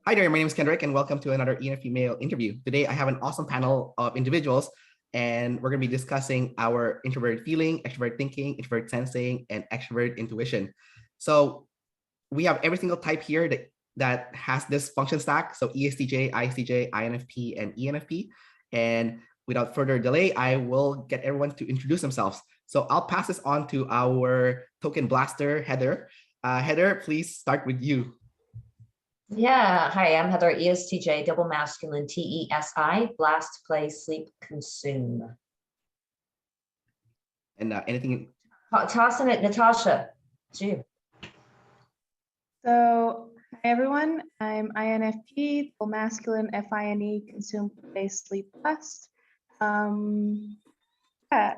Hi there, my name is Kendrick and welcome to another ENFP Male interview. Today I have an awesome panel of individuals and we're going to be discussing our Introverted Feeling, Extroverted Thinking, Introverted Sensing, and Extroverted Intuition. So we have every single type here that has this function stack. So ESTJ, ISTJ, INFP, and ENFP. And without further delay, I will get everyone to introduce themselves. So I'll pass this on to our token blaster, Heather. Heather, please start with you. Yeah, hi, I'm Heather, ESTJ, double masculine, TESI, blast, play, sleep, consume. And anything? Tossing it, Natacha, it's you. So, hi everyone, I'm INFP, double masculine, FINE, consume, play, sleep, blast. Annie, you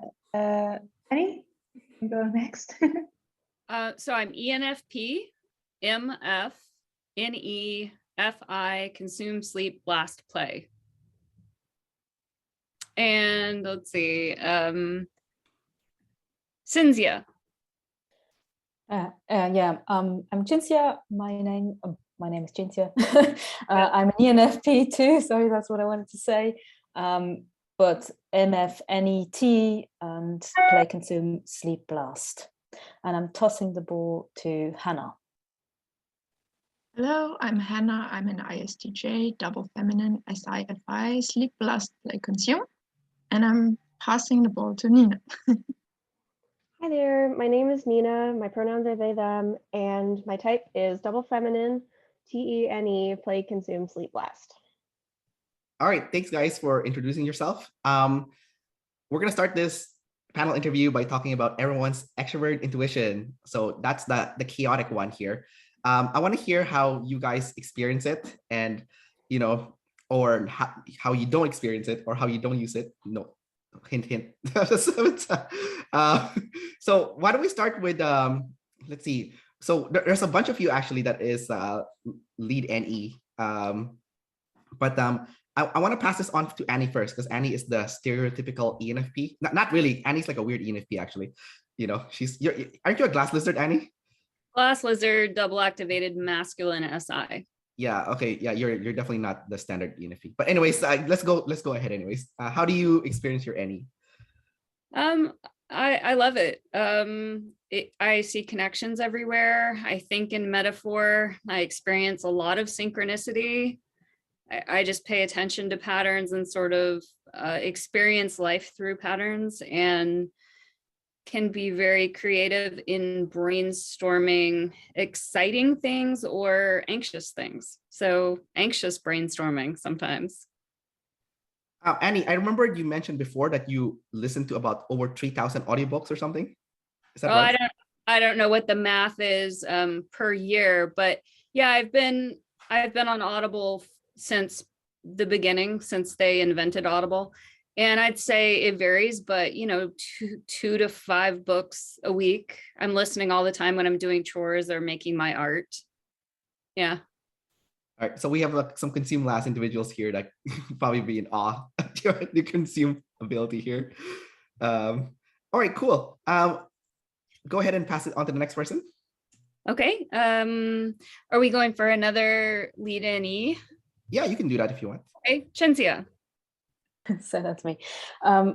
can go next. So I'm ENFP, MF, NE, FI, consume, sleep, blast, play. And let's see, Cinzia. I'm Cinzia. My name is Cinzia. I'm an ENFP too. Sorry, that's what I wanted to say. But MF, NET, and play, consume, sleep, blast. And I'm tossing the ball to Hannah. Hello, I'm Hannah. I'm an ISTJ, double feminine, SI, sleep, blast, play, consume. And I'm passing the ball to Nina. Hi there, my name is Nina. My pronouns are they, them, and my type is double feminine, TENE, play, consume, sleep, blast. All right, thanks guys for introducing yourself. We're gonna start this panel interview by talking about everyone's extrovert intuition. So that's the chaotic one here. I want to hear how you guys experience it, and or how you don't experience it, or how you don't use it. No, hint, hint. So why don't we start with let's see. So there's a bunch of you actually that is lead NE, but I want to pass this on to Annie first because Annie is the stereotypical ENFP. Not really. Annie's like a weird ENFP actually. Aren't you a glass lizard, Annie? Glass lizard, double activated masculine SI. Yeah. Okay. Yeah. You're definitely not the standard ENFP. But anyways, let's go ahead. Anyways, how do you experience your NE? I love it. I see connections everywhere. I think in metaphor. I experience a lot of synchronicity. I just pay attention to patterns and sort of experience life through patterns, and can be very creative in brainstorming exciting things or anxious things. So anxious brainstorming sometimes. Annie, I remember you mentioned before that you listened to about over 3,000 audiobooks or something. Is that right? I don't know what the math is per year, but yeah, I've been on Audible since the beginning, since they invented Audible. And I'd say it varies, but 2 to 5 books a week. I'm listening all the time when I'm doing chores or making my art. Yeah. All right. So we have some consume last individuals here that probably be in awe at your consume ability here. All right, cool. Go ahead and pass it on to the next person. Okay. Are we going for another lead NE? Yeah, you can do that if you want. Okay, Cinzia. So that's me. I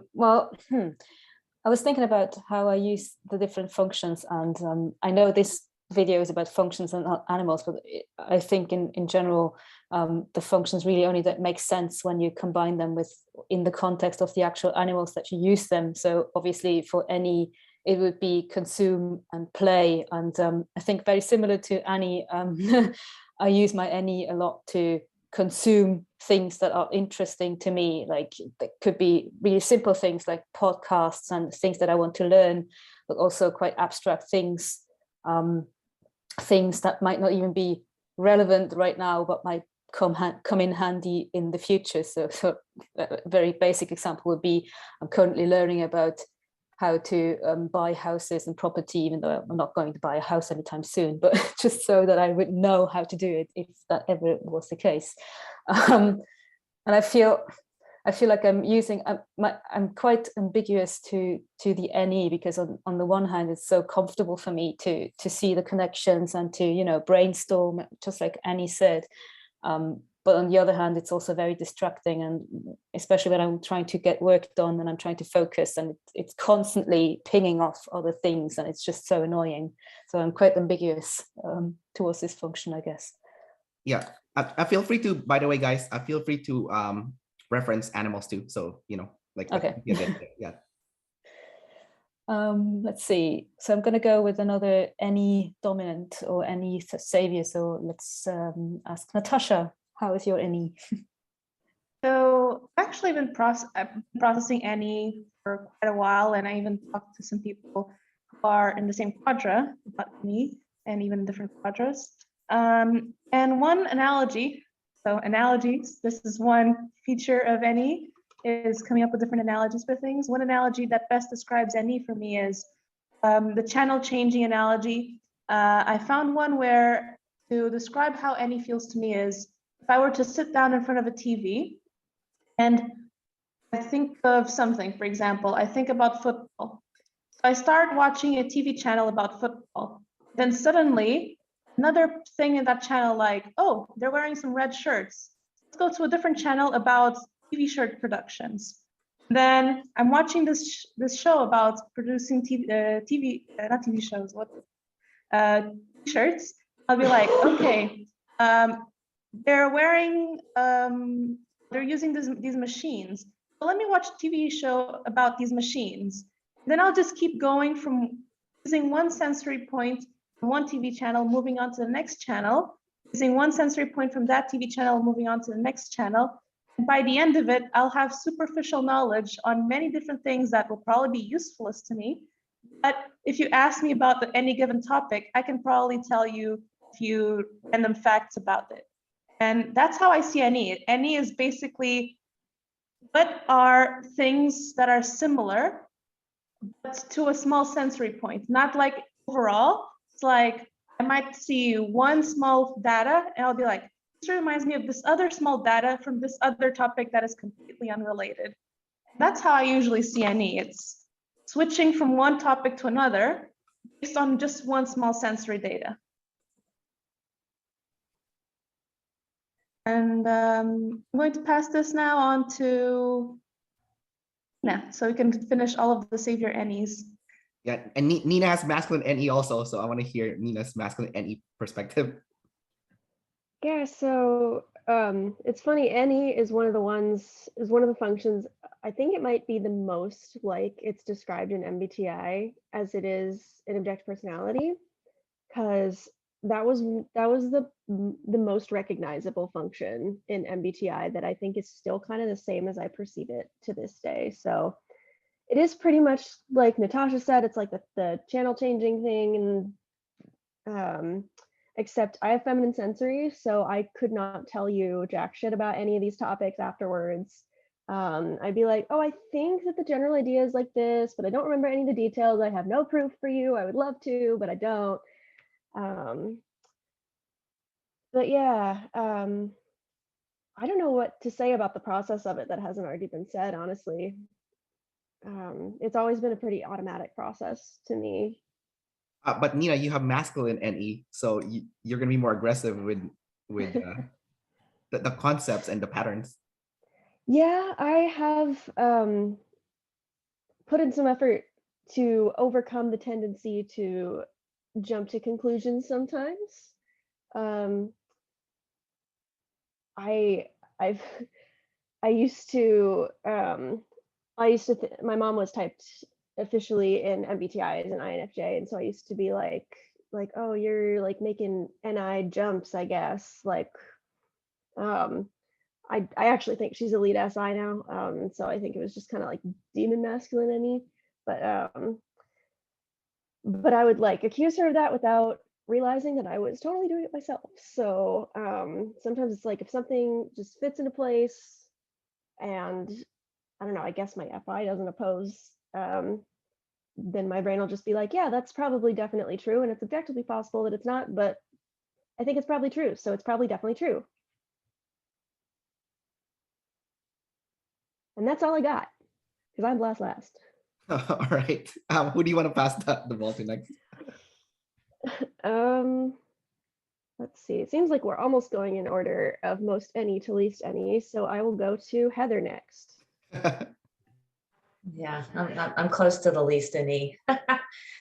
was thinking about how I use the different functions, and I know this video is about functions and not animals, but I think in general, the functions really only that make sense when you combine them in the context of the actual animals that you use them. So obviously for any, it would be consume and play, and I think very similar to Annie, I use my NE a lot to consume things that are interesting to me, like that could be really simple things like podcasts and things that I want to learn, but also quite abstract things, things that might not even be relevant right now, but might come in handy in the future. So a very basic example would be, I'm currently learning about how to buy houses and property, even though I'm not going to buy a house anytime soon, but just so that I would know how to do it if that ever was the case. And I feel like I'm quite ambiguous to the NE, because on the one hand, it's so comfortable for me to see the connections and to brainstorm, just like Annie said. But on the other hand, it's also very distracting, and especially when I'm trying to get work done and I'm trying to focus, and it's constantly pinging off other things, and it's just so annoying. So I'm quite ambiguous towards this function, I guess. Yeah, I feel free to, by the way, guys, I feel free to reference animals too. So, like, Okay. Yeah. Let's see. So I'm going to go with another any dominant or any savior. So let's ask Natacha, how is your any? So I've actually been processing any for quite a while, and I even talked to some people who are in the same quadra about me, and even different quadras. And one analogy, so analogies, this is one feature of any, is coming up with different analogies for things. One analogy that best describes any for me is the channel changing analogy. I found one where to describe how any feels to me is if I were to sit down in front of a TV and I think of something, for example, I think about football. So I start watching a TV channel about football. Then suddenly another thing in that channel, like, oh, they're wearing some red shirts. Let's go to a different channel about TV shirt productions. Then I'm watching this show about producing not TV shows, what shirts. I'll be like, okay, they're wearing, they're using these machines. So let me watch a TV show about these machines. Then I'll just keep going from using one sensory point from one TV channel, moving on to the next channel, using one sensory point from that TV channel, moving on to the next channel. And by the end of it, I'll have superficial knowledge on many different things that will probably be useful to me. But if you ask me about any given topic, I can probably tell you a few random facts about it. And that's how I see any. Any is basically what are things that are similar, but to a small sensory point, not like overall. It's like I might see one small data and I'll be like, this reminds me of this other small data from this other topic that is completely unrelated. That's how I usually see any. It's switching from one topic to another based on just one small sensory data. And I'm going to pass this now on to Nina, so we can finish all of the savior NEs. Yeah, and Nina has masculine NE also, so I want to hear Nina's masculine NE perspective. Yeah, so it's funny, NE is one of the functions, I think it might be the most like it's described in MBTI as it is in objective personality, because that was the most recognizable function in MBTI that I think is still kind of the same as I perceive it to this day. So it is pretty much like Natacha said, it's like the channel changing thing, and except I have feminine sensory, so I could not tell you jack shit about any of these topics afterwards. I'd be like, oh, I think that the general idea is like this, but I don't remember any of the details. I have no proof for you. I would love to, but I don't. But yeah, I don't know what to say about the process of it that hasn't already been said, honestly. It's always been a pretty automatic process to me. But Nina, you have masculine NE, so you're going to be more aggressive with the concepts and the patterns. Yeah, I have put in some effort to overcome the tendency to jump to conclusions sometimes. I used to my mom was typed officially in MBTI as an INFJ, and so I used to be like, oh, you're like making NI jumps, I guess. Like, I actually think she's a lead SI now, so I think it was just kind of like demon masculinity, but I would like accuse her of that without realizing that I was totally doing it myself. So sometimes it's like if something just fits into place and I don't know, I guess my FI doesn't oppose, then my brain will just be like, yeah, that's probably definitely true. And it's objectively possible that it's not, but I think it's probably true. So it's probably definitely true. And that's all I got, because I'm last. All right. Who do you want to pass the ball to next? Let's let's see. It seems like we're almost going in order of most any to least any. So I will go to Heather next. Yeah, I'm close to the least in E.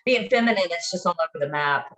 Being feminine, it's just all over the map.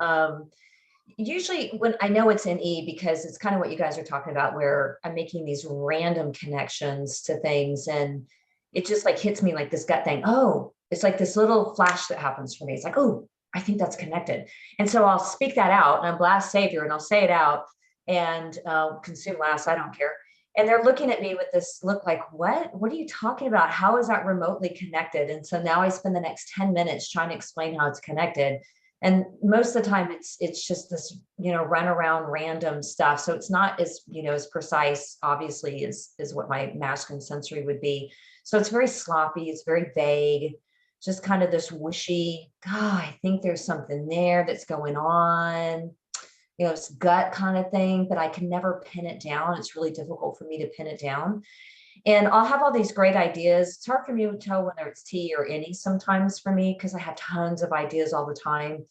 Usually when I know it's in E, because it's kind of what you guys are talking about, where I'm making these random connections to things, and it just like hits me like this gut thing. Oh, it's like this little flash that happens for me. It's like, oh, I think that's connected. And so I'll speak that out, and I'm blast savior, and I'll say it out, and consume last, I don't care. And they're looking at me with this look like, what are you talking about? How is that remotely connected? And so now I spend the next 10 minutes trying to explain how it's connected. And most of the time it's just this, run around random stuff. So it's not as, as precise, obviously, as what my masculine sensory would be. So it's very sloppy. It's very vague, just kind of this wishy, God, I think there's something there that's going on. It's gut kind of thing, but I can never pin it down. It's really difficult for me to pin it down. And I'll have all these great ideas. It's hard for me to tell whether it's T or any sometimes for me, because I have tons of ideas all the time.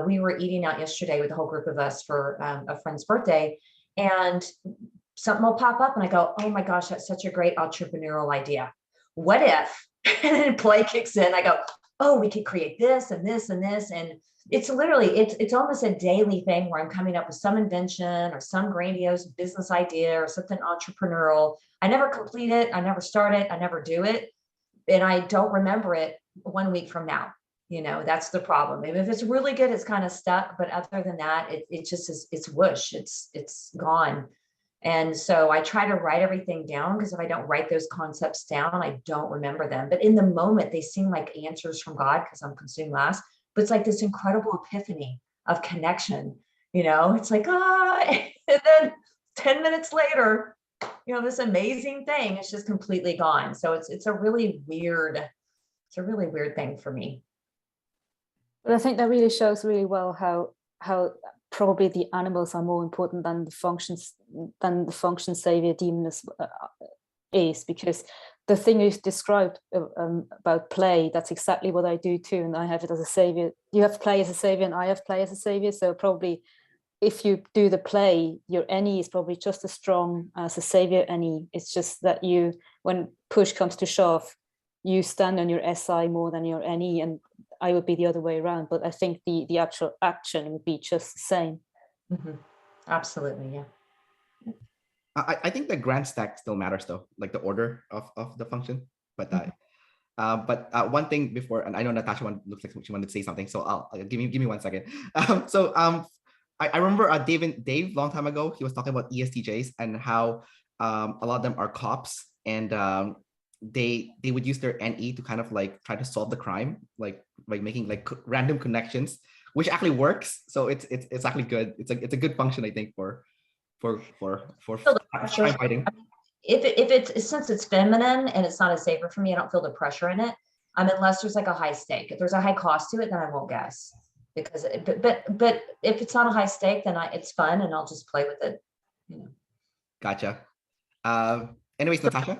We were eating out yesterday with a whole group of us for a friend's birthday, and something will pop up and I go, oh my gosh, that's such a great entrepreneurial idea. What if? And then play kicks in. I go, oh, we could create this and this and this. And it's literally, it's almost a daily thing where I'm coming up with some invention or some grandiose business idea or something entrepreneurial. I never complete it. I never start it. I never do it. And I don't remember it 1 week from now. That's the problem. If it's really good, it's kind of stuck. But other than that, it just is, it's whoosh, it's gone. And so I try to write everything down, because if I don't write those concepts down, I don't remember them. But in the moment, they seem like answers from God, because I'm consumed last. But it's like this incredible epiphany of connection. It's like, and then 10 minutes later, this amazing thing is just completely gone. So it's a really weird thing for me. But I think that really shows really well how probably the animals are more important than the function savior demon is, because the thing you described about play, that's exactly what I do too. And I have it as a savior. You have play as a savior and I have play as a savior. So probably if you do the play, your NE is probably just as strong as a savior NE. It's just that you, when push comes to shove, you stand on your SI more than your NE, and I would be the other way around. But I think the actual action would be just the same. Mm-hmm. Absolutely, yeah. I think the grand stack still matters though, like the order of the function. But one thing before, and I know Natacha looks like she wanted to say something, so I'll give me 1 second. I remember Dave long time ago, he was talking about ESTJs and how a lot of them are cops, and they would use their NE to kind of like try to solve the crime, like by making like random connections, which actually works. So it's actually good. It's a good function, I think, for crime fighting. If it's, since it's feminine and it's not a saver for me, I don't feel the pressure in it. Unless there's like a high stake. If there's a high cost to it, then I won't guess, because but if it's not a high stake, then it's fun and I'll just play with it. Gotcha. Anyways, Natacha.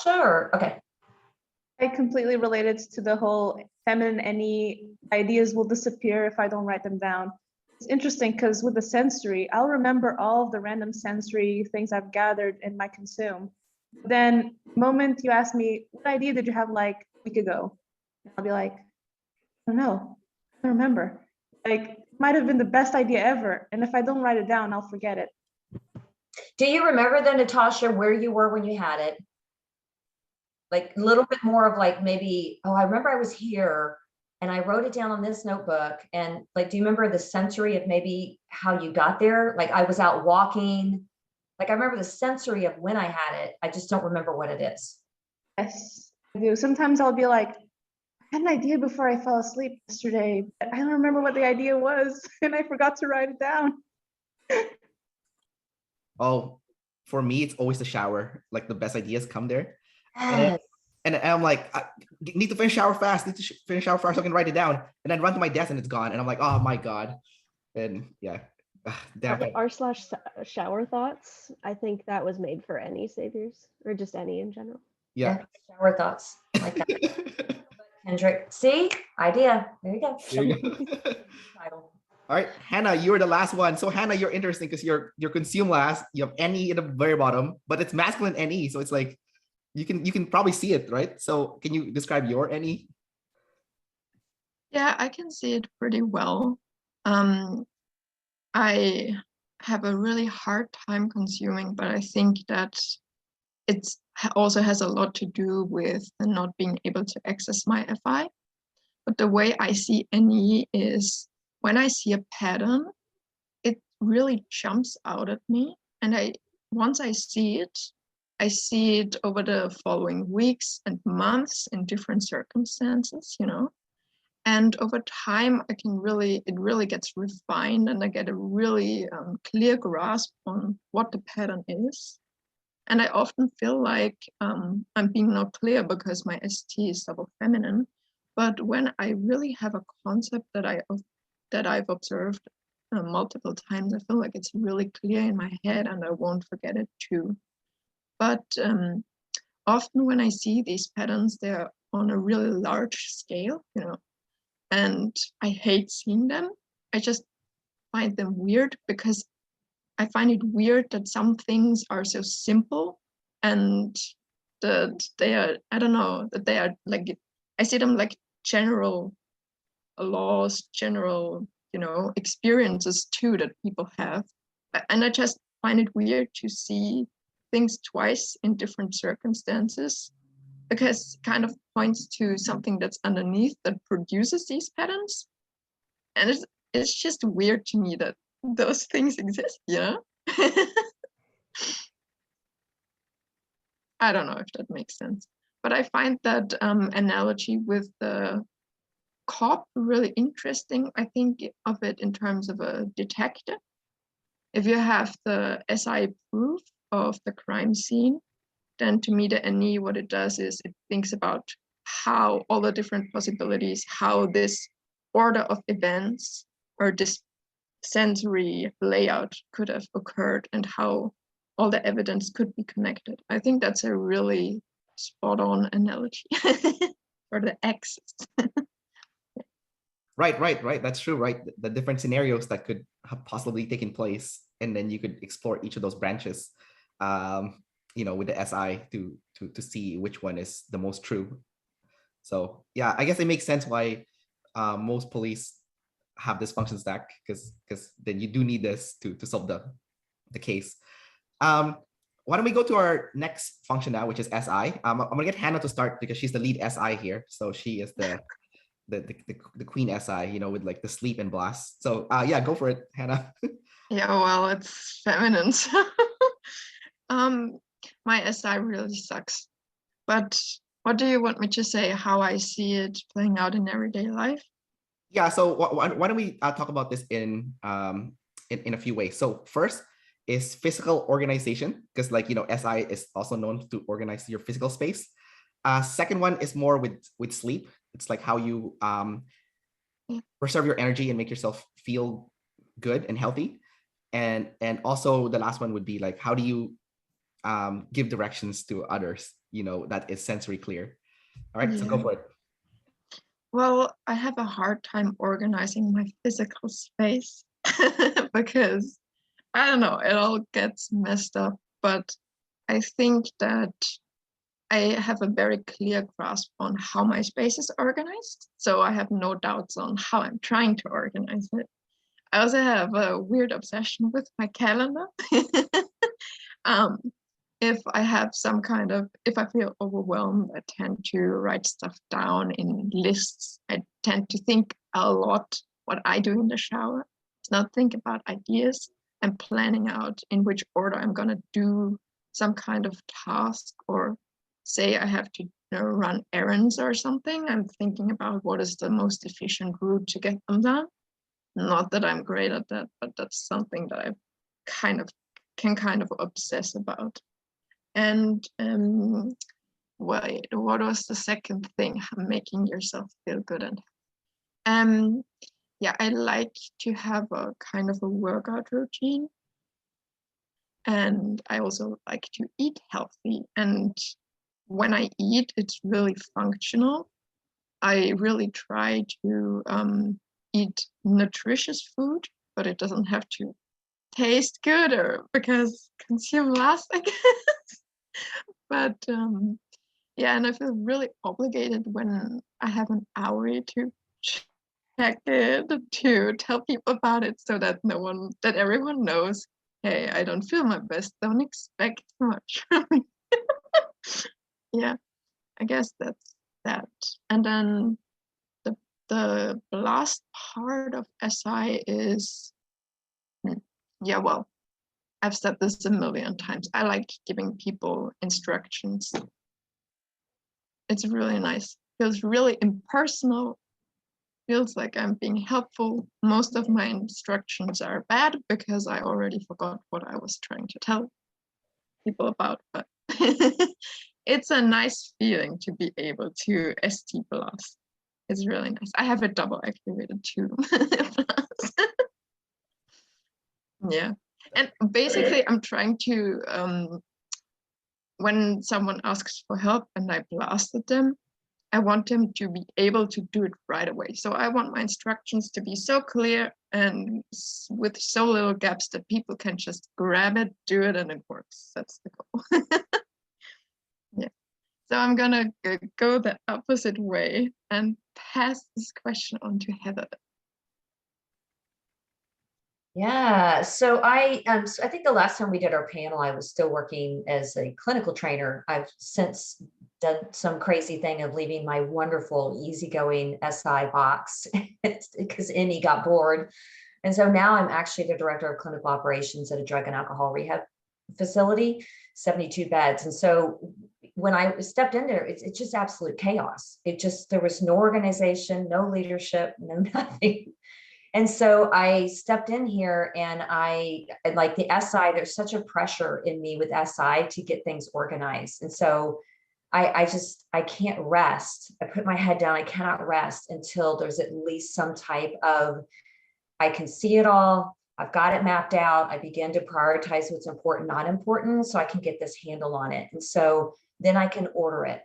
Sure. Okay. I completely related to the whole feminine NE ideas will disappear if I don't write them down. It's interesting because with the sensory, I'll remember all of the random sensory things I've gathered in my consume. Then the moment you ask me, what idea did you have like a week ago? I'll be like, I don't know, I don't remember. Like, it might have been the best idea ever. And if I don't write it down, I'll forget it. Do you remember then, Natacha, where you were when you had it? Like a little bit more of like maybe, oh, I remember I was here and I wrote it down on this notebook. And like, do you remember the sensory of maybe how you got there? Like I was out walking. Like I remember the sensory of when I had it. I just don't remember what it is. Yes, I do. Sometimes I'll be like, I had an idea before I fell asleep yesterday, but I don't remember what the idea was and I forgot to write it down. Oh, for me, it's always the shower. Like the best ideas come there. Yes. And I'm like, I need to finish shower fast. Need to finish shower fast so I can write it down. And then run to my desk and it's gone. And I'm like, oh my God. And yeah, damn. r/shower thoughts. I think that was made for any saviors or just any in general. Yeah. Shower thoughts like that. Kendrick, see, idea. There you go. There you go. Title. All right, Hannah, you're the last one. So Hannah, you're interesting because you're consume last. You have NE at the very bottom, but it's masculine NE, so it's like you can probably see it, right? So can you describe your NE? Yeah, I can see it pretty well. I have a really hard time consuming, but I think that it's also has a lot to do with not being able to access my FI. But the way I see NE is when I see a pattern, it really jumps out at me. And once I see it over the following weeks and months in different circumstances, you know. And over time, it really gets refined, and I get a really clear grasp on what the pattern is. And I often feel like I'm being not clear because my ST is double feminine. But when I really have a concept that I've observed multiple times, I feel like it's really clear in my head, and I won't forget it too. But often when I see these patterns, they're on a really large scale, you know. And I hate seeing them. I just find them weird because I find it weird that some things are so simple and that they are, I don't know, that they are like, I see them like general laws, general, you know, experiences too that people have. And I just find it weird to see things twice in different circumstances, because it kind of points to something that's underneath that produces these patterns. And it's just weird to me that those things exist, you know? I don't know if that makes sense. But I find that analogy with the cop really interesting. I think of it in terms of a detective. If you have the SI proof of the crime scene, then to me the NE, what it does is it thinks about how all the different possibilities, how this order of events or this sensory layout could have occurred, and how all the evidence could be connected. I think that's a really spot on analogy for the axis. Right. That's true, right? The different scenarios that could have possibly taken place, and then you could explore each of those branches. You know, with the SI to see which one is the most true. So yeah, I guess it makes sense why most police have this function stack, because then you do need this to solve the case. Why don't we go to our next function now, which is SI. I'm gonna get Hannah to start because she's the lead SI here. So she is the queen SI, you know, with like the sleep and blast. So yeah, go for it, Hannah. Yeah, well, it's feminine. My SI really sucks. But what do you want me to say? How I see it playing out in everyday life? Yeah. So why don't we talk about this in a few ways? So first is physical organization, because like, you know, SI is also known to organize your physical space. Second one is more with sleep. It's like how you preserve your energy and make yourself feel good and healthy. And also the last one would be like, how do you give directions to others, you know, that is sensory clear. All right, so go for it. Well, I have a hard time organizing my physical space because I don't know, it all gets messed up. But I think that I have a very clear grasp on how my space is organized. So I have no doubts on how I'm trying to organize it. I also have a weird obsession with my calendar. If I have if I feel overwhelmed, I tend to write stuff down in lists. I tend to think a lot what I do in the shower. It's not think about ideas. I'm planning out in which order I'm gonna do some kind of task, or say I have to run errands or something. I'm thinking about what is the most efficient route to get them done. Not that I'm great at that, but that's something that I can obsess about. And wait, what was the second thing? Making yourself feel good. And yeah, I like to have a kind of a workout routine. And I also like to eat healthy. And when I eat, it's really functional. I really try to eat nutritious food, but it doesn't have to taste good or because consume less, I guess. But yeah, and I feel really obligated when I have an hour to check it, to tell people about it, so that everyone knows, hey, I don't feel my best. Don't expect much from me. Yeah, I guess that's that. And then the last part of SI is, yeah, well, I've said this a million times. I like giving people instructions. It's really nice. Feels really impersonal. Feels like I'm being helpful. Most of my instructions are bad because I already forgot what I was trying to tell people about, but it's a nice feeling to be able to ST plus. It's really nice. I have a double activated too. Yeah, and basically I'm trying to, when someone asks for help and I blasted them, I want them to be able to do it right away. So I want my instructions to be so clear and with so little gaps that people can just grab it, do it, and it works. That's the goal. Yeah. So I'm gonna go the opposite way and pass this question on to Heather. Yeah, so I think the last time we did our panel, I was still working as a clinical trainer. I've since done some crazy thing of leaving my wonderful, easygoing SI box because NE got bored. And so now I'm actually the director of clinical operations at a drug and alcohol rehab facility, 72 beds. And so when I stepped in there, it's just absolute chaos. There was no organization, no leadership, no nothing. And so I stepped in here and like the SI, there's such a pressure in me with SI to get things organized. And so I can't rest. I put my head down. I cannot rest until there's at least some type of, I can see it all. I've got it mapped out. I begin to prioritize what's important, not important, so I can get this handle on it. And so then I can order it.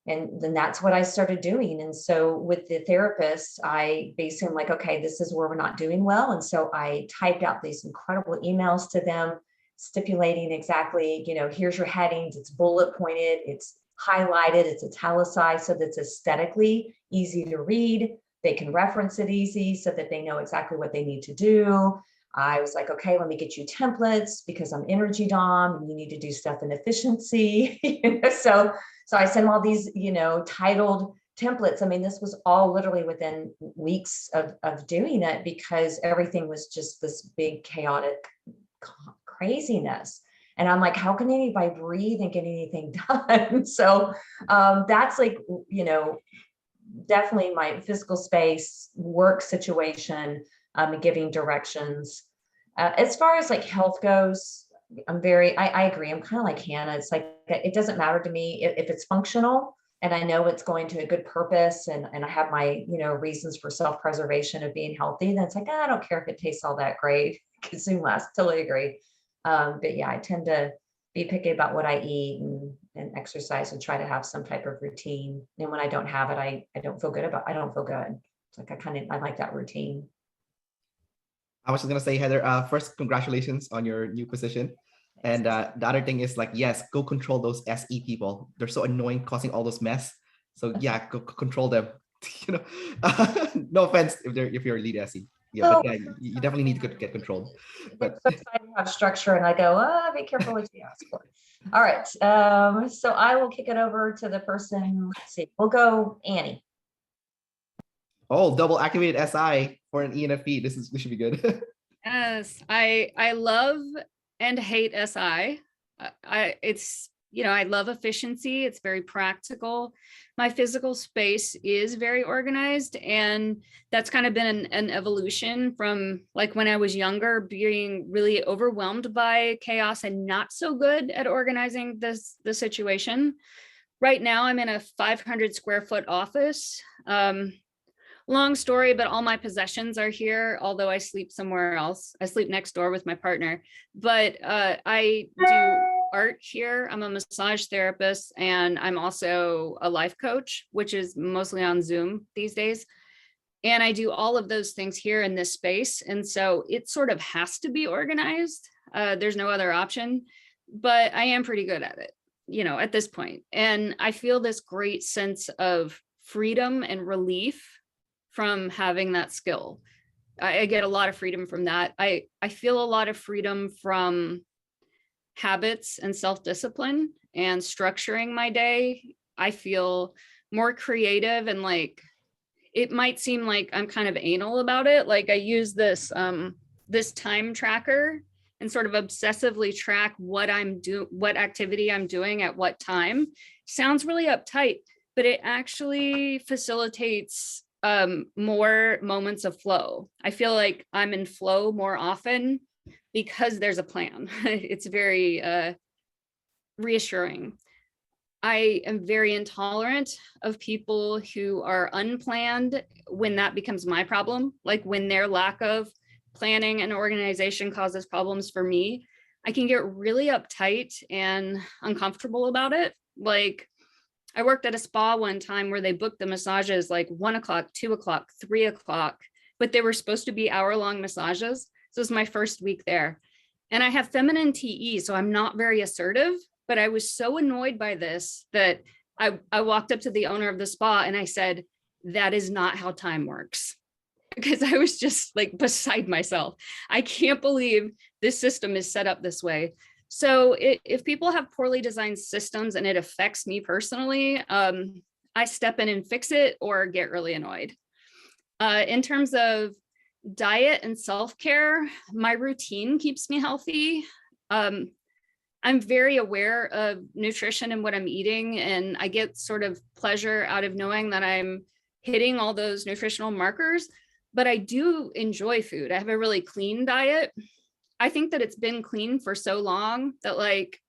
And then that's what I started doing. And so with the therapist, I basically am like, okay, this is where we're not doing well. And so I typed out these incredible emails to them, stipulating exactly, here's your headings, it's bullet pointed, it's highlighted, it's italicized, so that it's aesthetically easy to read. They can reference it easy so that they know exactly what they need to do. I was like, okay, let me get you templates because I'm energy dom and you need to do stuff in efficiency. So I sent them all these, titled templates. I mean, this was all literally within weeks of doing it because everything was just this big chaotic craziness. And I'm like, how can anybody breathe and get anything done? So that's like, definitely my physical space, work situation, giving directions. As far as like health goes, I agree. I'm kind of like Hannah. It's like, it doesn't matter to me if it's functional and I know it's going to a good purpose and I have my, reasons for self-preservation of being healthy, then it's like, I don't care if it tastes all that great, consume less, totally agree. But yeah, I tend to be picky about what I eat and exercise and try to have some type of routine. And when I don't have it, I don't feel good. I It's like, I like that routine. I was just gonna say, Heather, first, congratulations on your new position. And the other thing is like, yes, go control those SE people. They're so annoying, causing all those mess. So yeah, go control them. No offense if you're a lead SE. Yeah, but yeah, you definitely need to get controlled. But so I have structure and I go, be careful what you ask for. All right. So I will kick it over to the person. Let's see. We'll go Annie. oh, double activated SI for an ENFP. This should be good. Yes, I love and hate SI. I love efficiency. It's very practical. My physical space is very organized, and that's kind of been an evolution from like when I was younger, being really overwhelmed by chaos and not so good at organizing the situation. Right now, I'm in a 500 square foot office. Long story, but all my possessions are here, although I sleep somewhere else. I sleep next door with my partner, but I do art here. I'm a massage therapist, and I'm also a life coach, which is mostly on Zoom these days. And I do all of those things here in this space. And so it sort of has to be organized. There's no other option, but I am pretty good at it, you know, at this point. And I feel this great sense of freedom and relief from having that skill. I get a lot of freedom from that. I feel a lot of freedom from habits and self-discipline and structuring my day. I feel more creative, and like, it might seem like I'm kind of anal about it. Like I use this this time tracker and sort of obsessively track what activity I'm doing at what time. Sounds really uptight, but it actually facilitates more moments of flow. I feel like I'm in flow more often because there's a plan. It's very reassuring. I am very intolerant of people who are unplanned when that becomes my problem, like when their lack of planning and organization causes problems for me. I can get really uptight and uncomfortable about it. Like I worked at a spa one time where they booked the massages like 1 o'clock, 2 o'clock, 3 o'clock, but they were supposed to be hour-long massages. So it was my first week there. And I have feminine TE, so I'm not very assertive. But I was so annoyed by this that I walked up to the owner of the spa and I said, that is not how time works. Because I was just like beside myself. I can't believe this system is set up this way. So if people have poorly designed systems and it affects me personally, I step in and fix it or get really annoyed. In terms of diet and self-care, my routine keeps me healthy. I'm very aware of nutrition and what I'm eating, and I get sort of pleasure out of knowing that I'm hitting all those nutritional markers, but I do enjoy food. I have a really clean diet. I think that it's been clean for so long that, like,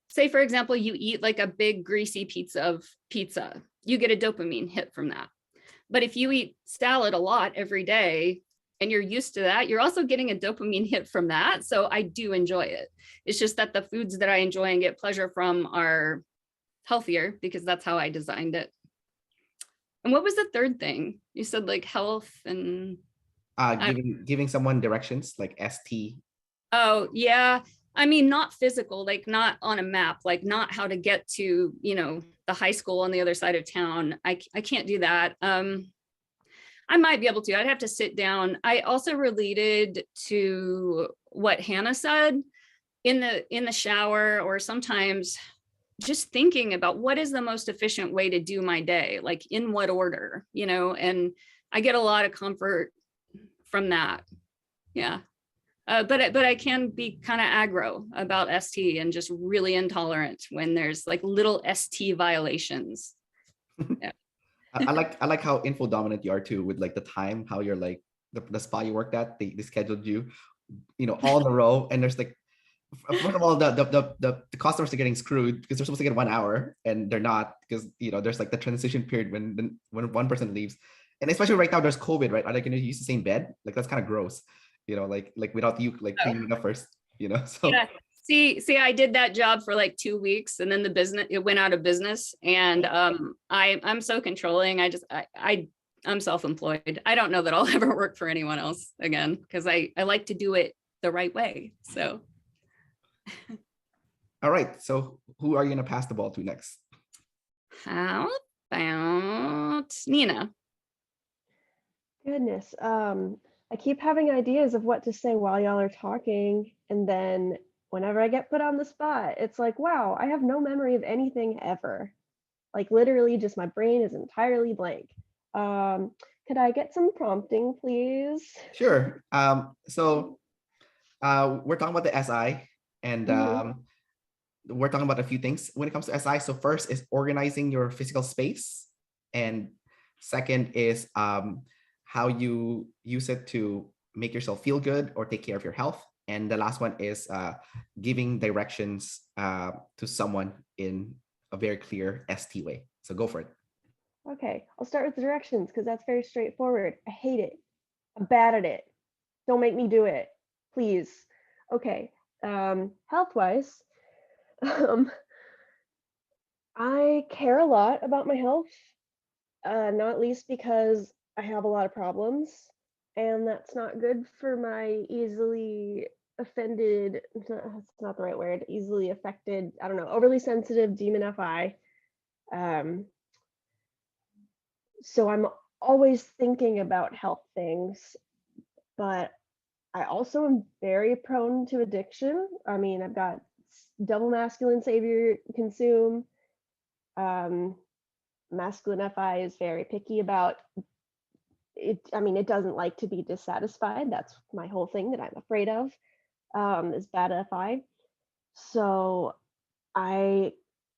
say, for example, you eat like a big greasy pizza, you get a dopamine hit from that. But if you eat salad a lot every day, and you're used to that, you're also getting a dopamine hit from that. So I do enjoy it. It's just that the foods that I enjoy and get pleasure from are healthier because that's how I designed it. And what was the third thing? You said like health and... Giving someone directions like ST. Oh, yeah. I mean, not physical, like not on a map, like not how to get to, you know, the high school on the other side of town. I can't do that. I might be able to. I'd have to sit down. I also related to what Hannah said in the shower, or sometimes just thinking about what is the most efficient way to do my day, like in what order, you know, and I get a lot of comfort from that. Yeah. But I can be kind of aggro about ST and just really intolerant when there's like little ST violations. Yeah. I like how info dominant you are too, with like the time, how you're like the spa you worked at, they scheduled you, you know, all in a row, and there's like, first of all, the customers are getting screwed because they're supposed to get 1 hour and they're not, because, you know, there's like the transition period when one person leaves, and especially right now there's COVID, right? Are they going to use the same bed? Like that's kind of gross, you know, like without you like cleaning it up first, you know. So yeah. See, I did that job for like 2 weeks, and then it went out of business. And I'm so controlling. I'm self-employed. I don't know that I'll ever work for anyone else again, because I like to do it the right way. So. All right. So who are you going to pass the ball to next? How about Nina? Goodness. I keep having ideas of what to say while y'all are talking, and then whenever I get put on the spot, it's like, wow, I have no memory of anything ever. Like literally just my brain is entirely blank. Could I get some prompting, please? Sure. So we're talking about the SI, and we're talking about a few things when it comes to SI. So first is organizing your physical space, and second is how you use it to make yourself feel good or take care of your health. And the last one is giving directions to someone in a very clear ST way. So go for it. Okay, I'll start with the directions because that's very straightforward. I hate it. I'm bad at it. Don't make me do it, please. Okay, health-wise, I care a lot about my health, not least because I have a lot of problems, and that's not good for my easily offended, that's not the right word, easily affected, I don't know, overly sensitive demon FI. So I'm always thinking about health things, but I also am very prone to addiction. I mean, I've got double masculine savior consume. Masculine FI is very picky about it. I mean, it doesn't like to be dissatisfied. That's my whole thing that I'm afraid of, is bad FI. So I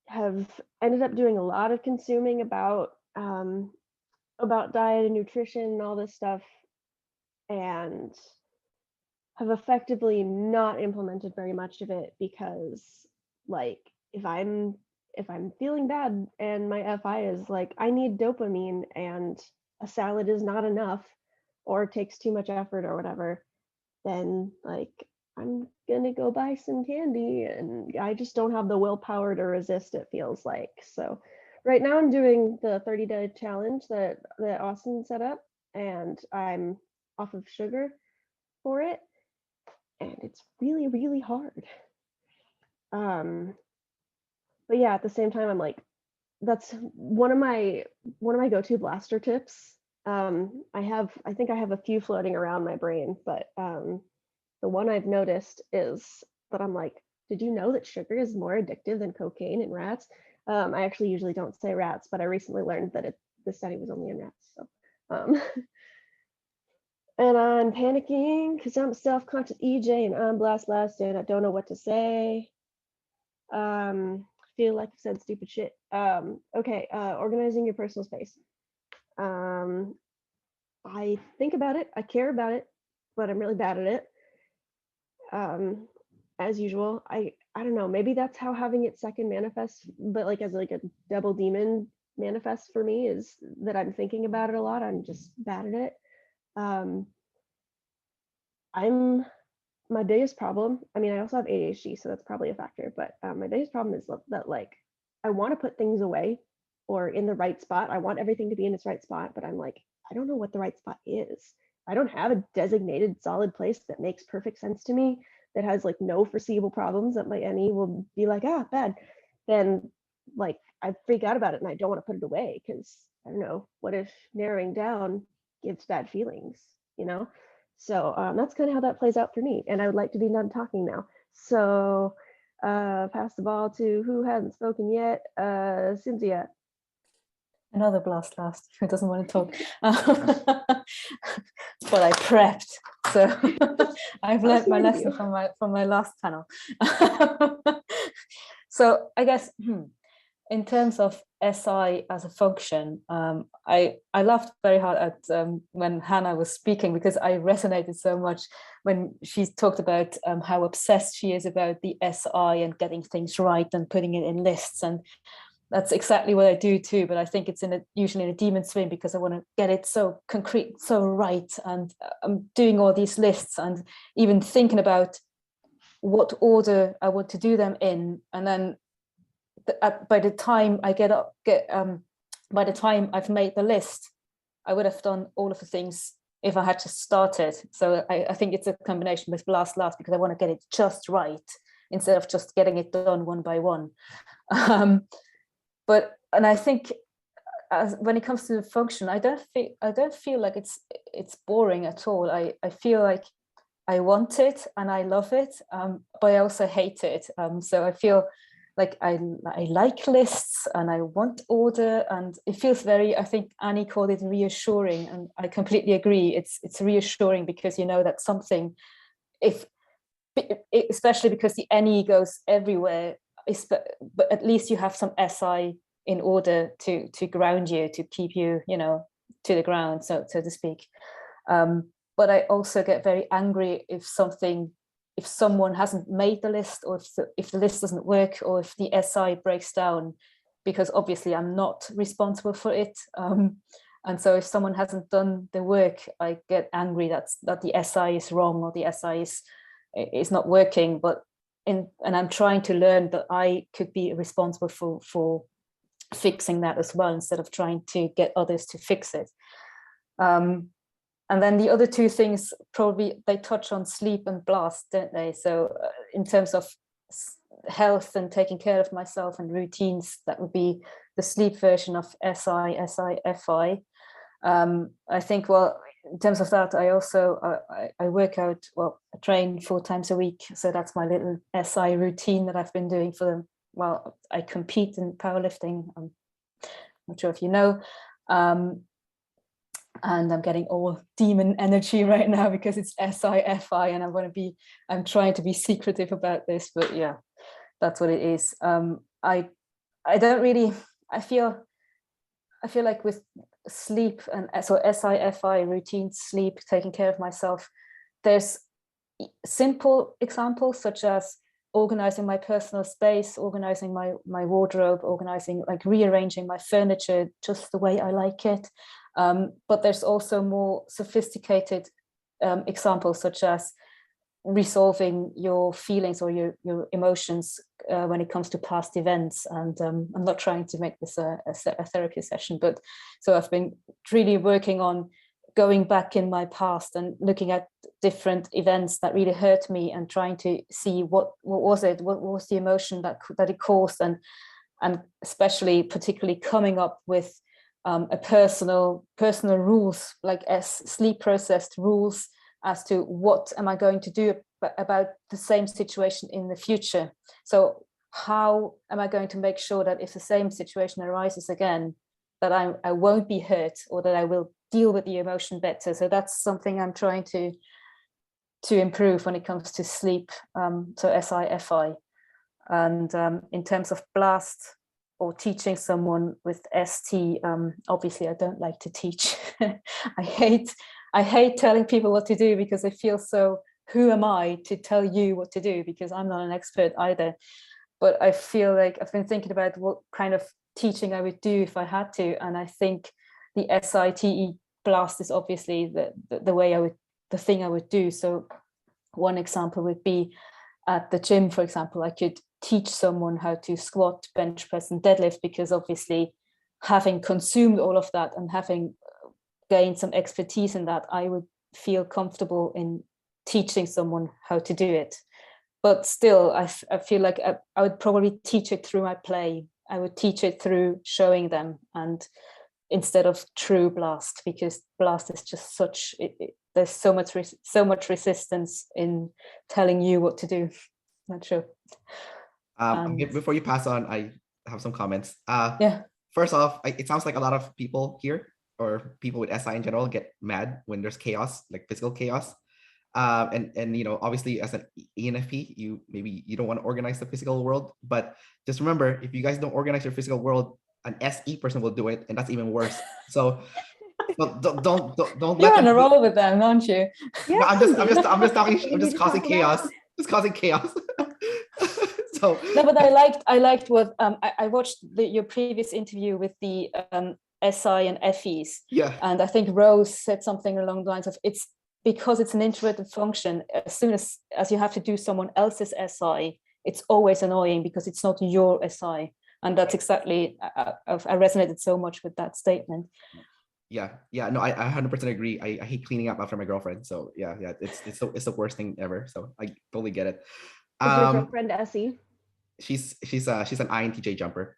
have ended up doing a lot of consuming about diet and nutrition and all this stuff, and have effectively not implemented very much of it because, like, if I'm feeling bad and my FI is like, I need dopamine and a salad is not enough or takes too much effort or whatever, then like I'm gonna go buy some candy, and I just don't have the willpower to resist, it feels like. So right now I'm doing the 30-day challenge that Austin set up, and I'm off of sugar for it, and it's really, really hard. But yeah, at the same time, I'm like, that's one of my go-to blaster tips. I think I have a few floating around my brain, but the one I've noticed is that I'm like, did you know that sugar is more addictive than cocaine in rats? I actually usually don't say rats, but I recently learned that the study was only in rats. So, and I'm panicking because I'm a self-conscious EJ and I'm blast and I don't know what to say. Feel like I've said stupid shit. Okay, organizing your personal space. I think about it, I care about it, but I'm really bad at it. As usual, I don't know, maybe that's how having it second manifests, but like as like a double demon manifests for me, is that I'm thinking about it a lot. I'm just bad at it. My biggest problem, I mean, I also have ADHD, so that's probably a factor, but my biggest problem is that like I want to put things away or in the right spot. I want everything to be in its right spot, but I'm like, I don't know what the right spot is. I don't have a designated solid place that makes perfect sense to me, that has like no foreseeable problems that my NE will be like, bad. Then like I freak out about it and I don't want to put it away because I don't know, what if narrowing down gives bad feelings, you know? So that's kind of how that plays out for me. And I would like to be done talking now. So pass the ball to who hasn't spoken yet. Cinzia. Another blast who doesn't want to talk. But I prepped, so I've learned my lesson from my last panel. So I guess in terms of SI as a function, I laughed very hard at when Hannah was speaking, because I resonated so much when she talked about how obsessed she is about the SI and getting things right and putting it in lists, and that's exactly what I do too. But I think it's usually in a demon swing, because I want to get it so concrete, so right, and I'm doing all these lists and even thinking about what order I want to do them in, and then by the time I by the time I've made the list, I would have done all of the things if I had just started. So I think it's a combination with blast, because I want to get it just right instead of just getting it done one by one. And I think when it comes to the function, I don't feel like it's boring at all. I feel like I want it and I love it, but I also hate it. So I feel like I like lists and I want order, and it feels very, I think Annie called it reassuring, and I completely agree. It's reassuring because you know that something, especially because the NE goes everywhere, but at least you have some SI in order to ground you, to keep you, to the ground, so to speak. But I also get very angry if someone hasn't made the list, or if the list doesn't work, or if the SI breaks down, because obviously I'm not responsible for it. And so if someone hasn't done the work, I get angry that the SI is wrong, or the SI is not working. And I'm trying to learn that I could be responsible for fixing that as well, instead of trying to get others to fix it. And then the other two things, probably they touch on sleep and blast, don't they? So in terms of health and taking care of myself and routines, that would be the sleep version of SI, I think, well, in terms of that, I also, I work out, well, I train 4 times a week. So that's my little SI routine that I've been doing for them. Well, I compete in powerlifting. I'm not sure if you know. And I'm getting all demon energy right now because it's SIFI, and I'm trying to be secretive about this, but yeah, that's what it is. I don't really, I feel like with sleep and so SIFI routine, sleep, taking care of myself, there's simple examples such as organizing my personal space, organizing my wardrobe, organizing, like rearranging my furniture just the way I like it. But there's also more sophisticated examples such as resolving your feelings or your emotions when it comes to past events. And I'm not trying to make this a therapy session, but so I've been really working on going back in my past and looking at different events that really hurt me and trying to see what was the emotion that it caused, and especially particularly coming up with a personal rules, like sleep processed rules as to what am I going to do about the same situation in the future. So how am I going to make sure that if the same situation arises again, that I won't be hurt, or that I will deal with the emotion better. So that's something I'm trying to improve when it comes to sleep. So SIFI. And in terms of blast or teaching someone with ST, obviously I don't like to teach. I hate telling people what to do because I feel so, who am I to tell you what to do, because I'm not an expert either. But I feel like I've been thinking about what kind of teaching I would do if I had to, and I think the SITE blast is obviously the thing I would do. So one example would be at the gym, for example, I could teach someone how to squat, bench press, and deadlift, because obviously having consumed all of that and having gained some expertise in that, I would feel comfortable in teaching someone how to do it. But still, I feel like I would probably teach it through my play. I would teach it through showing them, and instead of true blast, because blast is just such, there's so much resistance in telling you what to do. Not sure. Before you pass on, I have some comments. Yeah. First off, it sounds like a lot of people here, or people with SI in general, get mad when there's chaos, like physical chaos. And you know, obviously as an ENFP, you don't want to organize the physical world, but just remember, if you guys don't organize your physical world, an SE person will do it, and that's even worse. So don't You're on a roll with them, aren't you? No, I'm just causing chaos. Just causing chaos. So no, but I liked what I watched your previous interview with the SI and FEs. Yeah. And I think Rose said something along the lines of, it's because it's an introverted function, as soon as you have to do someone else's SI, it's always annoying because it's not your SI. And that's exactly, I resonated so much with that statement. Yeah, no, I 100% agree. I hate cleaning up after my girlfriend. So yeah, it's the worst thing ever. So I totally get it. Is your girlfriend SE? She's an INTJ jumper.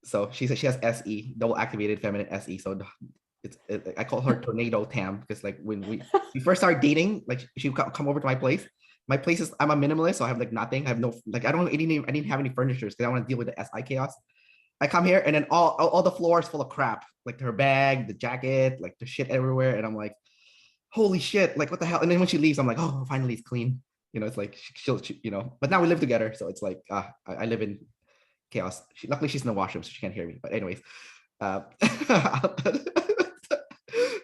So she has SE, double activated feminine SE. So I call her Tornado Tam, because like when we first started dating, like she would come over to my place. My place is, I'm a minimalist, so I have like nothing. I have no, like, I didn't have any furniture because I want to deal with the SI chaos. I come here and then all the floor is full of crap, like her bag, the jacket, like the shit everywhere, and I'm like, holy shit, like what the hell? And then when she leaves, I'm like, oh, finally it's clean. You know, it's like she'll you know. But now we live together, so it's like I live in chaos. Luckily she's in the washroom, so she can't hear me. But anyways,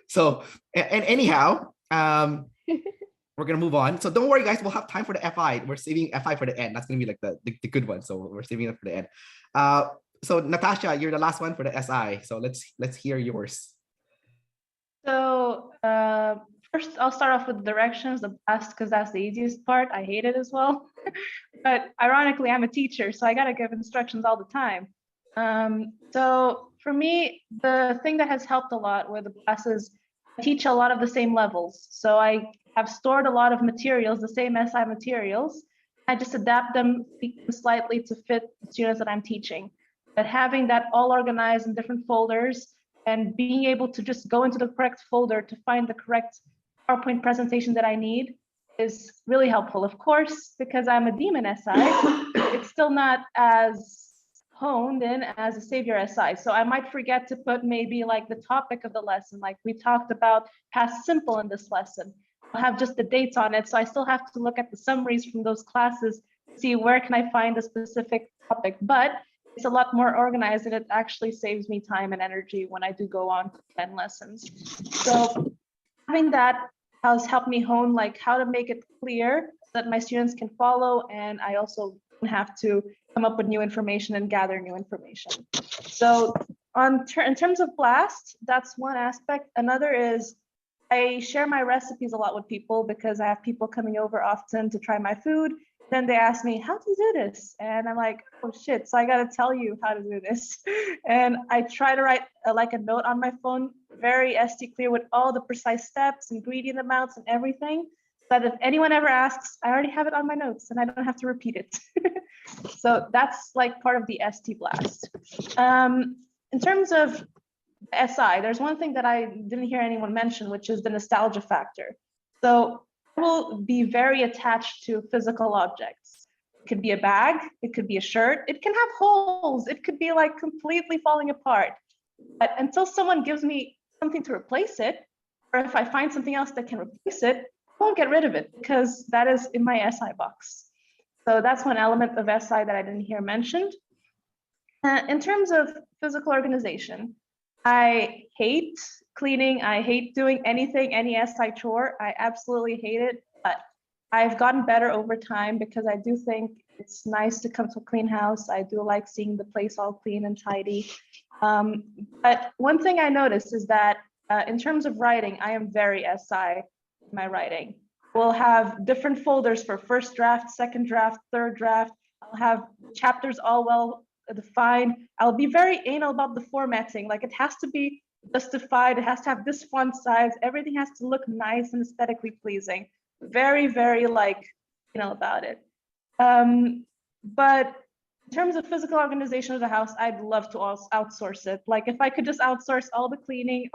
so and anyhow, we're gonna move on. So don't worry, guys. We'll have time for the FI. We're saving FI for the end. That's gonna be like the good one. So we're saving it for the end. So Natacha, you're the last one for the SI. So let's hear yours. So first, I'll start off with directions, the best, because that's the easiest part. I hate it as well. But ironically, I'm a teacher, so I got to give instructions all the time. So for me, the thing that has helped a lot with the classes teach a lot of the same levels. So I have stored a lot of materials, the same SI materials. I just adapt them, tweak them slightly to fit the students that I'm teaching. But having that all organized in different folders and being able to just go into the correct folder to find the correct PowerPoint presentation that I need is really helpful. Of course, because I'm a demon SI, it's still not as honed in as a savior SI. So I might forget to put maybe like the topic of the lesson, like we talked about past simple in this lesson. I'll have just the dates on it. So I still have to look at the summaries from those classes, see where can I find a specific topic, but it's a lot more organized and it actually saves me time and energy when I do go on to 10 lessons. So having that has helped me hone like how to make it clear that my students can follow, and I also don't have to come up with new information and gather new information. So in terms of Blast, that's one aspect. Another is I share my recipes a lot with people because I have people coming over often to try my food. Then they ask me, how do you do this? And I'm like, oh shit, so I got to tell you how to do this. And I try to write like a note on my phone, very ST clear with all the precise steps, ingredient amounts and everything. But if anyone ever asks, I already have it on my notes and I don't have to repeat it. So that's like part of the ST Blast. In terms of SI, there's one thing that I didn't hear anyone mention, which is the nostalgia factor. So I will be very attached to physical objects. It could be a bag, it could be a shirt, it can have holes, it could be like completely falling apart. But until someone gives me something to replace it, or if I find something else that can replace it, I won't get rid of it because that is in my SI box. So that's one element of SI that I didn't hear mentioned. In terms of physical organization, I hate cleaning. I hate doing anything, any SI chore. I absolutely hate it, but I've gotten better over time because I do think it's nice to come to a clean house. I do like seeing the place all clean and tidy. But one thing I noticed is that in terms of writing, I am very SI in my writing. We'll have different folders for first draft, second draft, third draft. I'll have chapters all well defined. I'll be very anal about the formatting. Like it has to be justified. It has to have this font size. Everything has to look nice and aesthetically pleasing. Very, very like, about it. But in terms of physical organization of the house, I'd love to also outsource it. Like if I could just outsource all the cleaning,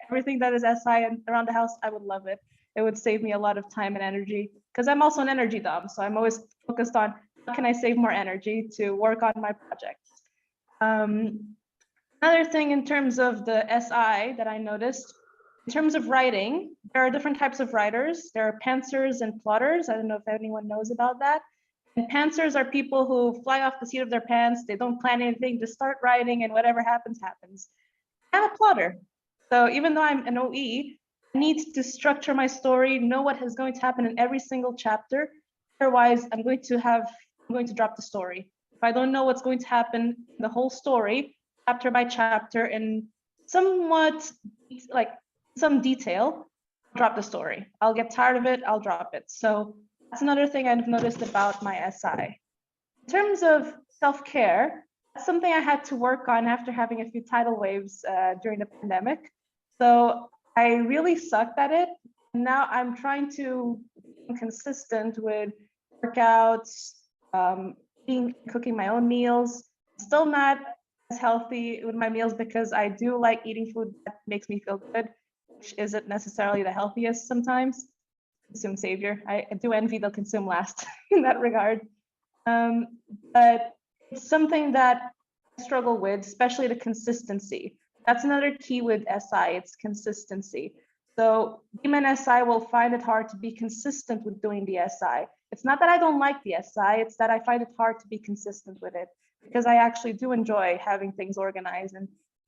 everything that is SI and around the house, I would love it. It would save me a lot of time and energy because I'm also an energy dom. So I'm always focused on how can I save more energy to work on my projects. Another thing in terms of the SI that I noticed, in terms of writing, there are different types of writers. There are pantsers and plotters. I don't know if anyone knows about that. And pantsers are people who fly off the seat of their pants. They don't plan anything, just start writing and whatever happens, happens. I'm a plotter. So even though I'm an OE, I need to structure my story, know what is going to happen in every single chapter. Otherwise, I'm going to drop the story. If I don't know what's going to happen in the whole story, chapter by chapter, in somewhat like some detail, drop the story. I'll get tired of it, I'll drop it. So that's another thing I've noticed about my SI. In terms of self-care, that's something I had to work on after having a few tidal waves during the pandemic. So I really sucked at it. Now I'm trying to be consistent with workouts, cooking my own meals. Still not as healthy with my meals because I do like eating food that makes me feel good, which isn't necessarily the healthiest sometimes. Consume savior. I do envy the consume last in that regard. But it's something that I struggle with, especially the consistency. That's another key with SI, it's consistency. So demon SI will find it hard to be consistent with doing the SI. It's not that I don't like the SI, it's that I find it hard to be consistent with it because I actually do enjoy having things organized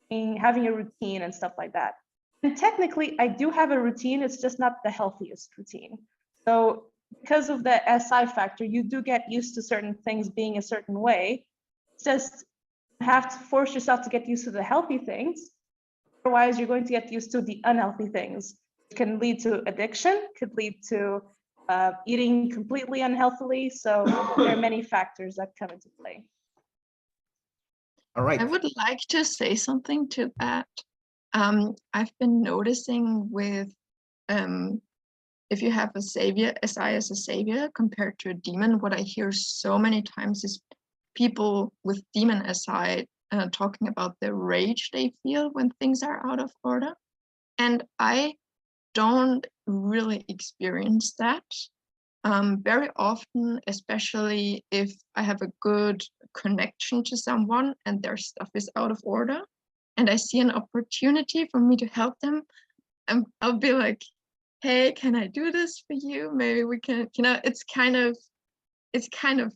and having a routine and stuff like that. And technically, I do have a routine, it's just not the healthiest routine. So because of the SI factor, you do get used to certain things being a certain way. It's just you have to force yourself to get used to the healthy things. Otherwise, you're going to get used to the unhealthy things. It can lead to addiction, could lead to eating completely unhealthily. So there are many factors that come into play. All right. I would like to say something to that. I've been noticing with if you have a savior, SI as a savior compared to a demon, what I hear so many times is people with demon SI talking about the rage they feel when things are out of order. And I don't really experience that. Very often, especially if I have a good connection to someone and their stuff is out of order, and I see an opportunity for me to help them, I'll be like, hey, can I do this for you? Maybe we can, it's kind of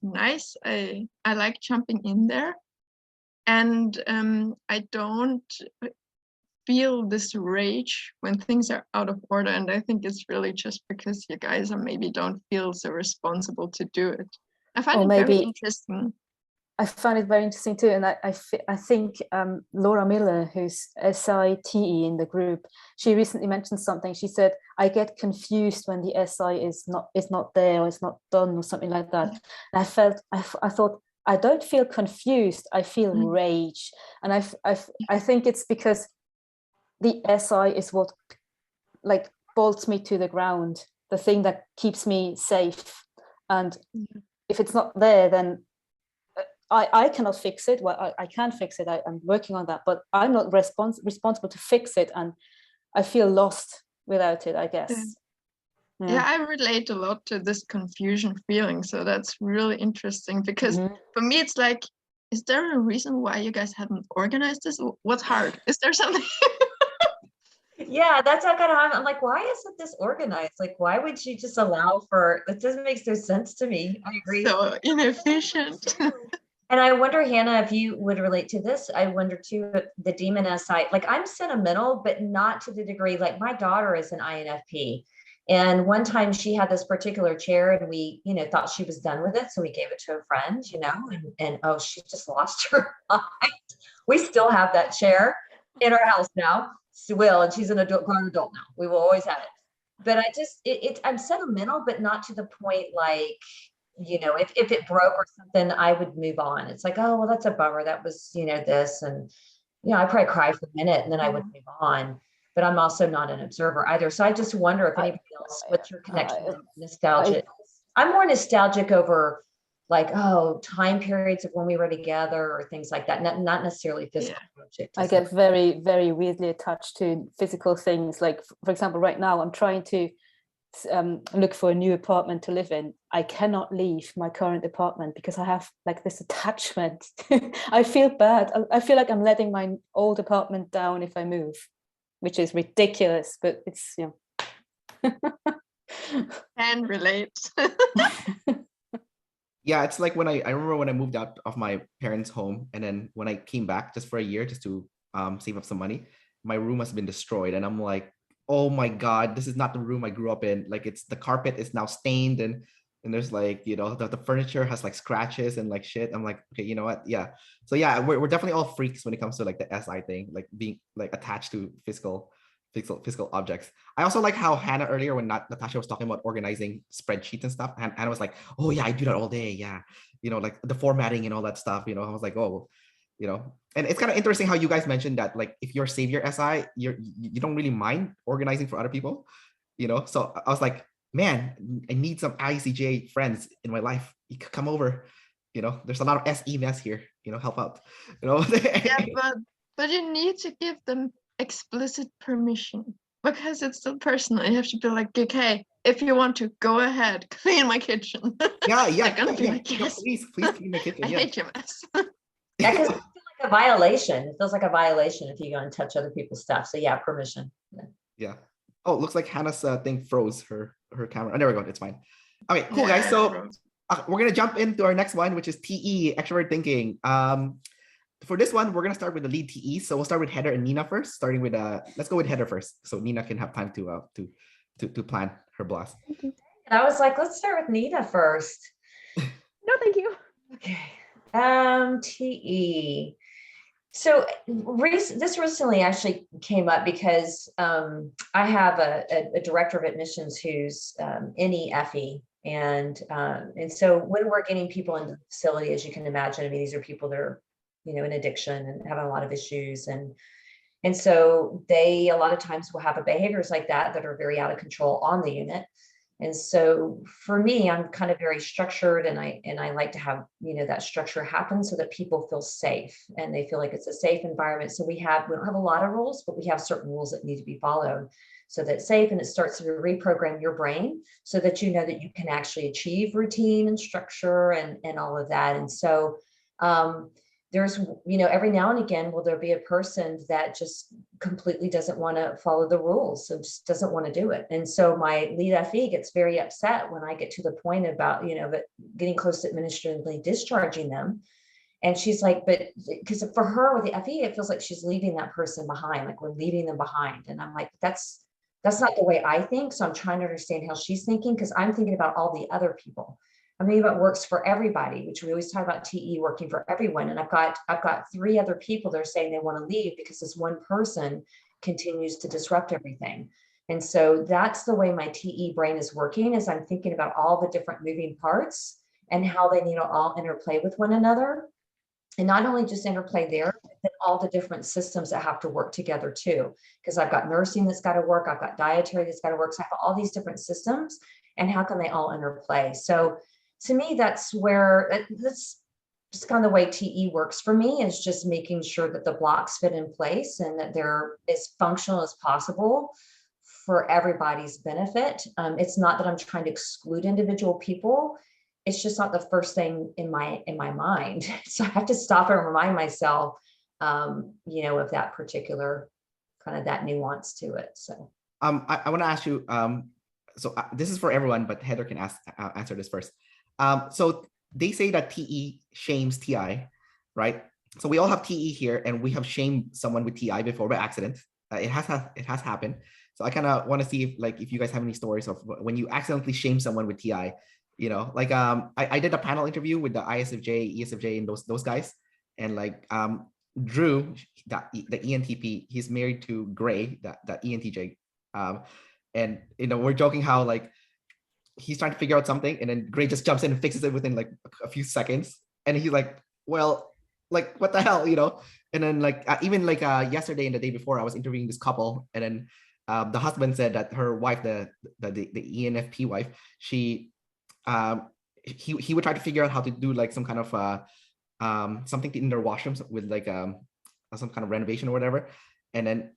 nice. I like jumping in there. And I don't feel this rage when things are out of order. And I think it's really just because you guys are maybe don't feel so responsible to do it. I find it very interesting. I find it very interesting too, and I think Laura Miller, who's SITE in the group, she recently mentioned something. She said, "I get confused when the SI is not there or it's not done or something like that." And I thought, I don't feel confused. I feel rage, and I think it's because the SI is what like bolts me to the ground, the thing that keeps me safe, and if it's not there, then I cannot fix it. Well, I can fix it. I'm working on that, but I'm not responsible to fix it, and I feel lost without it, I guess. Yeah, I relate a lot to this confusion feeling. So that's really interesting because for me, it's like, is there a reason why you guys haven't organized this? What's hard? Is there something? Yeah, that's how kind of I'm like, why isn't this organized? Like, why would you just allow for it? Doesn't make no sense to me. I agree. So inefficient. And I wonder, Hannah, if you would relate to this. I wonder too, the demon SI, like I'm sentimental, but not to the degree, like my daughter is an INFP. And one time she had this particular chair and we, thought she was done with it. So we gave it to a friend, and oh, she just lost her mind. We still have that chair in our house now. Will, and she's an grown adult now. We will always have it. But I just, I'm sentimental, but not to the point like, if it broke or something, I would move on. It's like, oh, well, that's a bummer. That was, this. And, I probably cry for a minute and then I would move on. But I'm also not an observer either. So I just wonder if anybody else, what's your connection to nostalgia? I'm more nostalgic over like, oh, time periods of when we were together or things like that. Not necessarily physical objects. I get very, very weirdly attached to physical things. Like, for example, right now I'm trying to look for a new apartment to live in. I cannot leave my current apartment because I have like this attachment. I feel bad. I feel like I'm letting my old apartment down if I move, which is ridiculous, but it's, Can relate. Yeah, it's like when I remember when I moved out of my parents' home, and then when I came back just for a year just to save up some money, my room has been destroyed, and I'm like, oh my God, this is not the room I grew up in. Like, it's the carpet is now stained, and there's like, the furniture has like scratches and like shit. I'm like, okay, you know what? Yeah. So yeah, we're definitely all freaks when it comes to like the SI thing, like being like attached to physical objects. I also like how Hannah earlier, when Natacha was talking about organizing spreadsheets and stuff, Hannah was like, oh yeah, I do that all day. Yeah. Like the formatting and all that stuff, I was like, oh, and it's kind of interesting how you guys mentioned that, like, if you're savior SI, you don't really mind organizing for other people, so I was like, man, I need some ISTJ friends in my life. You could come over, there's a lot of SE mess here, help out, Yeah, but you need to give them explicit permission because it's still personal. You have to be like, okay, if you want to, go ahead, clean my kitchen. Yeah. They're gonna be like, yes, please clean my kitchen. I hate your mess. Yeah, because it feels like a violation. It feels like a violation if you go and touch other people's stuff. So yeah, permission. Yeah. Oh, looks like Hannah's thing froze her camera. Oh, there we go. It's fine. Okay, cool, guys. So we're gonna jump into our next one, which is TE, Extroverted Thinking. For this one, we're gonna start with the lead TE. So we'll start with Heather and Nina first. Starting with let's go with Heather first, so Nina can have time to plan her blast. And I was like, let's start with Nina first. No, thank you. Okay. TE. So this recently actually came up because I have a director of admissions who's NEFE. And so when we're getting people into the facility, as you can imagine, I mean, these are people that are, in addiction and having a lot of issues. And And so they, a lot of times will have behaviors like that are very out of control on the unit. And so for me, I'm kind of very structured, and I like to have, that structure happen so that people feel safe and they feel like it's a safe environment. So we don't have a lot of rules, but we have certain rules that need to be followed so that it's safe, and it starts to reprogram your brain so that you know that you can actually achieve routine and structure and all of that. And so there's, every now and again, will there be a person that just completely doesn't want to follow the rules, so just doesn't want to do it. And so my lead FE gets very upset when I get to the point about, getting close to administratively discharging them. And she's like, but because for her with the FE, it feels like she's leaving that person behind, like we're leaving them behind. And I'm like, that's not the way I think. So I'm trying to understand how she's thinking, because I'm thinking about all the other people. I'm thinking about works for everybody, which we always talk about TE working for everyone. And I've got 3 other people that are saying they want to leave because this one person continues to disrupt everything. And so that's the way my TE brain is working, is I'm thinking about all the different moving parts and how they need to all interplay with one another. And not only just interplay there, but all the different systems that have to work together too. Because I've got nursing that's got to work, I've got dietary that's got to work. So I have all these different systems, and how can they all interplay? So to me, that's just kind of the way TE works for me, is just making sure that the blocks fit in place and that they're as functional as possible for everybody's benefit. It's not that I'm trying to exclude individual people. It's just not the first thing in my mind. So I have to stop and remind myself, of that particular kind of that nuance to it. So I want to ask you, this is for everyone, but Heather can answer this first. So they say that TE shames TI, right? So we all have TE here, and we have shamed someone with TI before by accident. It has happened. So I kind of want to see if you guys have any stories of when you accidentally shame someone with TI. I did a panel interview with the ISFJ, ESFJ, and those guys, and Drew, the ENTP, he's married to Gray, the ENTJ, and we're joking how he's trying to figure out something, and then Gray just jumps in and fixes it within a few seconds, and he's like, well, what the hell, and then even yesterday and the day before, I was interviewing this couple, and then the husband said that her wife, the ENFP wife, he would try to figure out how to do some kind of something in their washrooms with some kind of renovation or whatever, and then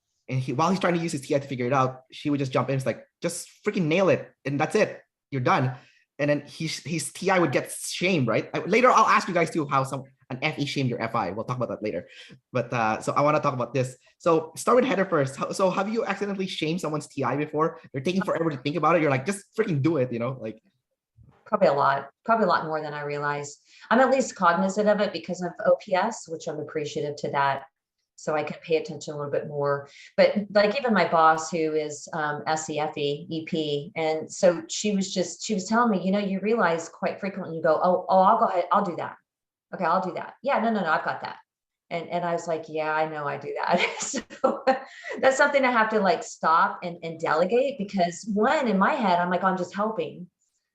while he's trying to use his TI to figure it out, she would just jump in, it's like, just freaking nail it, and that's it, you're done. And then his TI would get shamed, right? Later I'll ask you guys too how an FE shamed your FI. We'll talk about that later. But so I want to talk about this. So start with Heather first. So have you accidentally shamed someone's TI before? They're taking forever to think about it. You're like, just freaking do it, probably a lot more than I realized. I'm at least cognizant of it because of OPS, which I'm appreciative to that. So I can pay attention a little bit more. But even my boss, who is SCFE, EP, and so she was telling me, you realize quite frequently you go, oh, I'll go ahead, I'll do that. Okay, I'll do that. Yeah, no, I've got that. And I was like, yeah, I know I do that. So that's something I have to stop and delegate, because one, in my head, I'm like, I'm just helping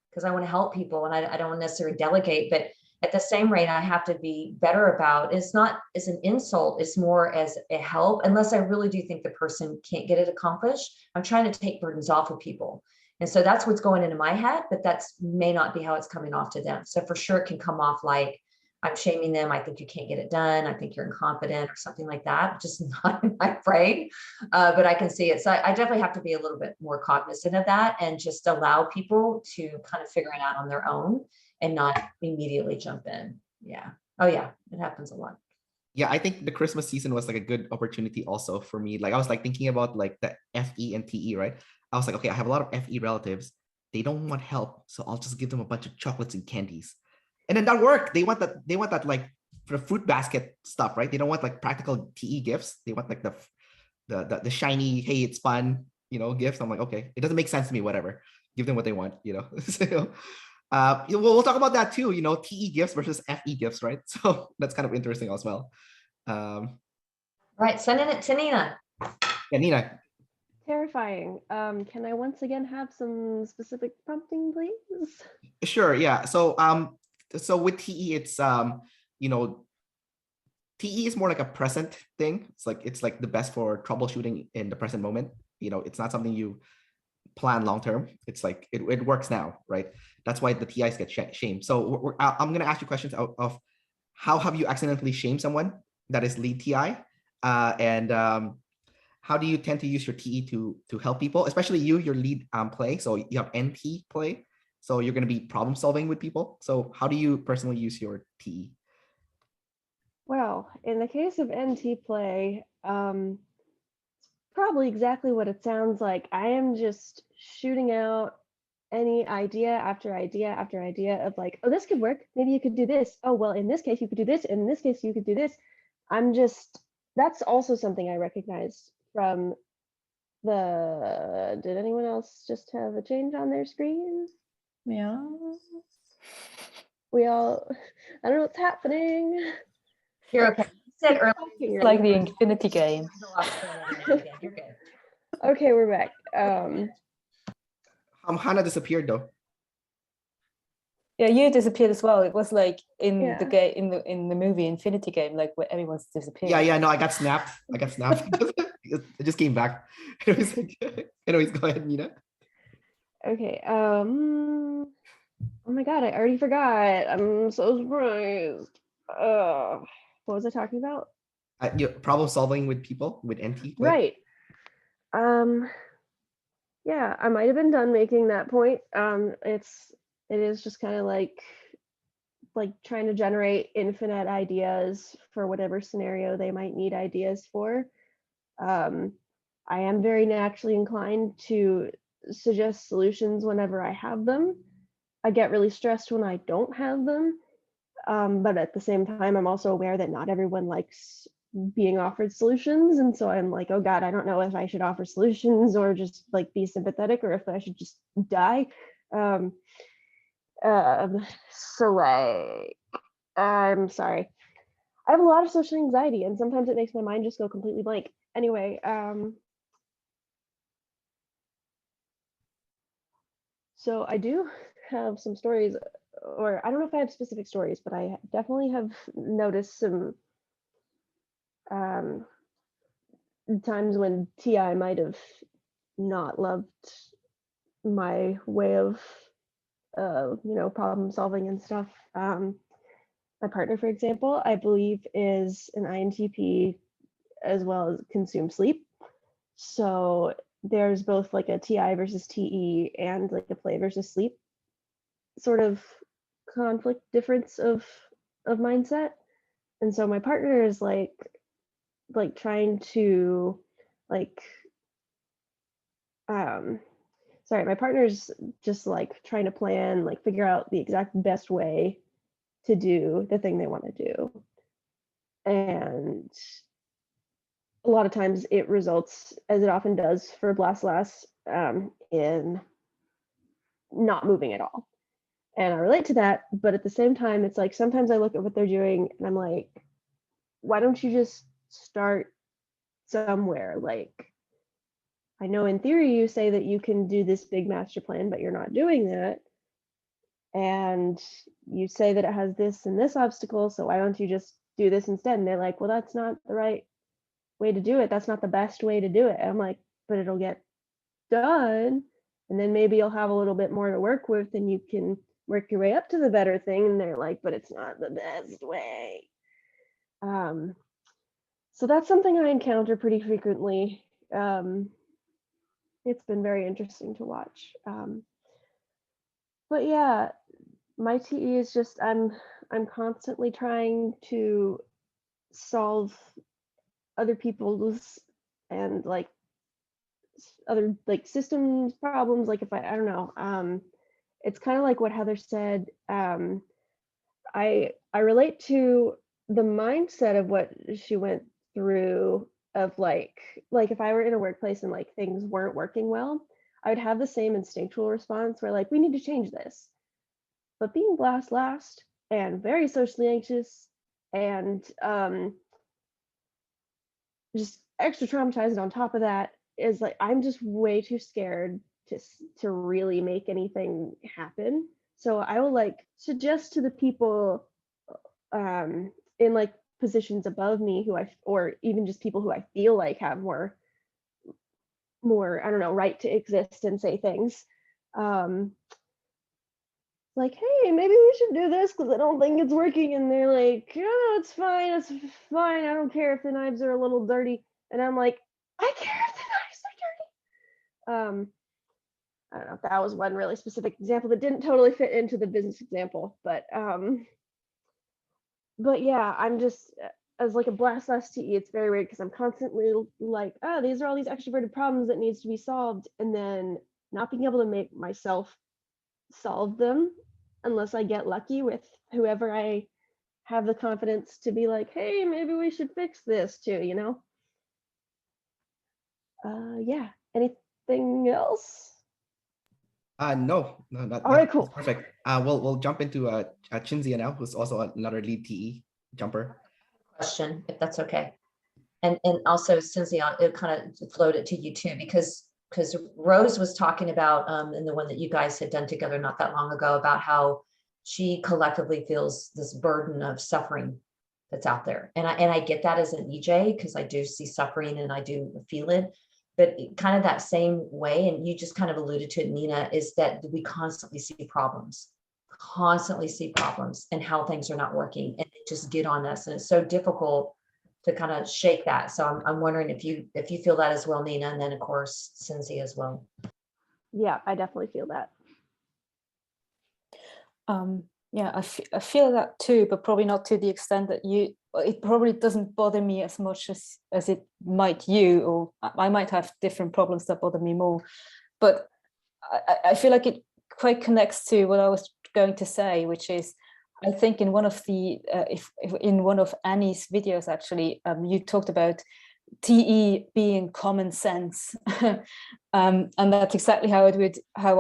because I want to help people, and I don't necessarily delegate, but at the same rate, I have to be better about, it's not as an insult, it's more as a help, unless I really do think the person can't get it accomplished. I'm trying to take burdens off of people. And so that's what's going into my head, but that's may not be how it's coming off to them. So for sure it can come off like I'm shaming them. I think you can't get it done. I think you're incompetent or something like that, just not in my brain, but I can see it. So I definitely have to be a little bit more cognizant of that and just allow people to kind of figure it out on their own and not immediately jump in. Yeah. Oh yeah, it happens a lot. Yeah, I think the Christmas season was a good opportunity also for me. I was thinking about the FE and TE, right? I was like, okay, I have a lot of FE relatives. They don't want help, so I'll just give them a bunch of chocolates and candies. And then that worked. They want that for the fruit basket stuff, right? They don't want practical TE gifts. They want the shiny, hey, it's fun, gifts. I'm like, okay, it doesn't make sense to me, whatever. Give them what they want, So we'll talk about that too, TE gifts versus FE gifts, right? So that's kind of interesting as well. Right, sending it to Nina. Yeah, Nina. Terrifying. Can I once again have some specific prompting, please? Sure, yeah. So with TE, it's TE is more like a present thing. It's like the best for troubleshooting in the present moment. It's not something you plan long term. It's like it works now, right? That's why the TIs get shamed. So I'm gonna ask you questions of how have you accidentally shamed someone that is lead TI, and how do you tend to use your TE to help people, especially your lead play. So you have NP play, so you're gonna be problem solving with people. So how do you personally use your TE? Well, in the case of NT play, probably exactly what it sounds like. I am just shooting out any idea after idea after idea of like, oh, this could work. Maybe you could do this. Oh, well, in this case, you could do this. In this case, you could do this. That's also something I recognize from did anyone else just have a change on their screen? Yeah. I don't know what's happening. You're okay. You said earlier. It's like the infinity game. You're good. Okay, we're back. Hannah disappeared though. Yeah, you disappeared as well. It was like in Yeah. the game in the movie Infinity Game, like where everyone's disappeared. Yeah, no, I got snapped. It just came back. Anyways, go ahead, Nina. Okay. Oh my God, I already forgot. I'm so surprised. What was I talking about? Problem solving with people with NT play. Right. Yeah, I might have been done making that point. It is just kind of like trying to generate infinite ideas for whatever scenario they might need ideas for. I am very naturally inclined to suggest solutions whenever I have them. I get really stressed when I don't have them. But at the same time, I'm also aware that not everyone likes being offered solutions. And so I'm like, oh God, I don't know if I should offer solutions or just like be sympathetic or if I should just die. So like, I'm sorry. I have a lot of social anxiety and sometimes it makes my mind just go completely blank. Anyway, so I do have some stories, or I don't know if I have specific stories, but I definitely have noticed some times when TI might have not loved my way of problem solving and stuff. My partner, for example, I believe is an INTP as well as consume sleep. So there's both like a TI versus TE and like a play versus sleep sort of conflict difference of mindset. And so my partner is like trying to my partner's just like trying to plan, like figure out the exact best way to do the thing they want to do. And a lot of times it results, as it often does for Blast, in not moving at all. And I relate to that, but at the same time, it's like sometimes I look at what they're doing and I'm like, why don't you just start somewhere? Like, I know in theory you say that you can do this big master plan, but you're not doing that. And you say that it has this and this obstacle, so why don't you just do this instead? And they're like, well, that's not the right way to do it. That's not the best way to do it. And I'm like, but it'll get done. And then maybe you'll have a little bit more to work with and you can work your way up to the better thing. And they're like, but it's not the best way. So that's something I encounter pretty frequently. It's been very interesting to watch. But yeah, my TE is just I'm constantly trying to solve other people's and like other like systems problems. Like if I don't know, it's kind of like what Heather said. I relate to the mindset of what she went through of like if I were in a workplace and like things weren't working well, I would have the same instinctual response where like we need to change this. But being last and very socially anxious and just extra traumatized on top of that is like I'm just way too scared to really make anything happen. So I will like suggest to the people in like positions above me or even just people who I feel like have more, I don't know, right to exist and say things. Like, hey, maybe we should do this because I don't think it's working. And they're like, oh, it's fine. I don't care if the knives are a little dirty. And I'm like, I care if the knives are dirty. I don't know if that was one really specific example that didn't totally fit into the business example, but yeah, I'm just, as like a blast STE, it's very weird because I'm constantly like, oh, these are all these extroverted problems that needs to be solved, and then not being able to make myself solve them unless I get lucky with whoever I have the confidence to be like, hey, maybe we should fix this too, you know? Yeah, anything else? No, All right, cool. that's perfect. We'll jump into Cinzia now, who's also another lead TE jumper. Question, if that's okay. And also, Cinzia, it kind of floated to you too, because Rose was talking about, and the one that you guys had done together not that long ago, about how she collectively feels this burden of suffering that's out there. And I get that as an EJ, because I do see suffering and I do feel it. But kind of that same way, and you just kind of alluded to it, Nina, is that we constantly see problems and how things are not working, and they just get on us. And it's so difficult to kind of shake that. So I'm wondering if you feel that as well, Nina, and then of course, Cinzia as well. Yeah, I definitely feel that. Yeah, I feel that too, but probably not to the extent that it probably doesn't bother me as much as it might you, or I might have different problems that bother me more. But I feel like it quite connects to what I was going to say, which is, I think in one of the, if in one of Annie's videos, actually, you talked about TE being common sense, and that's exactly how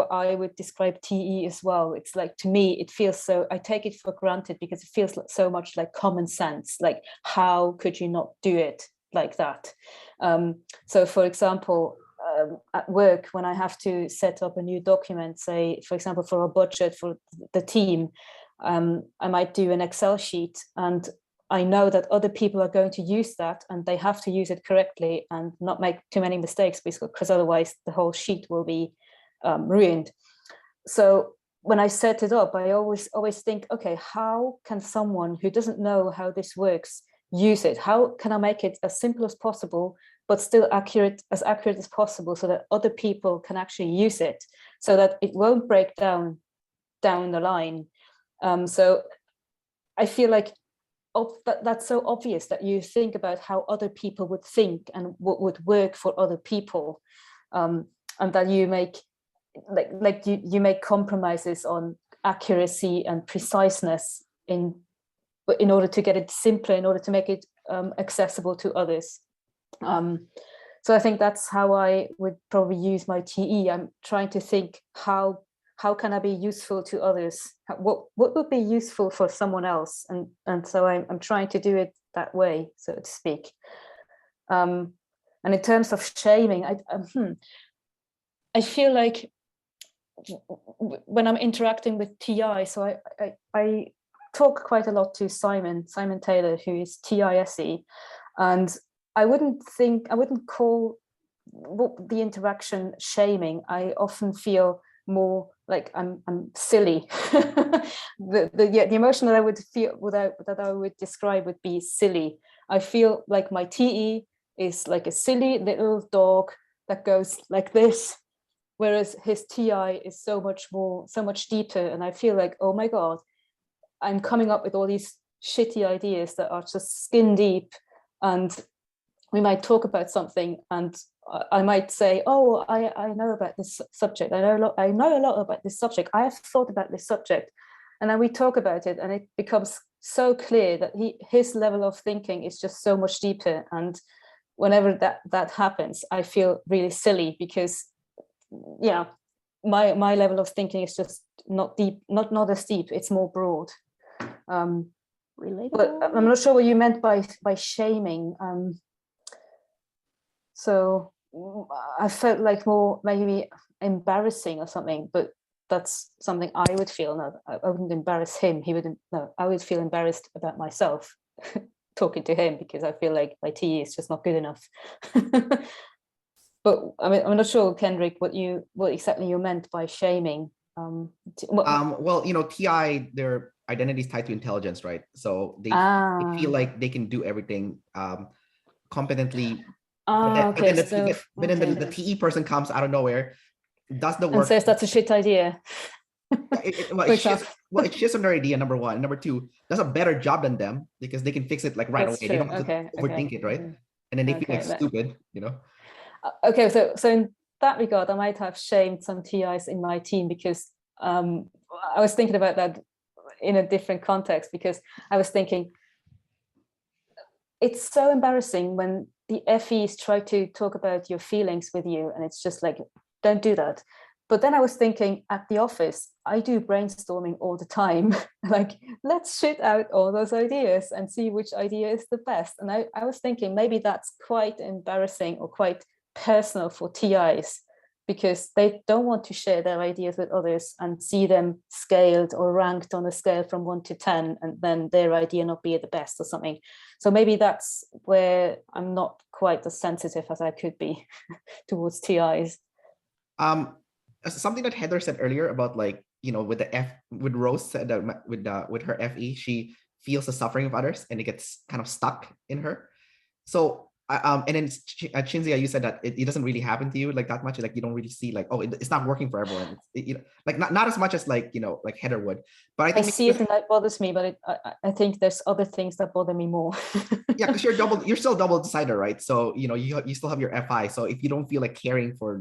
I would describe TE as well. It's like, to me, it feels so, I take it for granted because it feels so much like common sense. Like, how could you not do it like that? So, for example, at work, when I have to set up a new document, say, for example, for a budget for the team, I might do an Excel sheet, and I know that other people are going to use that, and they have to use it correctly and not make too many mistakes, because otherwise the whole sheet will be ruined. So when I set it up, I always think, okay, how can someone who doesn't know how this works use it? How can I make it as simple as possible, but still as accurate as possible, so that other people can actually use it, so that it won't break down the line? So I feel like that's so obvious, that you think about how other people would think and what would work for other people, and that you make you make compromises on accuracy and preciseness in order to get it simpler, in order to make it accessible to others. So I think that's how I would probably use my TE. I'm trying to think, how can I be useful to others? What would be useful for someone else? And so I'm trying to do it that way, so to speak. And in terms of shaming, I feel like when I'm interacting with TI, so I talk quite a lot to Simon Taylor, who is TISE, and I wouldn't call the interaction shaming. I often feel more like I'm silly. the emotion that I would feel that I would describe would be silly. I feel like my TE is like a silly little dog that goes like this, whereas his TI is so much deeper, and I feel like, oh my God, I'm coming up with all these shitty ideas that are just skin deep, and we might talk about something, and I might say, oh, I know about this subject. I know a lot about this subject. I have thought about this subject. And then we talk about it, and it becomes so clear that his level of thinking is just so much deeper. And whenever that happens, I feel really silly, because yeah, my level of thinking is just not deep, not as deep. It's more broad. But I'm not sure what you meant by shaming. So I felt like more maybe embarrassing or something, but that's something I would feel. No, I wouldn't embarrass him. He wouldn't. No, I would feel embarrassed about myself. talking to him because I feel like my TE is just not good enough. But I mean, I'm not sure, Kendrick, what exactly you meant by shaming. Well, TI, their identity is tied to intelligence, right? So they feel like they can do everything competently. But then the TE person comes out of nowhere, does the work, and says that's a shit idea. It's just another idea, number one. Number two, does a better job than them because they can fix it like right away. True. They don't have to overthink it, right? And then they feel like stupid, Okay, so in that regard, I might have shamed some TIs in my team because I was thinking about that in a different context, because I was thinking it's so embarrassing when the FEs try to talk about your feelings with you, and it's just like, don't do that. But then I was thinking, at the office, I do brainstorming all the time. Like, let's shoot out all those ideas and see which idea is the best. And I was thinking maybe that's quite embarrassing or quite personal for TIs, because they don't want to share their ideas with others and see them scaled or ranked on a scale from 1 to 10, and then their idea not be the best or something. So maybe that's where I'm not quite as sensitive as I could be towards TIs. Something that Heather said earlier about, like, with Rose said that with her FE, she feels the suffering of others and it gets kind of stuck in her. So and then Cinzia, you said that it doesn't really happen to you like that much. Like, you don't really see like, oh, it's not working for everyone. Like not as much as like Heather would. But I see it and that bothers me, but I think there's other things that bother me more. Yeah, because you're still double decider, right? So you still have your FI. So if you don't feel like caring for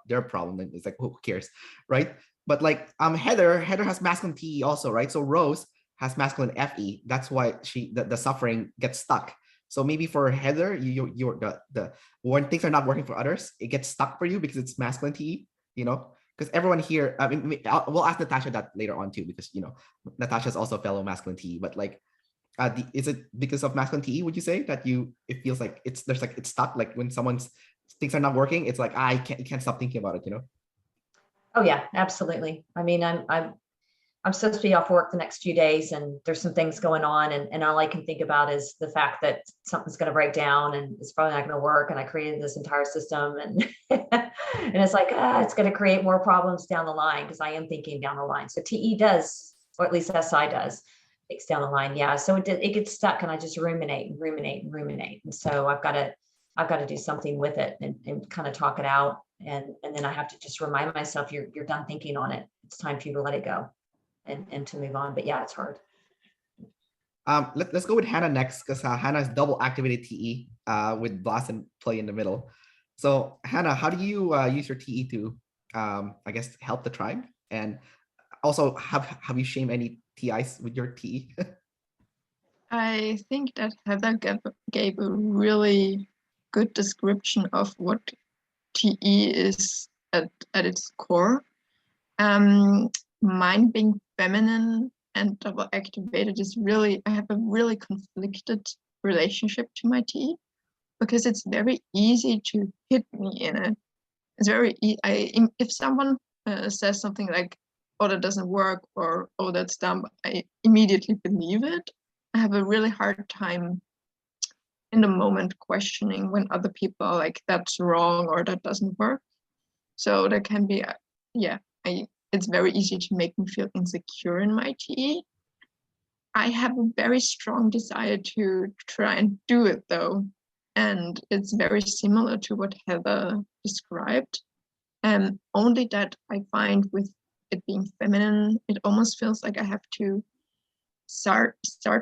their problem, then it's like, who cares, right? But like Heather has masculine TE also, right? So Rose has masculine FE. That's why the suffering gets stuck. So maybe for Heather, you're the when things are not working for others, it gets stuck for you because it's masculine TE, because everyone here, I mean, we'll ask Natacha that later on too, because Natacha is also a fellow masculine TE. But like, is it because of masculine TE? Would you say that it feels like it's stuck? Like when things are not working, it's like you can't stop thinking about it, Oh yeah, absolutely. I mean, I'm supposed to be off work the next few days, and there's some things going on, and all I can think about is the fact that something's going to break down and it's probably not going to work. And I created this entire system, and and it's like, it's going to create more problems down the line, because I am thinking down the line. So TE does, or at least SI does, thinks down the line. Yeah. So it gets stuck, and I just ruminate. And so I've got to do something with it and kind of talk it out. And then I have to just remind myself, you're done thinking on it. It's time for you to let it go. And to move on. But yeah, it's hard. Let's go with Hannah next, because Hannah is double activated TE with blast and play in the middle. So Hannah, how do you use your TE to I guess help the tribe? And also, have you shamed any TIs with your TE? I think that Heather gave a really good description of what TE is at its core. Mine being feminine and double activated is I have a really conflicted relationship to my TE, because it's very easy to hit me in it. It's very if someone says something like, oh, that doesn't work, or oh, that's dumb, I immediately believe it. I have a really hard time in the moment questioning when other people are like, that's wrong or that doesn't work. So there can be it's very easy to make me feel insecure in my TE. I have a very strong desire to try and do it though. And it's very similar to what Heather described. Only that I find with it being feminine, it almost feels like I have to start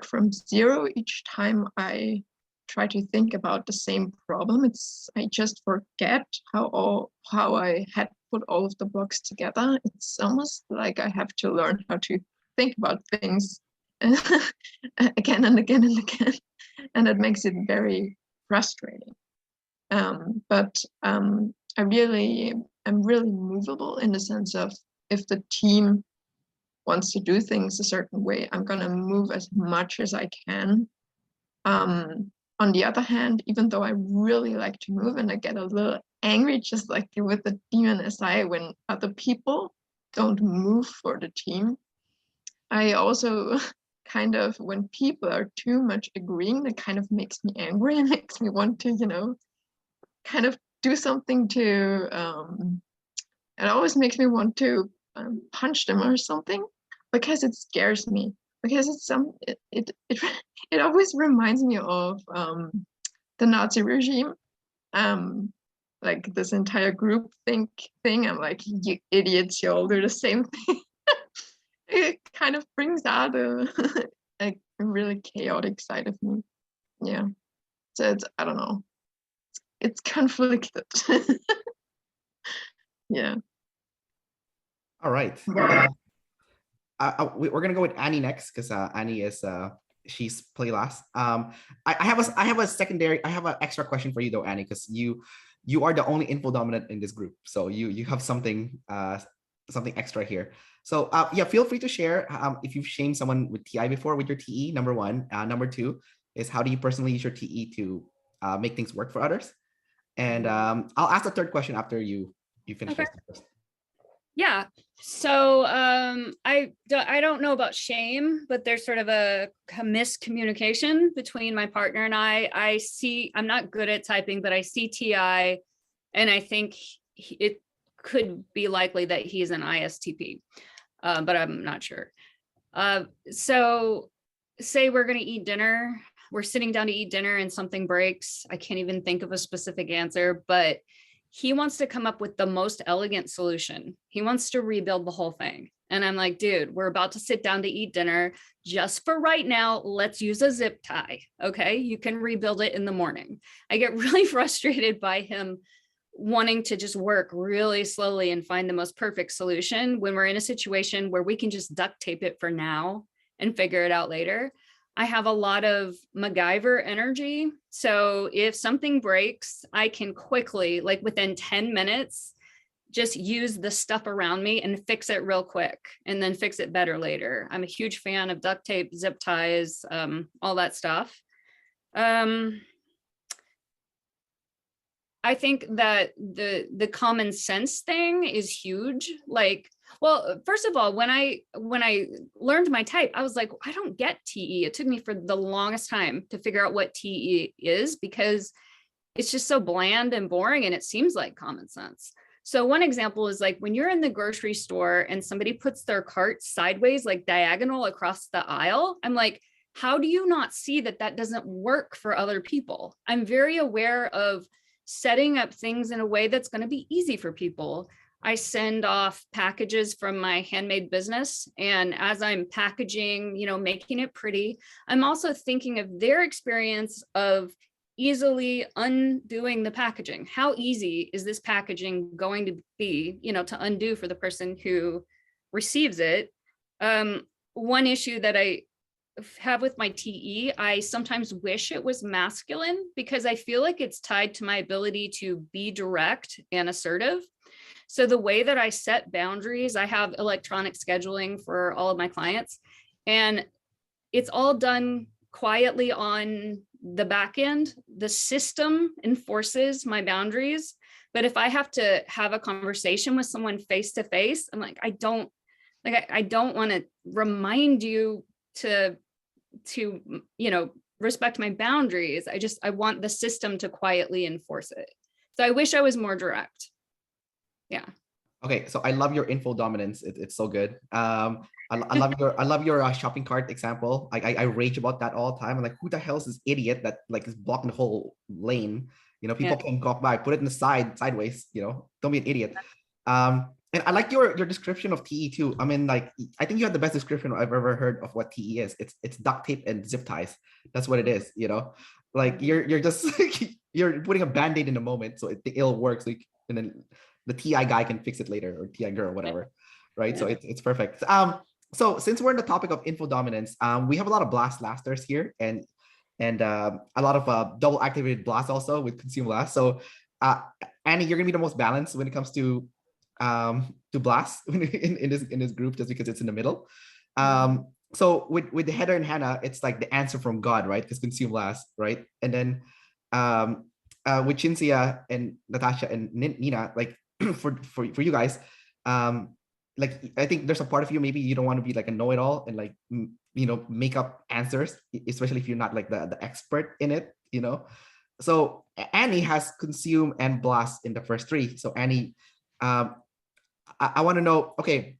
from zero each time I try to think about the same problem. I just forget how I had put all of the blocks together. It's almost like I have to learn how to think about things again and again and again, and it makes it very frustrating. But I'm really movable in the sense of, if the team wants to do things a certain way, I'm gonna move as much as I can. On the other hand, even though I really like to move, and I get a little angry, just like with the demon SI, when other people don't move for the team, I also kind of, when people are too much agreeing, that kind of makes me angry and makes me want to, you know, kind of do something to, it always makes me want to punch them or something, because it scares me, because it's it always reminds me of the Nazi regime, like this entire group thing. I'm like, you idiots, you all do the same thing. It kind of brings out a really chaotic side of me. Yeah, so it's, I don't know, it's conflicted. Yeah. All right. We're gonna go with Annie next, because Annie is she's play last. I have a secondary, I have an extra question for you though, Annie, because you are the only info dominant in this group, so you have something something extra here. So yeah, feel free to share if you've shamed someone with TI before with your TE, number one. Number two is, how do you personally use your TE to make things work for others? And I'll ask the third question after you finish Okay. this first. Yeah. So I don't know about shame, but there's sort of a miscommunication between my partner and I. I'm not good at typing, but I see TI, and I think it could be likely that he's an ISTP, but I'm not sure. So say we're going to eat dinner. We're sitting down to eat dinner and something breaks. I can't even think of a specific answer, but he wants to come up with the most elegant solution. He wants to rebuild the whole thing. And I'm like, dude, we're about to sit down to eat dinner. Just for right now, let's use a zip tie. Okay, you can rebuild it in the morning. I get really frustrated by him wanting to just work really slowly and find the most perfect solution when we're in a situation where we can just duct tape it for now and figure it out later. I have a lot of MacGyver energy. So if something breaks, I can quickly, like within 10 minutes, just use the stuff around me and fix it real quick, and then fix it better later. I'm a huge fan of duct tape, zip ties, all that stuff. I think that the common sense thing is huge. Like, well, first of all, when I learned my type, I was like, I don't get TE. It took me for the longest time to figure out what TE is, because it's just so bland and boring, and it seems like common sense. So one example is like when you're in the grocery store and somebody puts their cart sideways, like diagonal across the aisle, I'm like, how do you not see that that doesn't work for other people? I'm very aware of setting up things in a way that's going to be easy for people. I send off packages from my handmade business, and as I'm packaging, you know, making it pretty, I'm also thinking of their experience of easily undoing the packaging. How easy is this packaging going to be, you know, to undo for the person who receives it? One issue that I have with my TE, I sometimes wish it was masculine, because I feel like it's tied to my ability to be direct and assertive. So the way that I set boundaries, I have electronic scheduling for all of my clients, and it's all done quietly on the back end. The system enforces my boundaries, but if I have to have a conversation with someone face to face, I'm like, I don't want to remind you to you know, respect my boundaries. I want the system to quietly enforce it. So I wish I was more direct. Yeah. Okay, so I love your info dominance. It's so good. I love your shopping cart example. I rage about that all the time. I'm like, who the hell is this idiot that like is blocking the whole lane? You know, people can walk by. Put it in the sideways. You know, don't be an idiot. And I like your description of TE too. I mean, like, I think you have the best description I've ever heard of what TE is. It's duct tape and zip ties. That's what it is. You know, like you're just you're putting a band-aid in the moment, so it'll work. So and then the TI guy can fix it later, or TI girl, whatever, right? So it's perfect. So since we're on the topic of info dominance, we have a lot of blast lasters here, and a lot of double activated blast also with consume blast. So Annie, you're gonna be the most balanced when it comes to blast in this group, just because it's in the middle. So with the Heather and Hannah, it's like the answer from God, right? Because consume blast, right? And then with Cinzia and Natacha and Nina, like for you guys, like I think there's a part of you, maybe you don't want to be like a know-it-all and like make up answers, especially if you're not like the expert in it, So Annie has consume and blast in the first three. So Annie, I want to know, okay,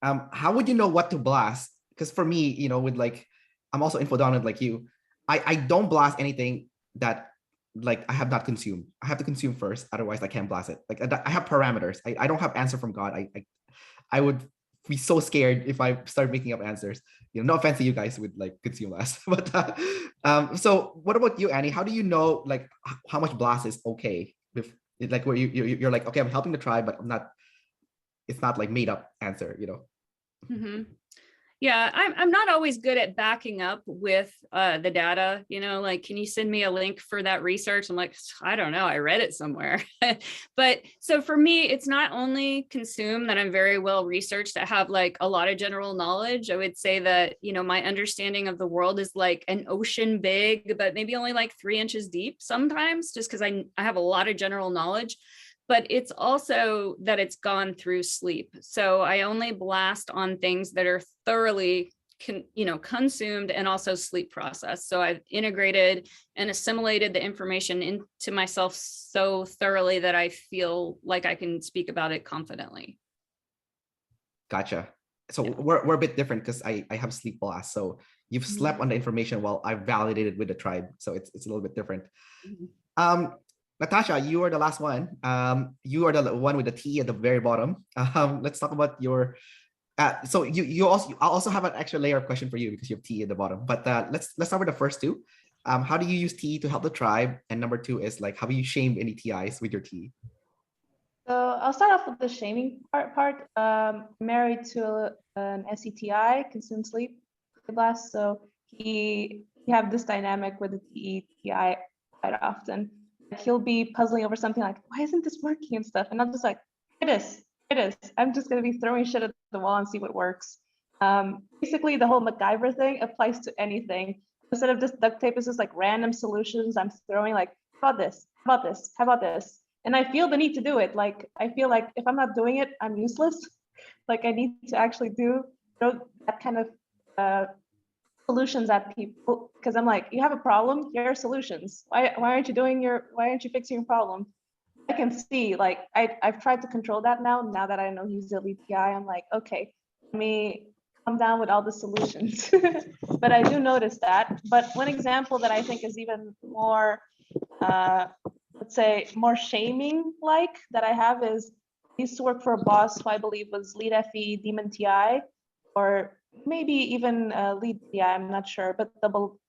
how would you know what to blast? Because for me, with like, I'm also info dominant like you. I don't blast anything that like I have not consumed. I have to consume first, otherwise I can't blast it. Like I have parameters. I don't have answer from God. I would be so scared if I start making up answers. No offense to you guys who would like consume last. But so what about you, Annie? How do you know like how much blast is okay? If like where you're like, okay, I'm helping the tribe, but it's not like made up answer, Mm-hmm. Yeah, I'm not always good at backing up with the data, like, can you send me a link for that research? I'm like, I don't know, I read it somewhere. But so for me, it's not only consume that I'm very well researched, I have like a lot of general knowledge. I would say that, my understanding of the world is like an ocean big, but maybe only like 3 inches deep sometimes, just because I have a lot of general knowledge. But it's also that it's gone through sleep. So I only blast on things that are thoroughly, consumed and also sleep processed. So I've integrated and assimilated the information into myself so thoroughly that I feel like I can speak about it confidently. Gotcha. So Yeah. we're a bit different because I have sleep blast. So you've slept on the information while I validated with the tribe. So it's a little bit different. Mm-hmm. Natacha, you are the last one. You are the one with the T at the very bottom. Let's talk about your. So you also have an extra layer of question for you because you have T at the bottom. But let's start with the first two. How do you use T to help the tribe? And number two is like, have you shamed any TIs with your T? So I'll start off with the shaming part. Married to an SETI, consume sleep blast. So he have this dynamic with the TI quite often. He'll be puzzling over something like, why isn't this working and stuff? And I'm just like, it is. I'm just going to be throwing shit at the wall and see what works. Basically, the whole MacGyver thing applies to anything. Instead of just duct tape, it's just like random solutions I'm throwing, like, how about this? How about this? How about this? And I feel the need to do it. Like, I feel like if I'm not doing it, I'm useless. Like, I need to actually throw that kind of solutions at people, because I'm like, you have a problem, here are solutions. Why aren't you fixing your problem? I can see, like, I've tried to control that now that I know he's the lead guy. I'm like, okay, let me come down with all the solutions. But I do notice that. But one example that I think is even more let's say more shaming like that I have is I used to work for a boss who I believe was lead FE demon TI, or maybe even lead TI, I'm not sure, but double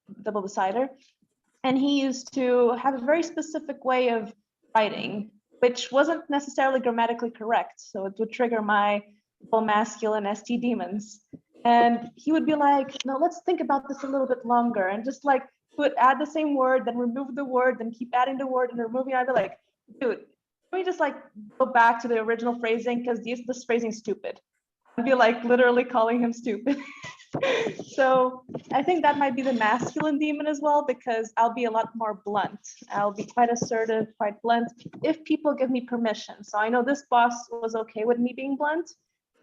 decider. And he used to have a very specific way of writing, which wasn't necessarily grammatically correct. So it would trigger my full masculine ST demons. And he would be like, no, let's think about this a little bit longer. And just like, would add the same word, then remove the word, then keep adding the word and removing. I'd be like, dude, can we just like go back to the original phrasing? Because this phrasing is stupid. I'd be like literally calling him stupid. So I think that might be the masculine demon as well, because I'll be a lot more blunt. I'll be quite assertive, quite blunt, if people give me permission. So I know this boss was okay with me being blunt.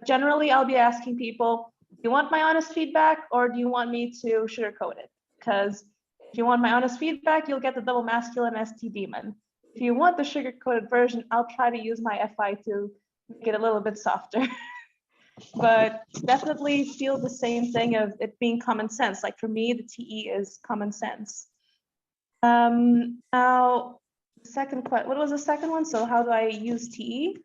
Generally, I'll be asking people, do you want my honest feedback or do you want me to sugarcoat it? Because if you want my honest feedback, you'll get the double masculine ST demon. If you want the sugar-coated version, I'll try to use my FI to make it a little bit softer. But definitely feel the same thing of it being common sense. Like for me, the TE is common sense. Now, what was the second one? So how do I use TE?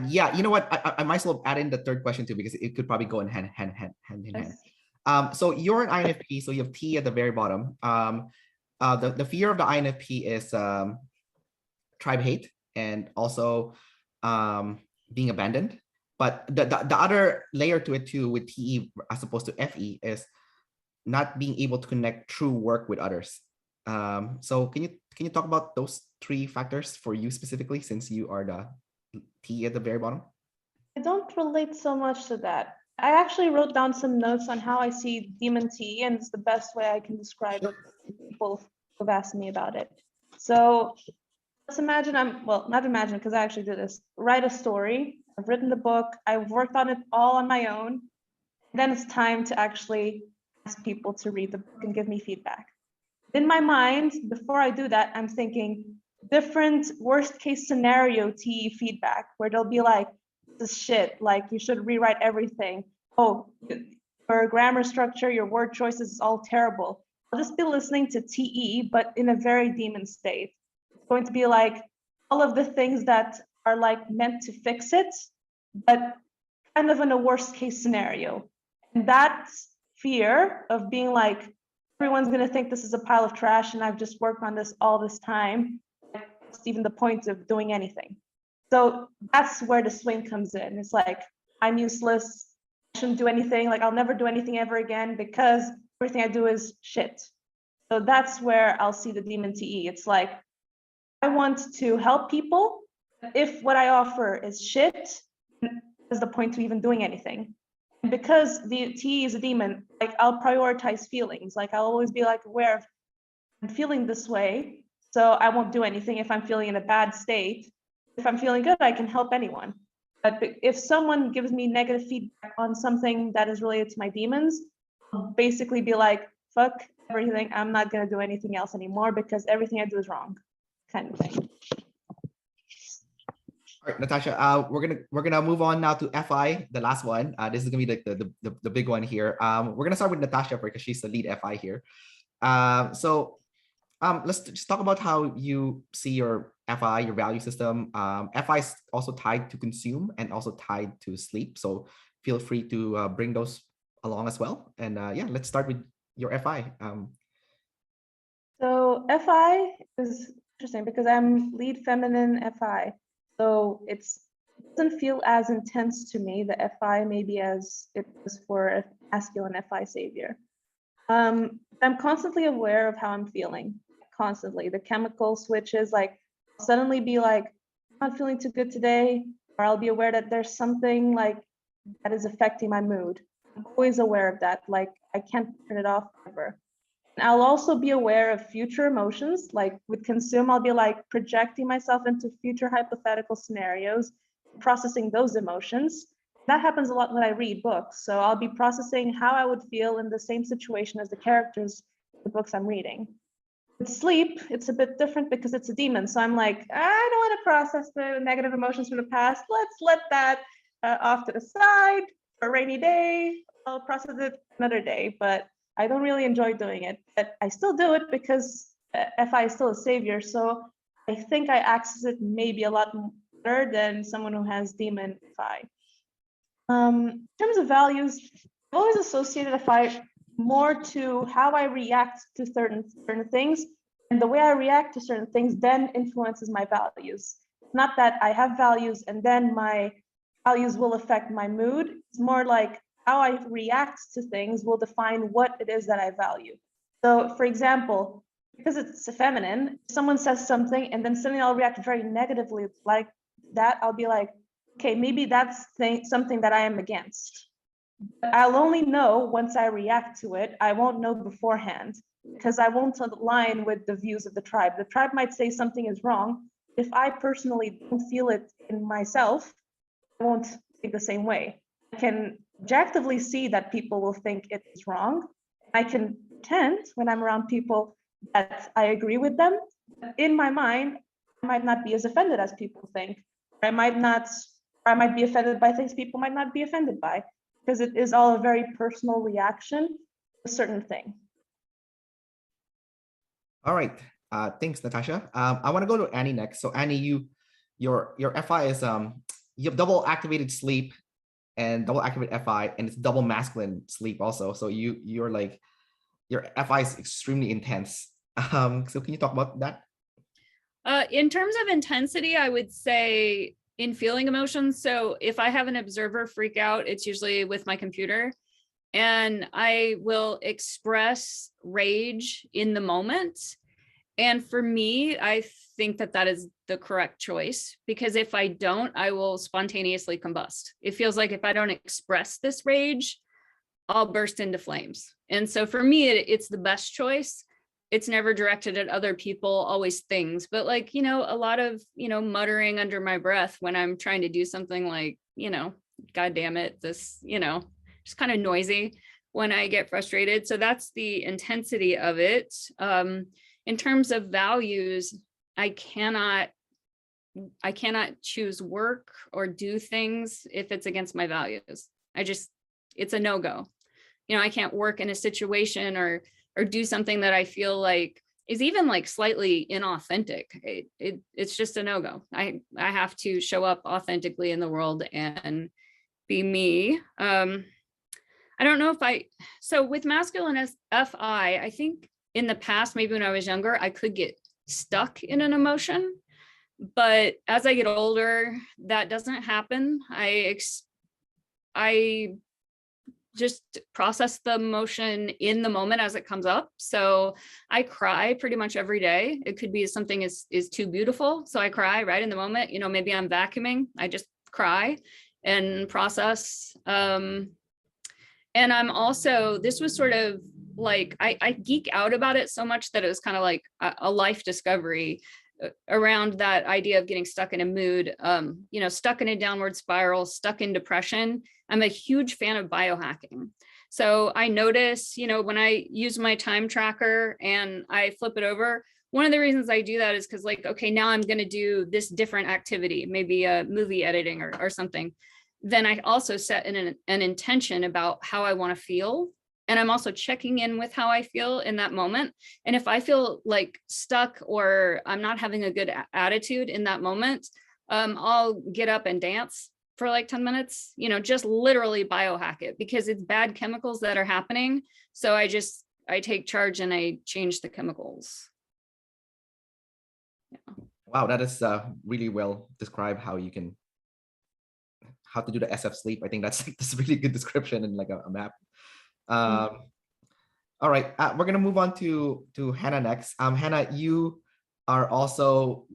Yeah, you know what? I might as well add in the third question too, because it could probably go in hand in hand. So you're an INFP, so you have T at the very bottom. The fear of the INFP is tribe hate and also being abandoned. But the other layer to it too with TE as opposed to FE is not being able to connect true work with others. So can you talk about those three factors for you specifically, since you are the T at the very bottom? I don't relate so much to that. I actually wrote down some notes on how I see demon T, and it's the best way I can describe it to people who've asked me about it. So let's imagine not imagine, because I actually did this, write a story. I've written the book, I've worked on it all on my own. Then it's time to actually ask people to read the book and give me feedback. In my mind, before I do that, I'm thinking different worst case scenario TE feedback, where they'll be like, this is shit, like you should rewrite everything. Oh, your grammar structure, your word choices is all terrible. I'll just be listening to TE, but in a very demon state. It's going to be like all of the things that are like meant to fix it, but kind of in a worst case scenario. And that fear of being like, everyone's going to think this is a pile of trash and I've just worked on this all this time. What's even the point of doing anything? So that's where the swing comes in. It's like, I'm useless. I shouldn't do anything. Like, I'll never do anything ever again because everything I do is shit. So that's where I'll see the demon TE. It's like, I want to help people. If what I offer is shit, what's the point to even doing anything? And because the TE is a demon, like I'll prioritize feelings. Like I'll always be like aware of I'm feeling this way, so I won't do anything if I'm feeling in a bad state. If I'm feeling good, I can help anyone. But if someone gives me negative feedback on something that is related to my demons, I'll basically be like, fuck everything. I'm not gonna do anything else anymore because everything I do is wrong, kind of thing. All right, Natacha, we're gonna move on now to FI, the last one. This is gonna be the big one here. We're gonna start with Natacha because she's the lead FI here. Let's just talk about how you see your FI, your value system. FI is also tied to consume and also tied to sleep. So feel free to bring those along as well. And yeah, let's start with your FI. So FI is interesting because I'm lead feminine FI. So it doesn't feel as intense to me, the FI, maybe as it was for a masculine FI savior. I'm constantly aware of how I'm feeling, constantly. The chemical switches, like I'll suddenly be like, I'm not feeling too good today, or I'll be aware that there's something like that is affecting my mood. I'm always aware of that, like I can't turn it off ever. And I'll also be aware of future emotions, like with consume, I'll be like projecting myself into future hypothetical scenarios, processing those emotions. That happens a lot when I read books. So I'll be processing how I would feel in the same situation as the characters in the books I'm reading. With sleep, it's a bit different because it's a demon. So I'm like, I don't want to process the negative emotions from the past. Let's let that off to the side for a rainy day. I'll process it another day, but I don't really enjoy doing it. But I still do it because FI is still a savior. So I think I access it maybe a lot better than someone who has demon FI. In terms of values, I've always associated FI more to how I react to certain things, and the way I react to certain things then influences my values. Not that I have values and then my values will affect my mood. It's more like how I react to things will define what it is that I value. So for example, because it's feminine, if someone says something and then suddenly I'll react very negatively like that, I'll be like, okay, maybe that's something that I am against. But I'll only know once I react to it. I won't know beforehand because I won't align with the views of the tribe. The tribe might say something is wrong. If I personally don't feel it in myself, I won't think the same way. I can objectively see that people will think it is wrong. I can pretend when I'm around people that I agree with them. But in my mind, I might not be as offended as people think. I might be offended by things people might not be offended by, because it is all a very personal reaction to a certain thing. All right. Thanks, Natacha. I want to go to Annie next. So Annie, your FI is you have double activated sleep and double activated FI, and it's double masculine sleep also. So you're like your FI is extremely intense. So can you talk about that? In terms of intensity, I would say in feeling emotions. So if I have an observer freak out, it's usually with my computer, and I will express rage in the moment. And for me, I think that is the correct choice, because if I don't, I will spontaneously combust. It feels like if I don't express this rage, I'll burst into flames. And so for me, it's the best choice. It's never directed at other people, always things, but like, a lot of, muttering under my breath when I'm trying to do something like, God damn it, this, just kind of noisy when I get frustrated. So that's the intensity of it. In terms of values, I cannot choose work or do things if it's against my values. It's a no-go. You know, I can't work in a situation or do something that I feel like is even like slightly inauthentic. It's just a no-go. I have to show up authentically in the world and be me. I don't know if so with masculine as FI, I think in the past, maybe when I was younger, I could get stuck in an emotion. But as I get older, that doesn't happen. I just process the emotion in the moment as it comes up. So I cry pretty much every day. It could be something is too beautiful, so I cry right in the moment. You know, maybe I'm vacuuming, I just cry and process. And I'm also, this was sort of like, I geek out about it so much that it was kind of like a life discovery around that idea of getting stuck in a mood, you know, stuck in a downward spiral, stuck in depression. I'm a huge fan of biohacking. So I notice, you know, when I use my time tracker and I flip it over, one of the reasons I do that is because, like, okay, now I'm going to do this different activity, maybe a movie editing or something. Then I also set an intention about how I want to feel. And I'm also checking in with how I feel in that moment. And if I feel like stuck or I'm not having a good attitude in that moment, I'll get up and dance for like 10 minutes, you know, just literally biohack it, because it's bad chemicals that are happening. So I take charge and I change the chemicals. Yeah. Wow, that is really well described how to do the SF sleep. I think that's like this really good description and like a map. All right, we're gonna move on to Hannah next. Hannah, you are also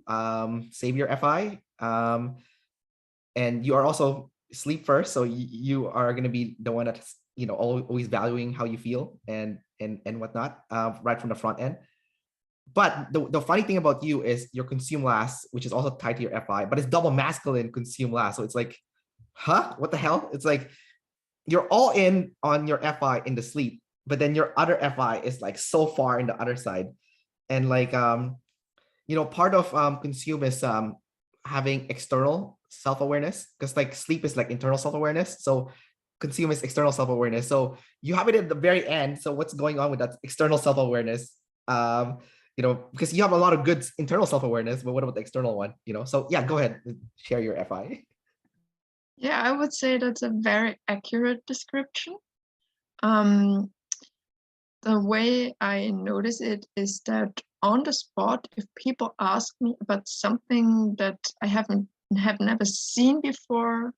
Saviour FI, and you are also sleep first. So you are gonna be the one that's, you know, always valuing how you feel and whatnot, right from the front end. But the funny thing about you is your consume last, which is also tied to your FI, but it's double masculine consume last. So it's like, huh? What the hell? It's like you're all in on your FI in the sleep, but then your other FI is like so far in the other side. And like, you know, part of consume is having external self-awareness, because like sleep is like internal self-awareness. So consume is external self-awareness. So you have it at the very end. So what's going on with that external self-awareness? You know, because you have a lot of good internal self-awareness, but what about the external one? You know, so yeah, go ahead, share your FI. Yeah, I would say that's a very accurate description. The way I notice it is that on the spot, if people ask me about something that I have never seen before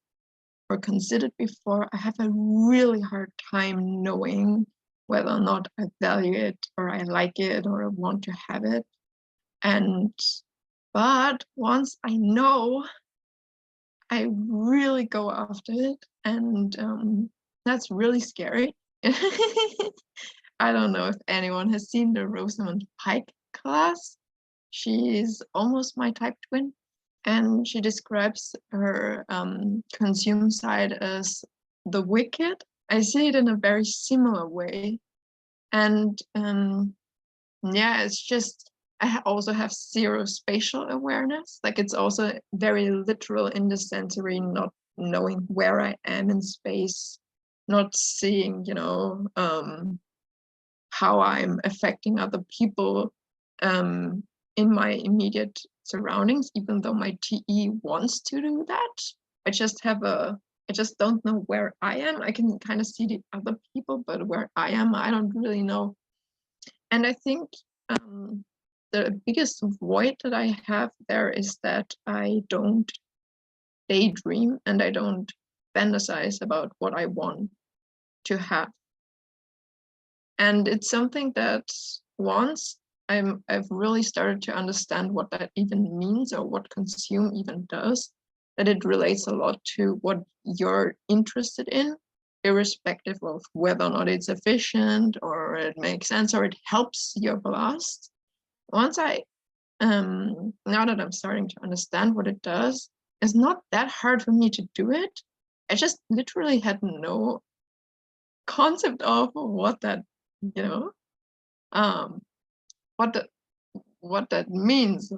or considered before, I have a really hard time knowing whether or not I value it or I like it or I want to have it. But once I know, I really go after it, and that's really scary. I don't know if anyone has seen the Rosamund Pike class. She's almost my type twin, and she describes her consume side as the wicked. I see it in a very similar way, and yeah, it's just, I also have zero spatial awareness. Like, it's also very literal in the sensory, not knowing where I am in space, not seeing, you know, how I'm affecting other people in my immediate surroundings, even though my TE wants to do that. I just don't know where I am. I can kind of see the other people, but where I am, I don't really know. And I think the biggest void that I have there is that I don't daydream and I don't fantasize about what I want to have. And it's something that once I've really started to understand what that even means, or what consume even does, that it relates a lot to what you're interested in, irrespective of whether or not it's efficient or it makes sense or it helps your blast. Once now that I'm starting to understand what it does, it's not that hard for me to do it. I just literally had no concept of what that, what that means,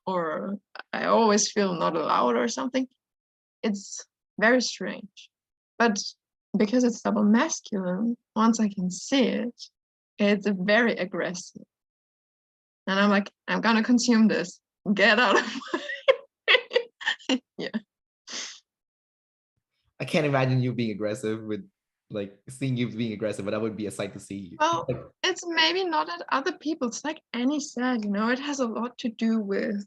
or I always feel not allowed or something, it's very strange. But because it's double masculine, once I can see it, it's very aggressive. And I'm like, I'm gonna consume this. Get out of my way. Yeah. I can't imagine you being aggressive with like seeing you being aggressive, but that would be a sight to see. Well, it's maybe not at other people. It's like Annie said, it has a lot to do with,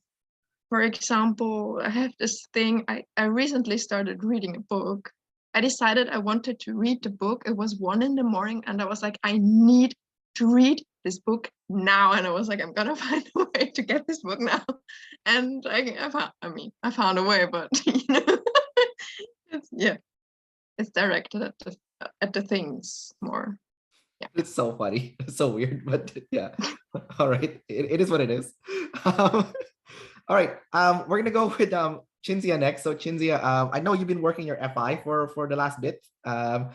for example, I have this thing, I recently started reading a book. I decided I wanted to read the book. It was 1 a.m. and I was like, I need to read this book now. And I was like, I'm gonna find a way to get this book now. And I found a way, but it's directed at the things more. Yeah. It's so funny. It's so weird, but yeah. All right. It is what it is. All right. We're gonna go with Cinzia next. So Cinzia, I know you've been working your FI for the last bit. And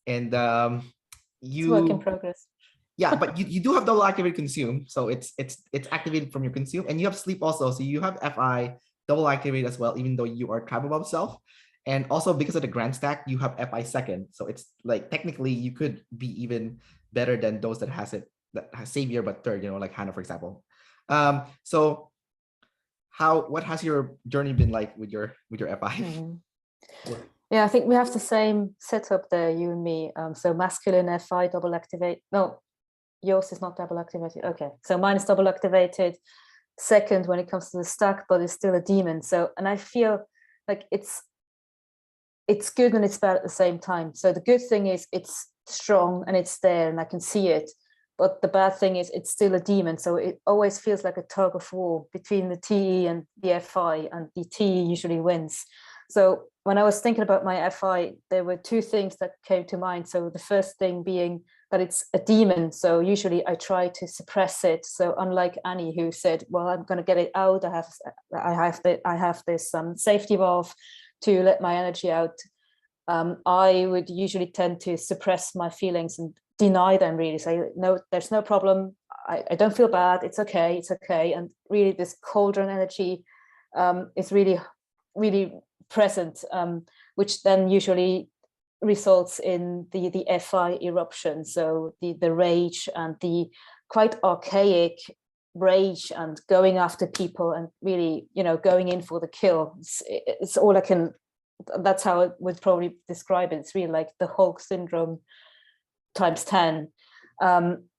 it's work in progress. Yeah, but you do have double activated consume. So it's activated from your consume, and you have sleep also. So you have FI double activated as well, even though you are tribe above self. And also because of the grand stack, you have FI second. So it's like technically you could be even better than those that has savior but third, like Hannah, for example. So what has your journey been like with your FI? Mm-hmm. Yeah, I think we have the same setup there, you and me. So masculine FI double activate. No, yours is not double activated. Okay, so mine is double activated second when it comes to the stack, but it's still a demon. So, and I feel like it's good and it's bad at the same time. So the good thing is it's strong and it's there and I can see it. But the bad thing is it's still a demon. So it always feels like a tug of war between the TE and the FI, and the TE usually wins. So when I was thinking about my FI, there were 2 things that came to mind. So the first thing being that it's a demon. So usually I try to suppress it. So unlike Annie, who said, well, I'm going to get it out. I have this safety valve to let my energy out. I would usually tend to suppress my feelings and deny them, really say, no, there's no problem. I don't feel bad. It's okay. And really this cauldron energy is really, really present, which then usually results in the FI eruption. So the rage and the quite archaic rage and going after people and really, going in for the kill. It's all I can, that's how I would probably describe it. It's really like the Hulk syndrome times 10,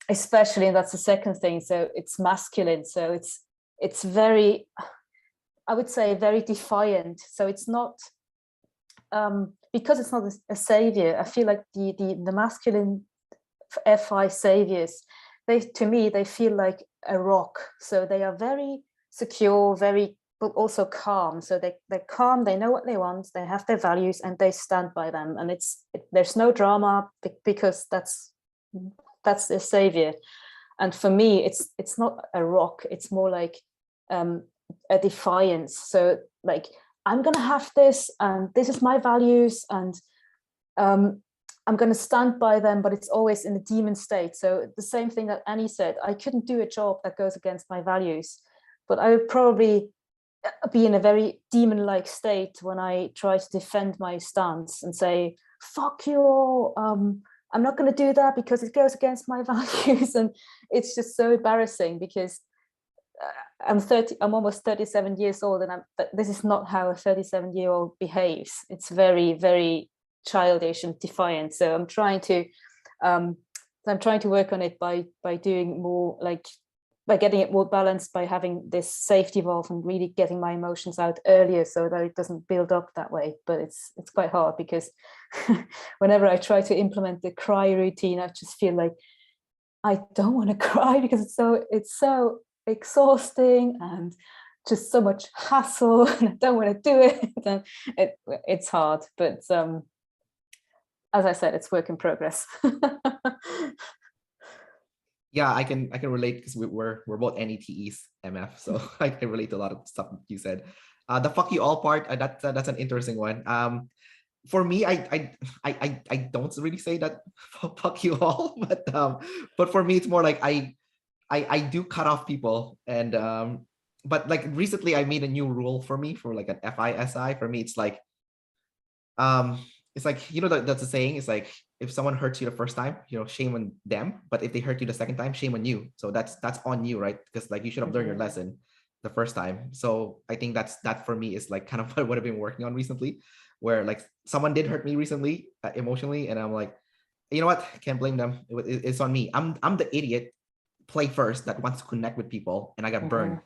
especially, and that's the second thing. So it's masculine. So it's very, I would say, very defiant. So it's not, because it's not a savior, I feel like the masculine FI saviors, to me, they feel like a rock. So they are very secure, but also calm. So they're calm, they know what they want, they have their values and they stand by them. And there's no drama because that's their savior. And for me, it's not a rock, it's more like a defiance. So like, I'm going to have this, and this is my values, and I'm going to stand by them, but it's always in a demon state. So the same thing that Annie said, I couldn't do a job that goes against my values, but I would probably be in a very demon-like state when I try to defend my stance and say, fuck you all, I'm not going to do that because it goes against my values. And it's just so embarrassing because I'm almost 37 years old, and this is not how a 37-year-old behaves. It's very, very childish and defiant. So I'm trying to work on it by doing more, like by getting it more balanced, by having this safety valve and really getting my emotions out earlier so that it doesn't build up that way. But it's quite hard because whenever I try to implement the cry routine, I just feel like I don't want to cry because it's so exhausting and just so much hassle, and I don't want to do it. And it's hard, but as I said, it's work in progress. Yeah, I can relate because we're both NETEs, MF, so I can relate to a lot of stuff you said. The fuck you all part, that's an interesting one. for me, I don't really say that fuck you all, but for me, it's more like I do cut off people, and but like recently I made a new rule for me for like an FISI. For me, it's like, you know, that's a saying. It's like, if someone hurts you the first time, you know, shame on them. But if they hurt you the second time, shame on you. So that's on you, right? Because like you should have learned your lesson the first time. So I think that for me is like kind of what I've been working on recently, where like someone did hurt me recently emotionally, and I'm like, you know what? Can't blame them. It's on me. I'm the idiot play first that wants to connect with people, and I got burned.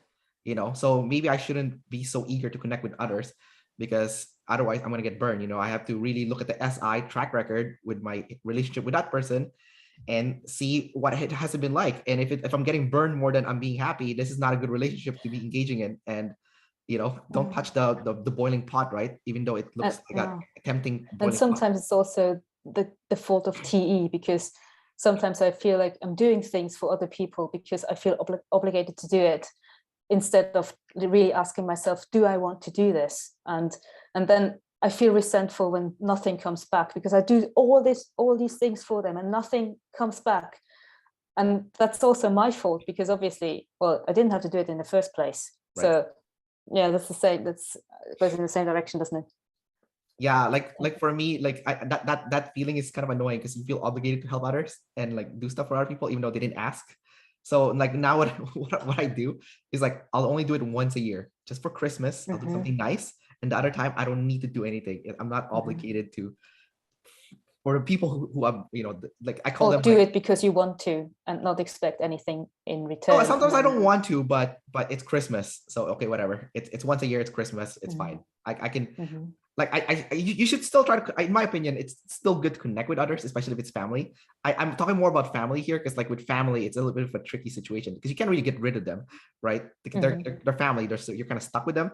You know, so maybe I shouldn't be so eager to connect with others, because otherwise I'm going to get burned. You know, I have to really look at the SI track record with my relationship with that person and see what it hasn't been like. And if I'm getting burned more than I'm being happy, this is not a good relationship to be engaging in. And, you know, don't touch the boiling pot, right? Even though it looks like a tempting boiling and sometimes pot. it's also the fault of TE, because sometimes I feel like I'm doing things for other people because I feel obligated to do it, instead of really asking myself, do I want to do this? And then I feel resentful when nothing comes back, because I do all these things for them and nothing comes back. And that's also my fault, because obviously, well, I didn't have to do it in the first place. Right. So yeah, that's the same. It goes in the same direction, doesn't it? Yeah, like for me, like that feeling is kind of annoying, because you feel obligated to help others and like do stuff for other people even though they didn't ask. So like now what I do is like, I'll only do it once a year, just for Christmas. I'll do something nice, and the other time I don't need to do anything. I'm not obligated to. For the people who are, you know, like I call them, do it because you want to and not expect anything in return. Oh, sometimes I don't want to, but it's Christmas, so okay, whatever. It's once a year. It's Christmas. It's fine. I can. Like you should still try to, in my opinion, it's still good to connect with others, especially if it's family. I'm talking more about family here, because like with family, it's a little bit of a tricky situation, because you can't really get rid of them, right? They're family. You're kind of stuck with them,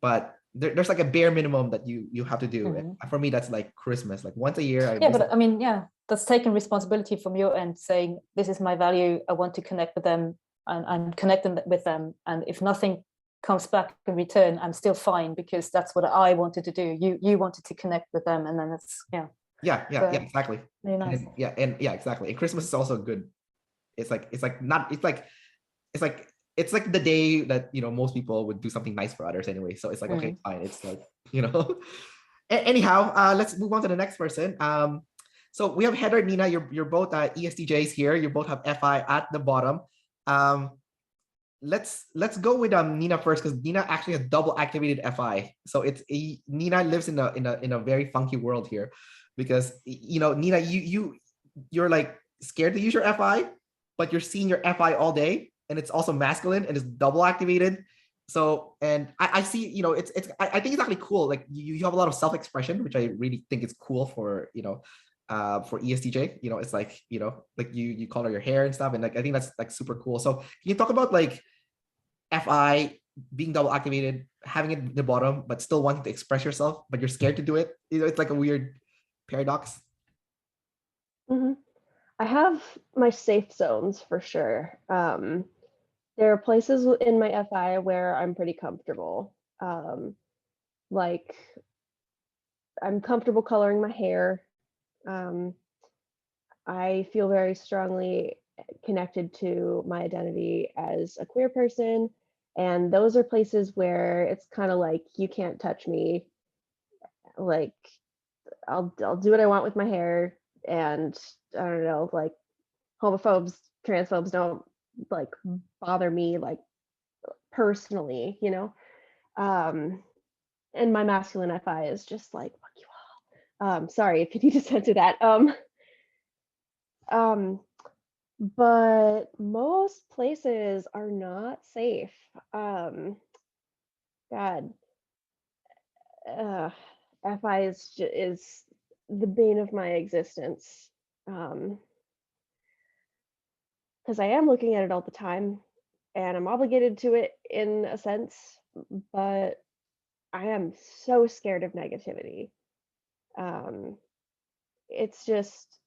but there's like a bare minimum that you have to do. And for me, that's like Christmas, like once a year. But I mean, yeah, that's taking responsibility from your end, saying this is my value. I want to connect with them, and I'm connecting with them. And if nothing comes back in return, I'm still fine, because that's what I wanted to do. You wanted to connect with them, and then it's yeah, exactly. Really nice. And exactly. And Christmas is also good. It's like the day that, you know, most people would do something nice for others anyway. So it's like, okay, fine. It's like, you know. Anyhow, let's move on to the next person. So we have Heather and Nina. You're both ESTJs here. You both have FI at the bottom. Let's go with Nina first, because Nina actually has double activated FI. So Nina lives in a very funky world here, because, you know, Nina, you're like scared to use your FI, but you're seeing your FI all day, and it's also masculine and it's double activated. So, and I see, you know, I think it's actually cool. Like you have a lot of self-expression, which I really think is cool for, you know, for ESTJ. You know, it's like, you know, like you color your hair and stuff, and like I think that's like super cool. So can you talk about like FI being double activated, having it at the bottom, but still wanting to express yourself, but you're scared to do it? You know, it's like a weird paradox. I have my safe zones for sure. There are places in my FI where I'm pretty comfortable. Like I'm comfortable coloring my hair. I feel very strongly connected to my identity as a queer person. And those are places where it's kind of like, you can't touch me. Like I'll do what I want with my hair. And I don't know, like homophobes, transphobes don't like bother me like personally, you know. And my masculine FI is just like, fuck you all. Sorry if you need to censor that. But most places are not safe. God, FI is the bane of my existence. Because I am looking at it all the time, and I'm obligated to it in a sense, but I am so scared of negativity. It's just,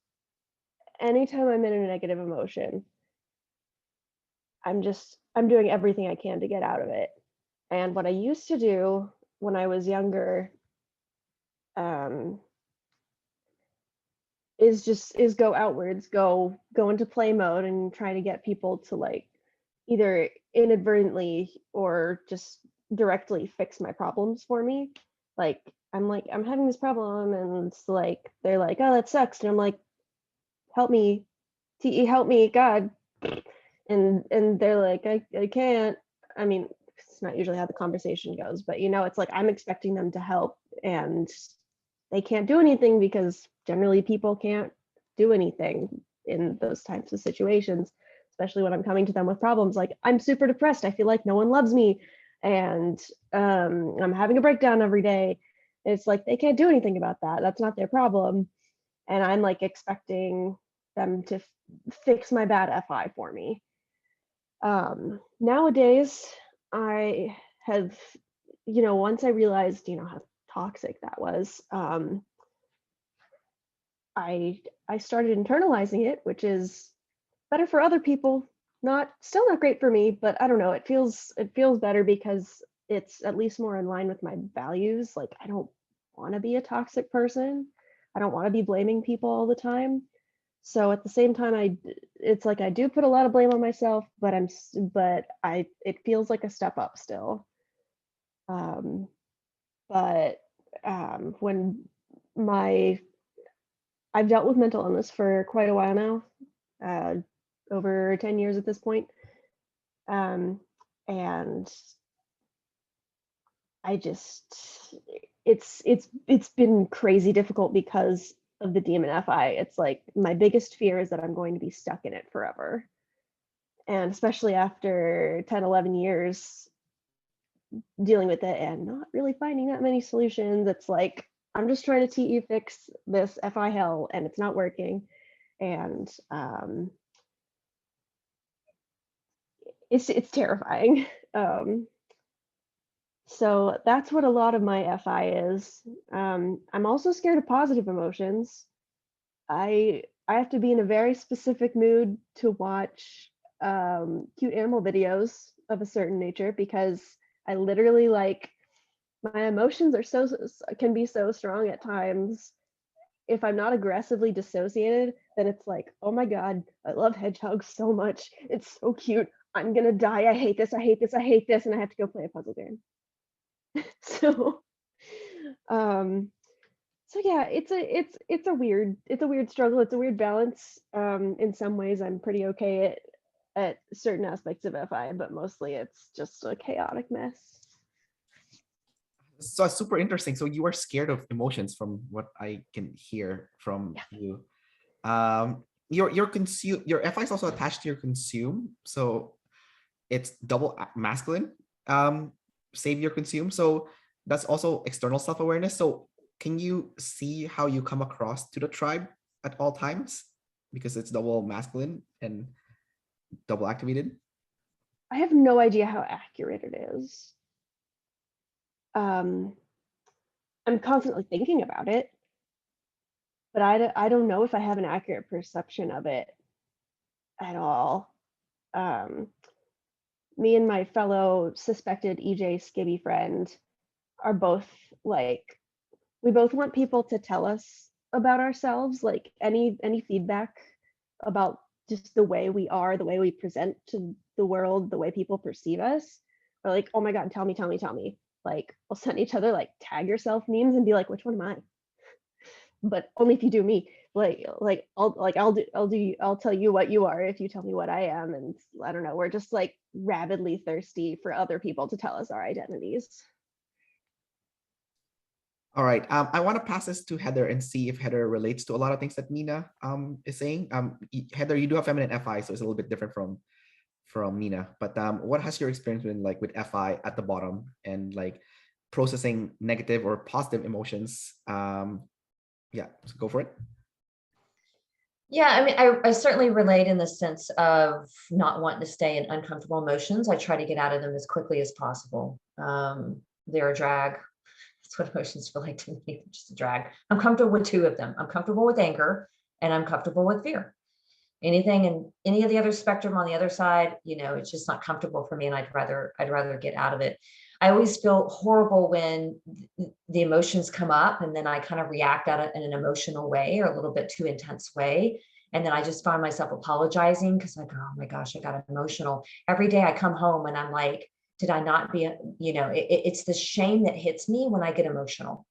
anytime I'm in a negative emotion, I'm doing everything I can to get out of it. And what I used to do when I was younger, is go outwards, go into play mode and try to get people to like either inadvertently or just directly fix my problems for me. Like I'm having this problem and it's like they're like, oh, that sucks, and I'm like, help me, TE, help me, God. And they're like, I can't. I mean, it's not usually how the conversation goes, but it's like I'm expecting them to help and they can't do anything because generally people can't do anything in those types of situations, especially when I'm coming to them with problems like I'm super depressed, I feel like no one loves me, and I'm having a breakdown every day. It's like they can't do anything about that. That's not their problem. And I'm like expecting them to fix my bad FI for me. Nowadays, I have, once I realized, how toxic that was, I started internalizing it, which is better for other people. Still not great for me, but I don't know. It feels better because it's at least more in line with my values. Like I don't want to be a toxic person. I don't want to be blaming people all the time. So at the same time, it's like I do put a lot of blame on myself, but it feels like a step up still. When I've dealt with mental illness for quite a while now, over 10 years at this point. And I just, it's been crazy difficult because of the demon FI. It's like my biggest fear is that I'm going to be stuck in it forever. And especially after 10, 11 years dealing with it and not really finding that many solutions, it's like, I'm just trying to TE fix this FI hell and it's not working. And it's terrifying. So that's what a lot of my FI is. I'm also scared of positive emotions. I have to be in a very specific mood to watch cute animal videos of a certain nature because I literally like my emotions can be so strong at times. If I'm not aggressively dissociated, then it's like, oh my God, I love hedgehogs so much. It's so cute. I'm gonna die. I hate this. I hate this. I hate this. And I have to go play a puzzle game. So yeah, it's a weird struggle. It's a weird balance. In some ways I'm pretty okay at certain aspects of FI, but mostly it's just a chaotic mess. So it's super interesting. So you are scared of emotions from what I can hear from you. Your FI is also attached to your consume. So it's double masculine, saviour consume. So that's also external self-awareness. So can you see how you come across to the tribe at all times? Because it's double masculine and double activated. I have no idea how accurate it is. I'm constantly thinking about it, but I don't know if I have an accurate perception of it at all. Me and my fellow suspected EJ skibby friend are both like, we both want people to tell us about ourselves, like any feedback about just the way we are, the way we present to the world, the way people perceive us. Or like, oh my God, tell me. Like we'll send each other like tag yourself memes and be like, which one am I? But only if you do me. I'll tell you what you are if you tell me what I am. And I don't know, we're just like rabidly thirsty for other people to tell us our identities. All right. I want to pass this to Heather and see if Heather relates to a lot of things that Nina is saying. Heather, you do have feminine FI, so it's a little bit different from Nina. But what has your experience been like with FI at the bottom and like processing negative or positive emotions? Yeah, so go for it. Yeah, I mean, I certainly relate in the sense of not wanting to stay in uncomfortable emotions. I try to get out of them as quickly as possible. They're a drag. That's what emotions feel like to me, just a drag. I'm comfortable with two of them. I'm comfortable with anger and I'm comfortable with fear. Anything in any of the other spectrum on the other side, it's just not comfortable for me and I'd rather get out of it. I always feel horrible when the emotions come up and then I kind of react out in an emotional way or a little bit too intense way. And then I just find myself apologizing because like, oh my gosh, I got emotional. Every day I come home and I'm like, did I not be, it's the shame that hits me when I get emotional.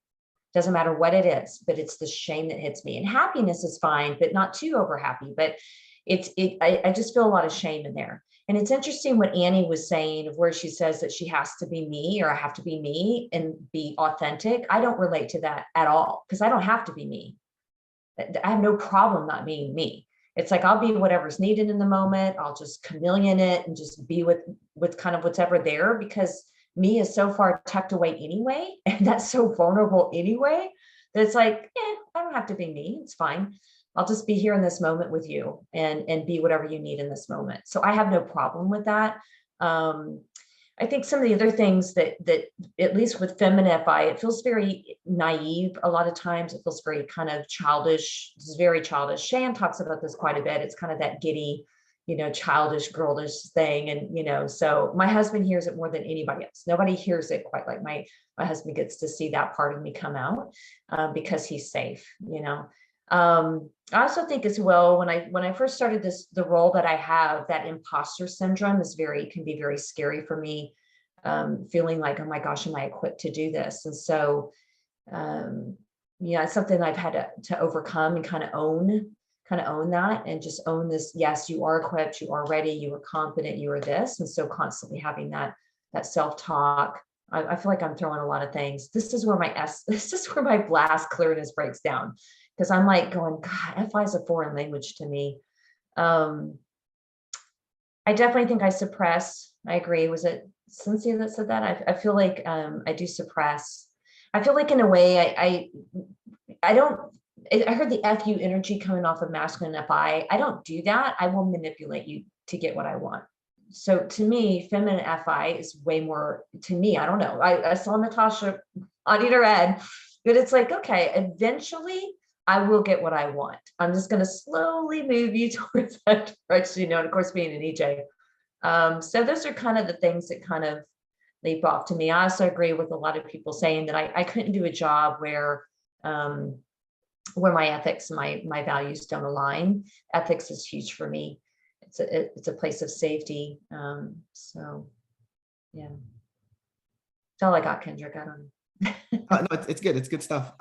Doesn't matter what it is, but it's the shame that hits me. And happiness is fine, but not too over happy. But I just feel a lot of shame in there. And it's interesting what Annie was saying of where she says that she has to be me, or I have to be me and be authentic. I don't relate to that at all because I don't have to be me. I have no problem not being me. It's like, I'll be whatever's needed in the moment. I'll just chameleon it and just be with kind of whatever there, because me is so far tucked away anyway. And that's so vulnerable anyway, that it's like, I don't have to be me. It's fine. I'll just be here in this moment with you and be whatever you need in this moment. So I have no problem with that. I think some of the other things that at least with feminine FI, it feels very naive. A lot of times it feels very kind of childish. It's very childish. Shan talks about this quite a bit. It's kind of that giddy, childish, girlish thing. And, so my husband hears it more than anybody else. Nobody hears it quite like my husband gets to see that part of me come out because he's safe, I also think as well, when I first started the role that I have, that imposter syndrome can be very scary for me, feeling like, oh my gosh, am I equipped to do this? And so, it's something I've had to overcome and kind of own that and just own this. Yes, you are equipped, you are ready, you are confident, you are this. And so constantly having that self-talk. I feel like I'm throwing a lot of things. This is where my blast clearness breaks down. Because I'm like going, God, FI is a foreign language to me. I definitely think I suppress. I agree. Was it Cinzia that said that? I feel like I do suppress. I feel like in a way I don't. I heard the FU energy coming off of masculine FI. I don't do that. I will manipulate you to get what I want. So to me, feminine FI is way more, to me, I don't know. I saw Natacha on either end, but it's like, okay, eventually I will get what I want. I'm just going to slowly move you towards that direction, and of course being an EJ. So those are kind of the things that kind of leap off to me. I also agree with a lot of people saying that I couldn't do a job where my ethics and my values don't align. Ethics is huge for me. It's a place of safety. So yeah. That's all I got, Kendrick. I don't know. No, it's good. It's good stuff.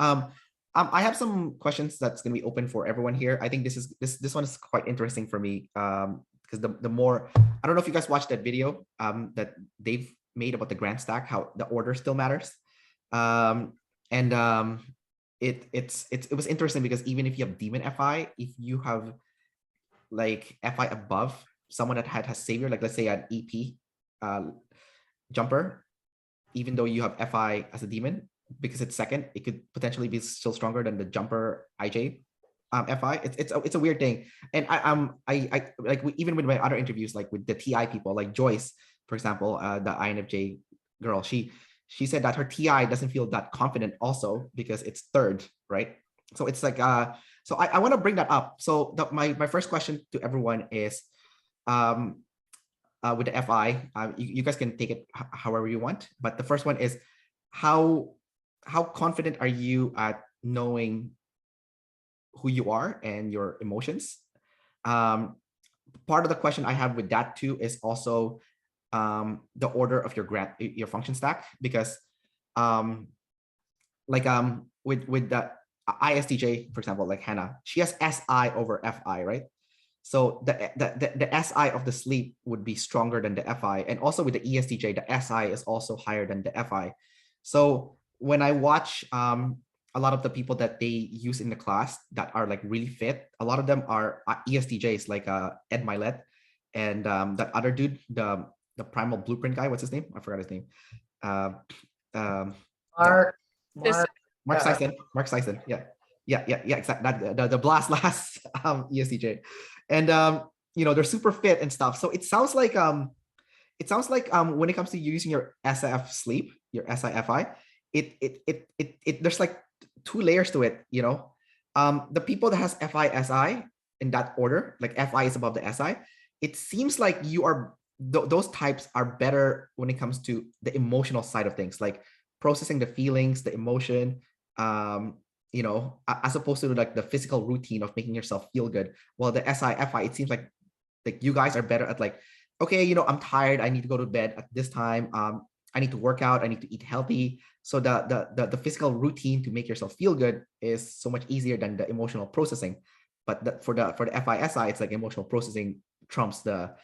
I have some questions that's going to be open for everyone here. I think this one is quite interesting for me because the more, I don't know if you guys watched that video that they've made about the grand stack, how the order still matters. It was interesting because even if you have demon FI, if you have like FI above someone that has savior, like let's say an EP jumper, even though you have FI as a demon, because it's second, it could potentially be still stronger than the jumper IJ FI. It's a weird thing. And I like even with my other interviews, like with the TI people, like Joyce, for example, the INFJ girl, she said that her TI doesn't feel that confident also because it's third, right? So it's like so I want to bring that up. So my first question to everyone is with the FI, you guys can take it however you want, but the first one is how confident are you at knowing who you are and your emotions? Part of the question I have with that too is also the order of your function stack, because with the ISTJ, for example, like Hannah, she has SI over FI, right? So the SI of the sleep would be stronger than the FI. And also with the ESTJ, the SI is also higher than the FI. So when I watch a lot of the people that they use in the class that are like really fit, a lot of them are ESTJs, like Ed Milet and that other dude, the primal blueprint guy, what's his name? I forgot his name. Mark Sison. Mark Sison. Yeah, exactly. The blast last ESTJ, and they're super fit and stuff. So it sounds like when it comes to using your SF sleep, your SIFI, it there's like two layers to it. The people that has FI SI in that order, like FI is above the SI. It seems like you are those types are better when it comes to the emotional side of things, like processing the feelings, the emotion, as opposed to like the physical routine of making yourself feel good. Well, the SI, it seems like you guys are better at like, okay, I'm tired, I need to go to bed at this time. I need to work out, I need to eat healthy. So the physical routine to make yourself feel good is so much easier than the emotional processing. But for the FISI, it's like emotional processing trumps the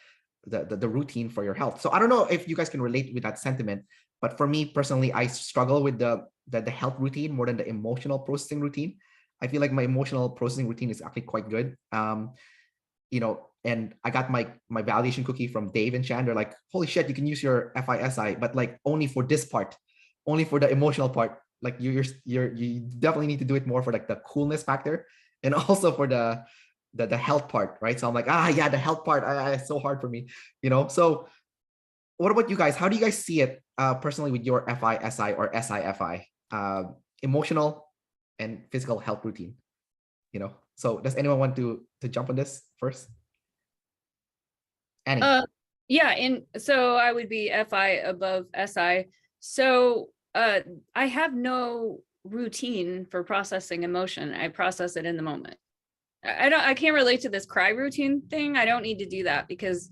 routine for your health. So I don't know if you guys can relate with that sentiment, but for me personally, I struggle with the health routine more than the emotional processing routine. I feel like my emotional processing routine is actually quite good. And I got my validation cookie from Dave and Shan. They're like, holy shit, you can use your FISI, but like only for this part, only for the emotional part. Like you definitely need to do it more for like the coolness factor, and also for the health part, right? So I'm like, yeah, the health part, it's so hard for me, So what about you guys? How do you guys see it personally with your FISI or SIFI, emotional and physical health routine? So does anyone want to jump on this first? Annie. Yeah, and so I would be FI above SI. So I have no routine for processing emotion. I process it in the moment. I can't relate to this cry routine thing. I don't need to do that, because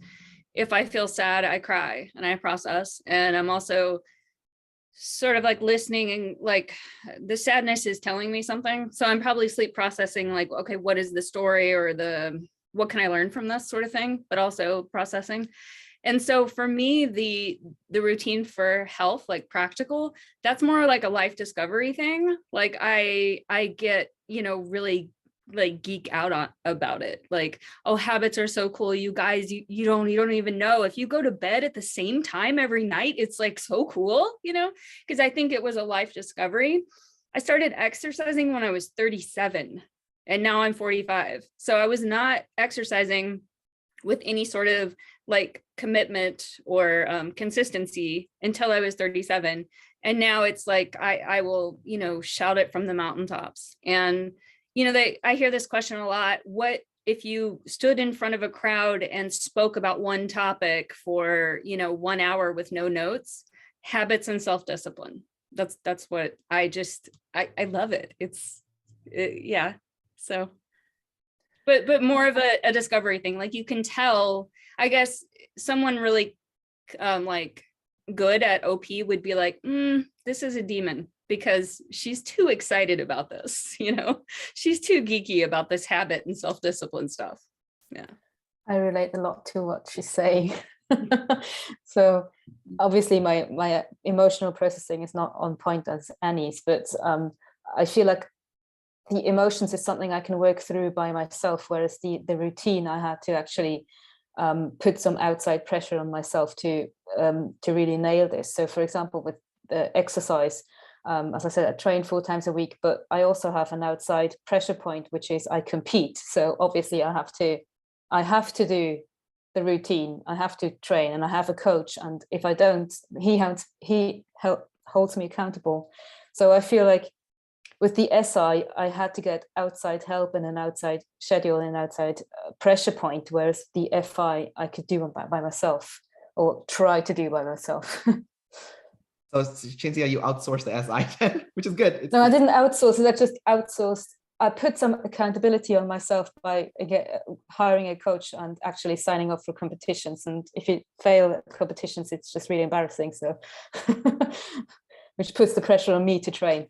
if I feel sad, I cry and I process. And I'm also sort of like listening, and like the sadness is telling me something. So I'm probably sleep processing, like, okay, what is the story, or what can I learn from this sort of thing, but also processing. And so for me, the routine for health, like practical, that's more like a life discovery thing. Like I get, really like geek out about it. Like, oh, habits are so cool. You guys, you don't even know, if you go to bed at the same time every night, it's like so cool, because I think it was a life discovery. I started exercising when I was 37 and now I'm 45. So I was not exercising with any sort of like commitment or consistency until I was 37. And now it's like, I will, shout it from the mountaintops. And I hear this question a lot. What if you stood in front of a crowd and spoke about one topic for, 1 hour with no notes? Habits and self-discipline. That's what I love it. Yeah. So, but more of a discovery thing. Like you can tell, I guess someone really like good at OP would be like, this is a demon, because she's too excited about this, she's too geeky about this habit and self-discipline stuff. Yeah. I relate a lot to what she's saying. So obviously my emotional processing is not on point as Annie's, but I feel like the emotions is something I can work through by myself, whereas the routine, I had to actually put some outside pressure on myself to really nail this. So for example, with the exercise, as I said, I train 4 times a week, but I also have an outside pressure point, which is I compete. So obviously I have to do the routine, I have to train, and I have a coach. And if I don't, he holds me accountable. So I feel like with the SI, I had to get outside help and an outside schedule and an outside pressure point, whereas the FI, I could do by myself, or try to do by myself. So Cinzia, you outsourced the SI, which is good. I didn't outsource it. I just outsourced. I put some accountability on myself by hiring a coach and actually signing up for competitions. And if you fail at competitions, it's just really embarrassing. So, which puts the pressure on me to train.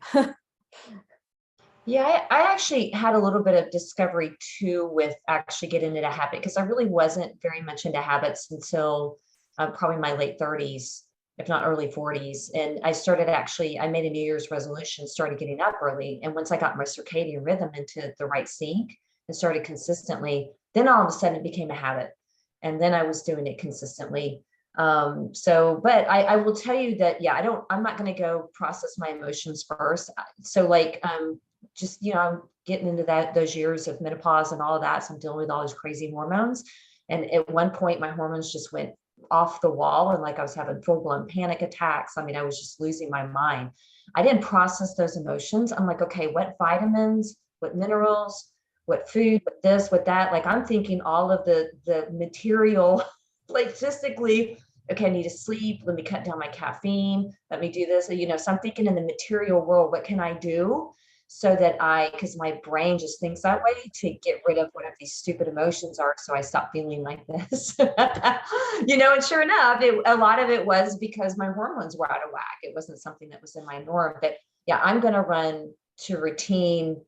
Yeah, I actually had a little bit of discovery too with actually getting into habit, because I really wasn't very much into habits until probably my late 30s, if not early 40s. And I made a New Year's resolution, started getting up early. And once I got my circadian rhythm into the right sync and started consistently, then all of a sudden it became a habit. And then I was doing it consistently. But I will tell you that, yeah, I'm not going to go process my emotions first. So like, just, I'm getting into those years of menopause and all of that. So I'm dealing with all those crazy hormones. And at one point my hormones just went off the wall, and like I was having full-blown panic attacks. I mean, I was just losing my mind. I didn't process those emotions. I'm like, okay, what vitamins, what minerals, what food, what this, what that. Like I'm thinking all of the material logistically, okay, I need to sleep. Let me cut down my caffeine. Let me do this. You know, so I'm thinking in the material world, what can I do so that because my brain just thinks that way, to get rid of whatever these stupid emotions are. So I stop feeling like this, you know, and sure enough, a lot of it was because my hormones were out of whack. It wasn't something that was in my norm, but yeah, I'm going to run to routine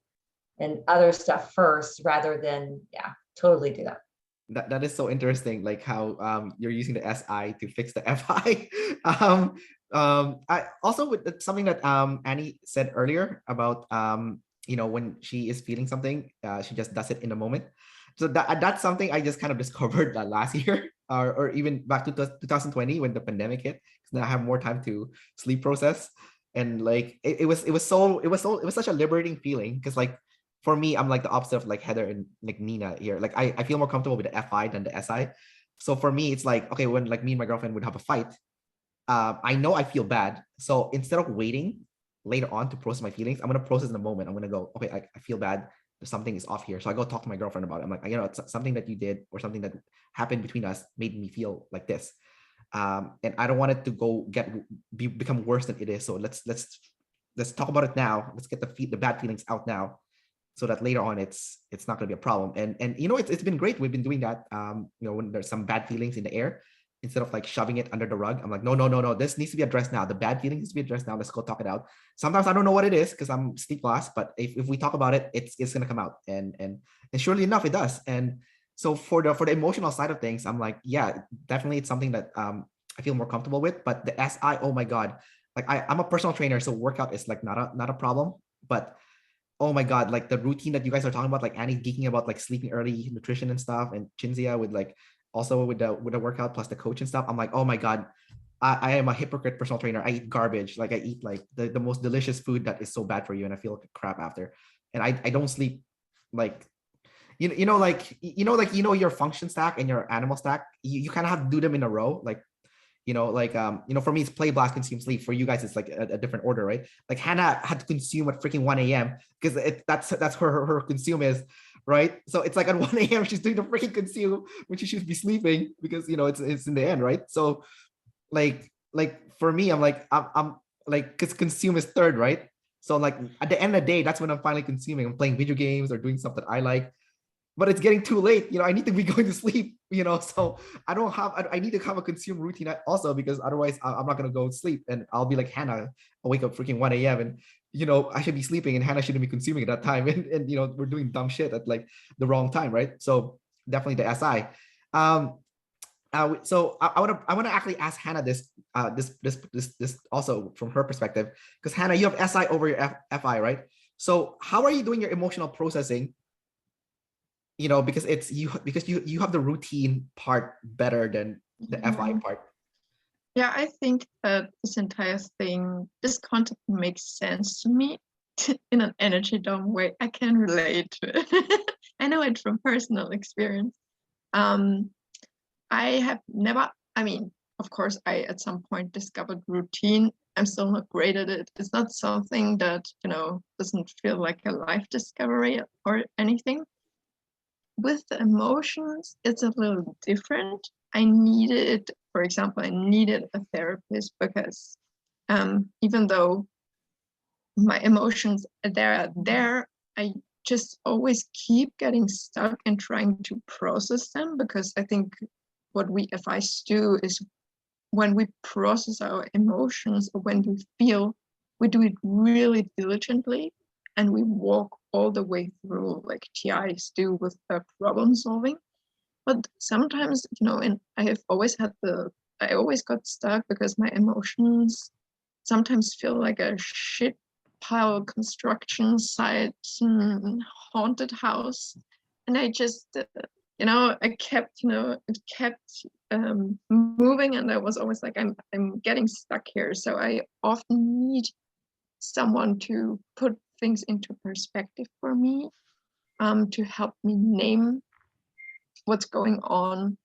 and other stuff first rather than, yeah, totally do that. That is so interesting, like how you're using the SI to fix the FI. I also with something that Annie said earlier about you know, when she is feeling something, she just does it in the moment. So that's something I just kind of discovered last year, or even back to 2020 when the pandemic hit. Now I have more time to sleep process, and like it was such a liberating feeling, because like for me, I'm like the opposite of like Heather and like Nina here. Like I feel more comfortable with the FI than the SI. So for me, it's like, okay, when like me and my girlfriend would have a fight, I know I feel bad. So instead of waiting later on to process my feelings, I'm gonna process in the moment. I'm gonna go, okay, I feel bad. Something is off here. So I go talk to my girlfriend about it. I'm like, you know, it's something that you did or something that happened between us made me feel like this. And I don't want it to go become worse than it is. So let's talk about it now. Let's get the bad feelings out now, so that later on it's not going to be a problem. And you know, it's been great. We've been doing that. You know, when there's some bad feelings in the air, instead of like shoving it under the rug, I'm like, no, this needs to be addressed now. The bad feelings needs to be addressed now. Let's go talk it out. Sometimes I don't know what it is because I'm sleep lost, but if we talk about it, it's going to come out. And surely enough, it does. And so for the emotional side of things, I'm like, yeah, definitely it's something that I feel more comfortable with. But the SI, oh my God, like I'm a personal trainer, so workout is like not a problem. But oh my God, like the routine that you guys are talking about, like Annie geeking about like sleeping early, nutrition and stuff, and Cinzia with like also with the workout plus the coach and stuff. I'm like, oh my God, I am a hypocrite personal trainer. I eat garbage. Like I eat like the most delicious food that is so bad for you, and I feel like crap after. And I don't sleep. Like you know your function stack and your animal stack. You kind of have to do them in a row. Like you know, like for me it's play, blast, consume, sleep. For you guys it's like a different order, right? Like Hannah had to consume at freaking 1 a.m. because that's her consume is, right? So it's like at 1 a.m. she's doing the freaking consume when she should be sleeping, because you know it's in the end, right? So like for me, I'm like, because consume is third, right? So like at the end of the day, that's when I'm finally consuming. I'm playing video games or doing something I like, but it's getting too late. You know, I need to be going to sleep, you know, so I need to have a consume routine also, because otherwise I'm not going to go sleep and I'll be like Hannah, I'll wake up freaking 1 a.m. and, you know, I should be sleeping and Hannah shouldn't be consuming at that time. And you know, we're doing dumb shit at like the wrong time, right? So definitely the SI. So I want to actually ask Hannah this also from her perspective, because Hannah, you have SI over your FI, right? So how are you doing your emotional processing? You know, because you have the routine part better than the FI part. Yeah, I think that this entire thing, this concept makes sense to me in an energy dumb way. I can relate to it. I know it from personal experience. I have never, I mean, of course, I at some point discovered routine. I'm still not great at it. It's not something that, you know, doesn't feel like a life discovery or anything. With the emotions, it's a little different. For example, I needed a therapist because even though my emotions are there, I just always keep getting stuck and trying to process them, because I think what we FIs do is when we process our emotions or when we feel, we do it really diligently and we walk all the way through, like TIs do with problem solving. But sometimes, you know, and I always got stuck because my emotions sometimes feel like a shit pile construction site, haunted house. And I just, you know, it kept moving, and I was always like, I'm getting stuck here. So I often need someone to put things into perspective for me, to help me name what's going on.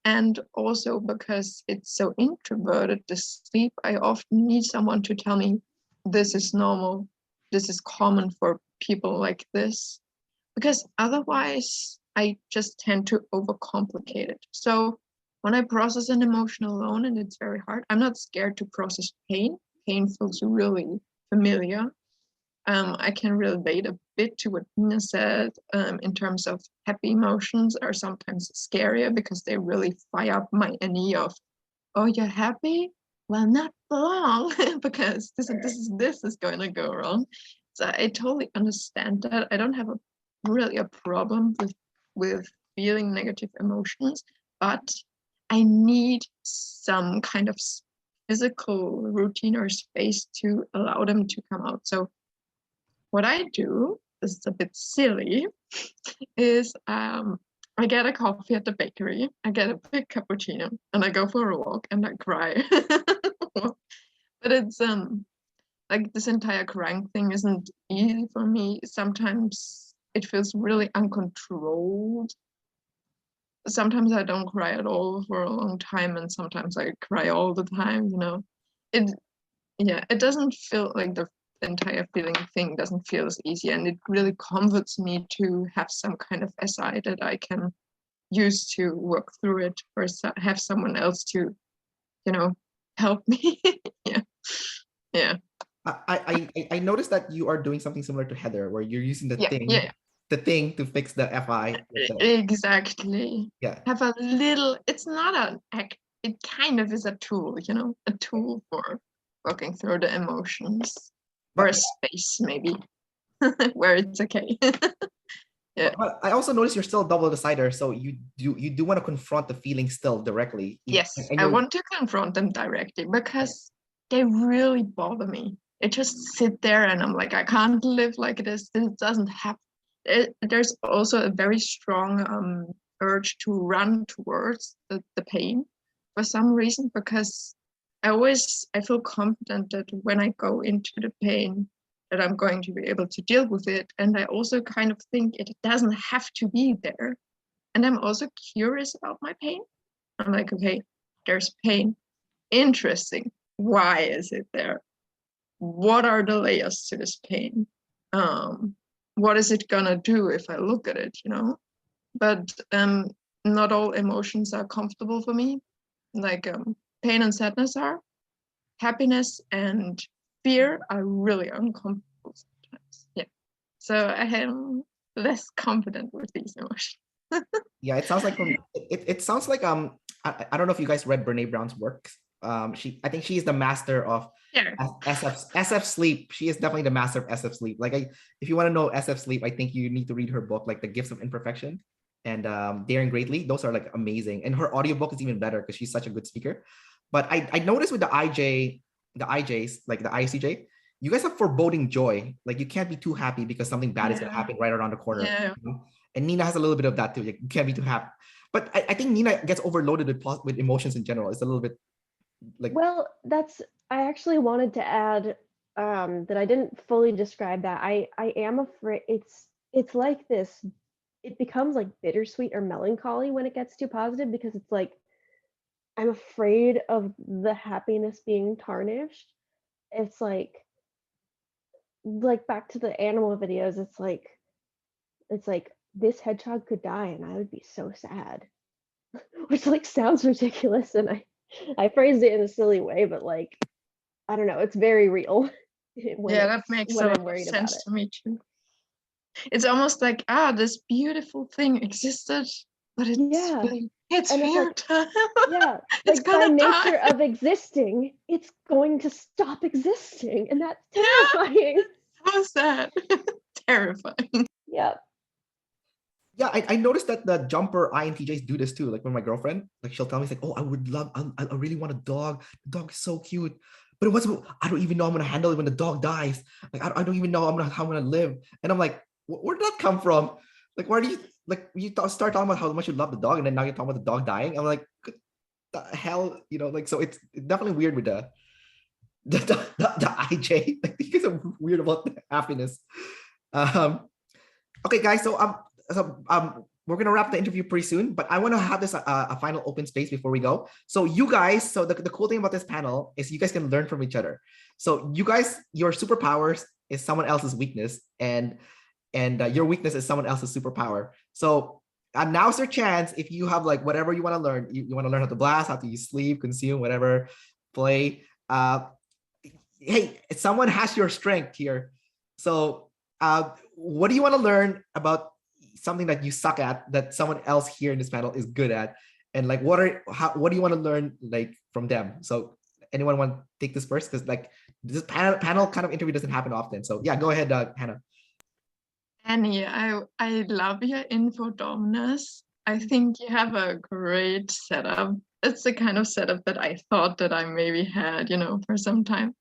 And also because it's so introverted, the sleep, I often need someone to tell me this is normal, this is common for people like this, because otherwise I just tend to overcomplicate it. So when I process an emotion alone, and it's very hard, I'm not scared to process pain. Pain feels really familiar. I can relate a bit to what Nina said in terms of happy emotions are sometimes scarier because they really fire up my NE of, oh, you're happy? Well, not for long because this is going to go wrong. So I totally understand that. I don't have really a problem with feeling negative emotions, but I need some kind of physical routine or space to allow them to come out. So what I do, this is a bit silly, is I get a coffee at the bakery, I get a big cappuccino, and I go for a walk and I cry. But it's like this entire crying thing isn't easy for me. Sometimes it feels really uncontrolled. Sometimes I don't cry at all for a long time, and sometimes I cry all the time, you know. It doesn't feel like the entire feeling thing doesn't feel as easy, and it really comforts me to have some kind of SI that I can use to work through it, or have someone else to, you know, help me. yeah. I noticed that you are doing something similar to Heather, where you're using the thing to fix the FI. Exactly. Yeah. Have a little. It's not an act. It kind of is a tool, you know, a tool for working through the emotions, or a space maybe where it's okay. Yeah. But I also noticed you're still a double decider, so you do want to confront the feeling still directly. Yes, I want to confront them directly because they really bother me. They just sit there and I'm like, I can't live like this. This doesn't happen. There's also a very strong urge to run towards the pain for some reason, because I feel confident that when I go into the pain, that I'm going to be able to deal with it. And I also kind of think it doesn't have to be there. And I'm also curious about my pain. I'm like, okay, there's pain. Interesting. Why is it there? What are the layers to this pain? What is it gonna do if I look at it, you know? But not all emotions are comfortable for me. Like pain and sadness are. Happiness and fear are really uncomfortable sometimes. Yeah. So I am less confident with these emotions. Yeah, it sounds like it sounds like I don't know if you guys read Brene Brown's work. I think she's the master of SF sleep. She is definitely the master of SF sleep. Like if you want to know SF sleep, I think you need to read her book, like The Gifts of Imperfection and Daring Greatly. Those are like amazing. And her audiobook is even better because she's such a good speaker. But I noticed with the IJs, like the ISTJ, you guys have foreboding joy. Like you can't be too happy because something bad is gonna happen right around the corner. Yeah. You know? And Nina has a little bit of that too. Like, you can't be too happy. But I think Nina gets overloaded with emotions in general. It's a little bit like. Well, I actually wanted to add that I didn't fully describe that. I am afraid it's like this. It becomes like bittersweet or melancholy when it gets too positive, because it's like I'm afraid of the happiness being tarnished. It's like back to the animal videos. It's like this hedgehog could die and I would be so sad, which like sounds ridiculous, and I phrased it in a silly way, but like I don't know, it's very real. That makes a lot of sense to me too. It's almost like this beautiful thing existed, but it's fair time. Yeah, it's like by nature of existing, it's going to stop existing, and that's terrifying. So sad. Terrifying. Yeah. Yeah, I noticed that the jumper INTJs do this too. Like when my girlfriend, like she'll tell me, it's like, oh, I really want a dog. The dog is so cute. But I don't even know I'm gonna handle it when the dog dies. Like I don't even know how I'm gonna live. And I'm like, where did that come from? Like, where do you start talking about how much you love the dog, and then now you're talking about the dog dying? I'm like, what the hell, you know? Like, so it's definitely weird with the IJ. Like, you guys are weird about the happiness. Okay, guys. So we're gonna wrap the interview pretty soon, but I want to have this a final open space before we go. So you guys, so the cool thing about this panel is you guys can learn from each other. So you guys, your superpowers is someone else's weakness, and your weakness is someone else's superpower. So now's your chance. If you have like whatever you want to learn, you want to learn how to blast, how to use sleep, consume, whatever, play. Hey, someone has your strength here. So what do you want to learn about something that you suck at that someone else here in this panel is good at? And like, what do you want to learn like from them? So anyone want to take this first? Because like this panel kind of interview doesn't happen often. So yeah, go ahead, Hannah. Annie, I love your info dominance. I think you have a great setup. It's the kind of setup that I thought that I maybe had, for some time.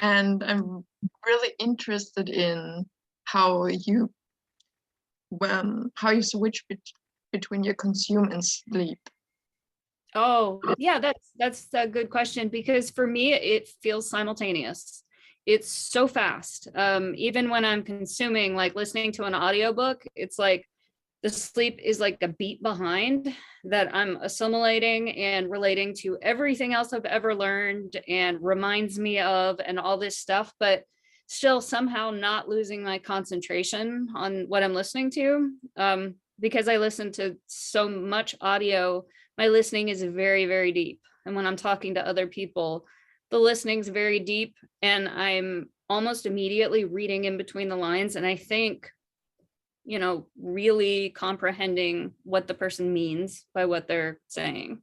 And I'm really interested in how you switch between your consume and sleep. Oh, yeah, that's a good question, because for me, it feels simultaneous. It's so fast. Even when I'm consuming, like listening to an audiobook, it's like the sleep is like a beat behind that I'm assimilating and relating to everything else I've ever learned and reminds me of and all this stuff, but still somehow not losing my concentration on what I'm listening to. Because I listen to so much audio, my listening is very, very deep. And when I'm talking to other people, the listening's very deep, and I'm almost immediately reading in between the lines. And I think, really comprehending what the person means by what they're saying.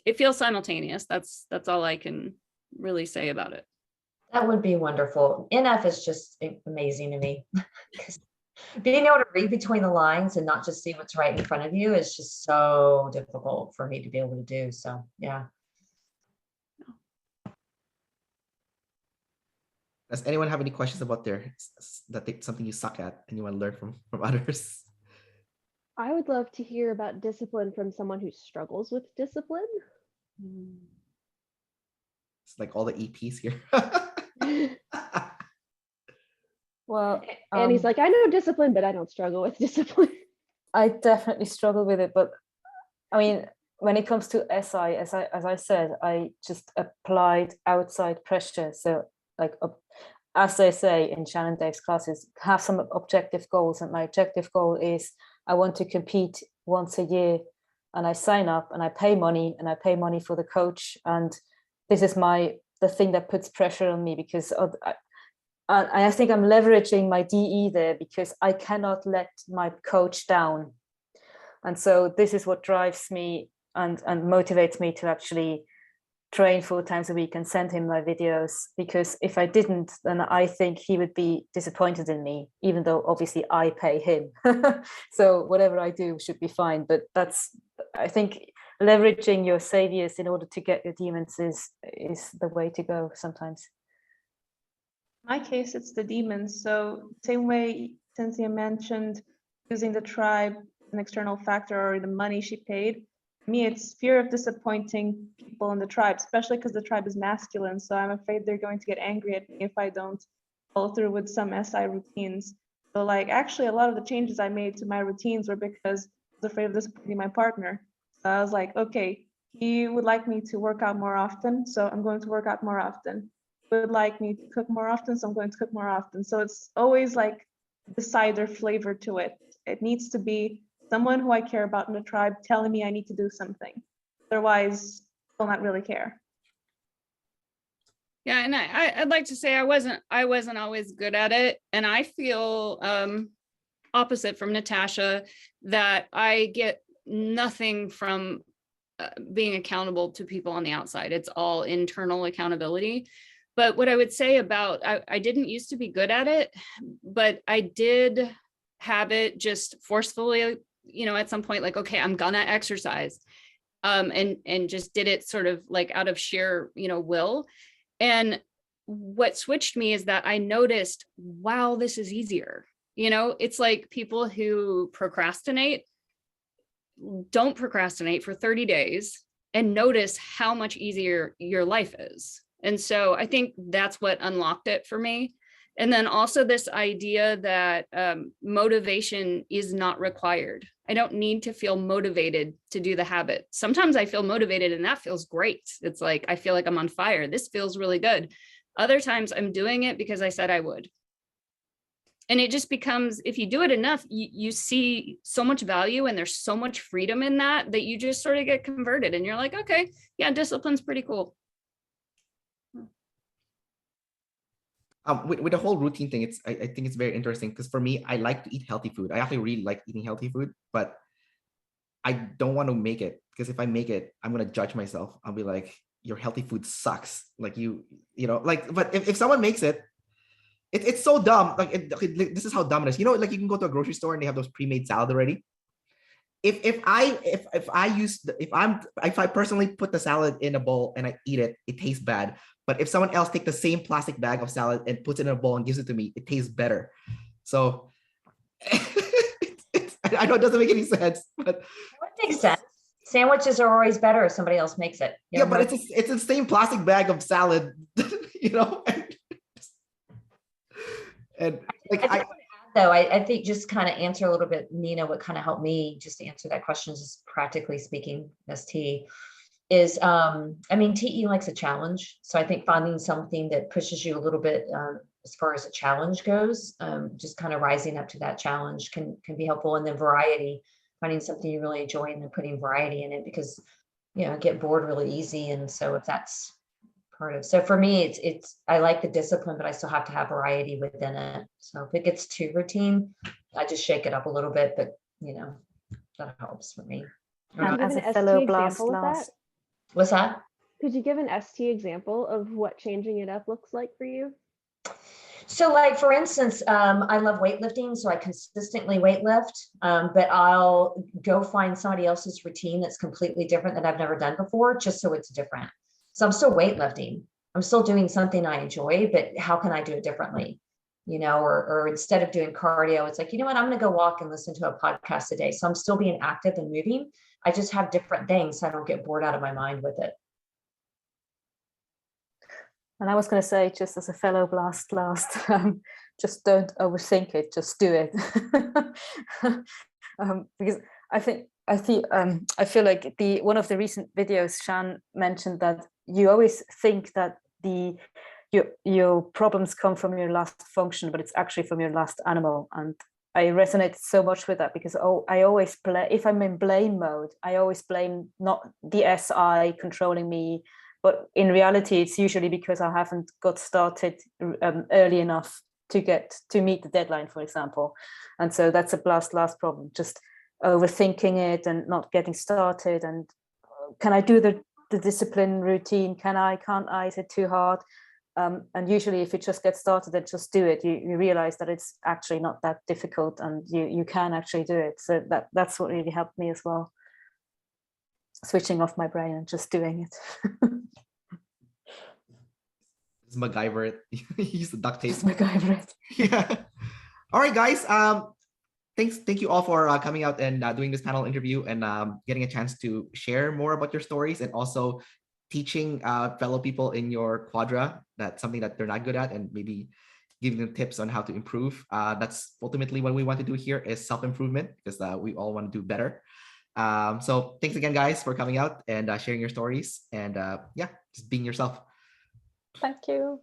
It feels simultaneous. That's all I can really say about it. That would be wonderful. NF is just amazing to me. Being able to read between the lines and not just see what's right in front of you is just so difficult for me to be able to do. So yeah. Does anyone have any questions about something you suck at and you want to learn from others? I would love to hear about discipline from someone who struggles with discipline. It's like all the EPs here. Well, and he's like, I know discipline, but I don't struggle with discipline. I definitely struggle with it, but I mean, when it comes to SI, as I said, I just applied outside pressure. So like, as they say in Shannon Dave's classes, have some objective goals. And my objective goal is I want to compete once a year, and I sign up and I pay money for the coach. And this is the thing that puts pressure on me, because I think I'm leveraging my DE there, because I cannot let my coach down. And so this is what drives me and motivates me to actually train 4 times a week and send him my videos, because if I didn't, then I think he would be disappointed in me, even though obviously I pay him. So whatever I do should be fine. But I think leveraging your saviors in order to get your demons is the way to go sometimes. In my case, it's the demons. So same way Cinzia mentioned using the tribe, an external factor, or the money she paid. For me, it's fear of disappointing people in the tribe, especially because the tribe is masculine. So I'm afraid they're going to get angry at me if I don't follow through with some SI routines. So like actually a lot of the changes I made to my routines were because I was afraid of disappointing my partner. So I was like, okay, he would like me to work out more often, so I'm going to work out more often. He would like me to cook more often, so I'm going to cook more often. So it's always like the cider flavor to it. It needs to be someone who I care about in the tribe telling me I need to do something. Otherwise, I'll not really care. Yeah, and I'd like to say I wasn't always good at it, and I feel opposite from Natacha, that I get nothing from being accountable to people on the outside. It's all internal accountability. But what I would say about, I didn't used to be good at it, but I did have it just forcefully, at some point, like, okay, I'm gonna exercise, and just did it sort of like out of sheer, will. And what switched me is that I noticed, wow, this is easier. It's like people who procrastinate, don't procrastinate for 30 days and notice how much easier your life is. And so I think that's what unlocked it for me. And then also this idea that motivation is not required. I don't need to feel motivated to do the habit. Sometimes I feel motivated and that feels great. It's like, I feel like I'm on fire. This feels really good. Other times I'm doing it because I said I would. And it just becomes, if you do it enough, you see so much value and there's so much freedom in that you just sort of get converted and you're like, okay, yeah, discipline's pretty cool. With the whole routine thing, I think it's very interesting because for me, I like to eat healthy food. I actually really like eating healthy food, but I don't want to make it because if I make it, I'm gonna judge myself. I'll be like, your healthy food sucks. Like you know, like, but if someone makes it, it's so dumb. Like this is how dumb it is. You know, like you can go to a grocery store and they have those pre-made salad already. If I personally put the salad in a bowl and I eat it, it tastes bad. But if someone else take the same plastic bag of salad and puts it in a bowl and gives it to me, it tastes better. So I know it doesn't make any sense, but it makes sense. Sandwiches are always better if somebody else makes it. Yeah, but it's the same plastic bag of salad, you know. And like I think just kind of answer a little bit, Nina, what kind of helped me just to answer that question, just practically speaking, ST, is, I mean, TE likes a challenge. So I think finding something that pushes you a little bit as far as a challenge goes, just kind of rising up to that challenge can be helpful. And then variety, finding something you really enjoy and then putting variety in it, because, you know, I get bored really easy. And so if that's part of, so for me, it's I like the discipline, but I still have to have variety within it. So if it gets too routine, I just shake it up a little bit, but you know, that helps for me. As a fellow blast. What's that? Could you give an ST example of what changing it up looks like for you? So like, for instance, I love weightlifting, so I consistently weightlift, but I'll go find somebody else's routine that's completely different that I've never done before, just so it's different. So I'm still weightlifting. I'm still doing something I enjoy, but how can I do it differently? You know, or instead of doing cardio, it's like, you know what, I'm going to go walk and listen to a podcast a day. So I'm still being active and moving. I just have different things so I don't get bored out of my mind with it. And I was going to say, just as a fellow blast, just don't overthink it, just do it. Because I feel like one of the recent videos, Shan mentioned that you always think that your problems come from your last function, but it's actually from your last animal. And I resonate so much with that because I always if I'm in blame mode, I always blame not the SI controlling me, but in reality, it's usually because I haven't got started early enough to meet the deadline, for example. And so that's a last problem, just overthinking it and not getting started. And can I do the discipline routine? Can't I? Is it too hard? And usually if you just get started and just do it, you realize that it's actually not that difficult and you can actually do it. So that's what really helped me as well. Switching off my brain and just doing it. It's MacGyver it. Use the duct tape. Just MacGyver it. Yeah. All right, guys. Thank you all for coming out and doing this panel interview and getting a chance to share more about your stories and also teaching fellow people in your quadra that's something that they're not good at and maybe giving them tips on how to improve. That's ultimately what we want to do here is self-improvement because we all want to do better. So thanks again, guys, for coming out and sharing your stories and yeah, just being yourself. Thank you.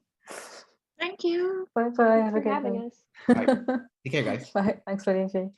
Thank you. Bye bye. Have a good having day. us. Bye. Take care, guys. Bye. Thanks for the interview.